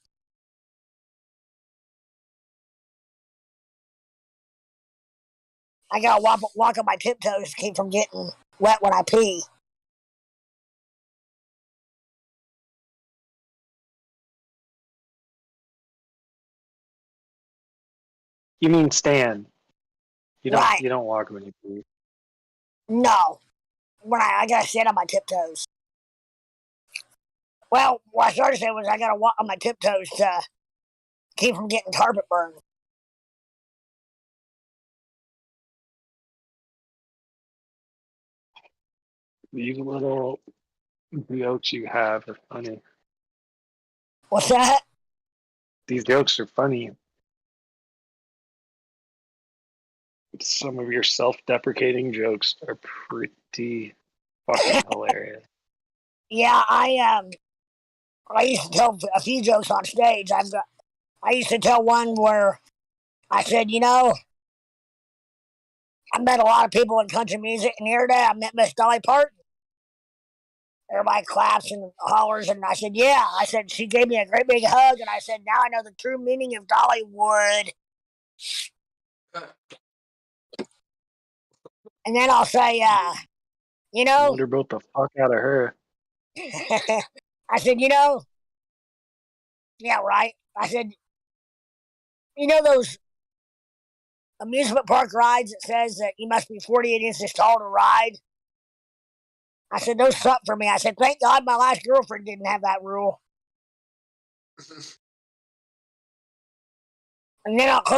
I gotta walk on my tiptoes to keep from getting wet when I pee. You mean stand? You don't. Right. You don't walk when you pee. No. when I gotta stand on my tiptoes. Well, what I started saying was I gotta walk on my tiptoes to keep from getting carpet burn. These little jokes you have are funny. What's that? These jokes are funny. Some of your self-deprecating jokes are pretty fucking hilarious. Yeah, I used to tell a few jokes on stage. I used to tell one where I said, you know, I met a lot of people in country music, and here today I met Miss Dolly Parton. Everybody claps and hollers, and I said, yeah. I said, she gave me a great big hug, and I said, now I know the true meaning of Dollywood. And then I'll say, you know, Wonderbolt the fuck out of her. I said, you know, yeah, right. I said, you know those amusement park rides that says that you must be 48 inches tall to ride? I said, those suck for me. I said, thank God my last girlfriend didn't have that rule. And then I'll close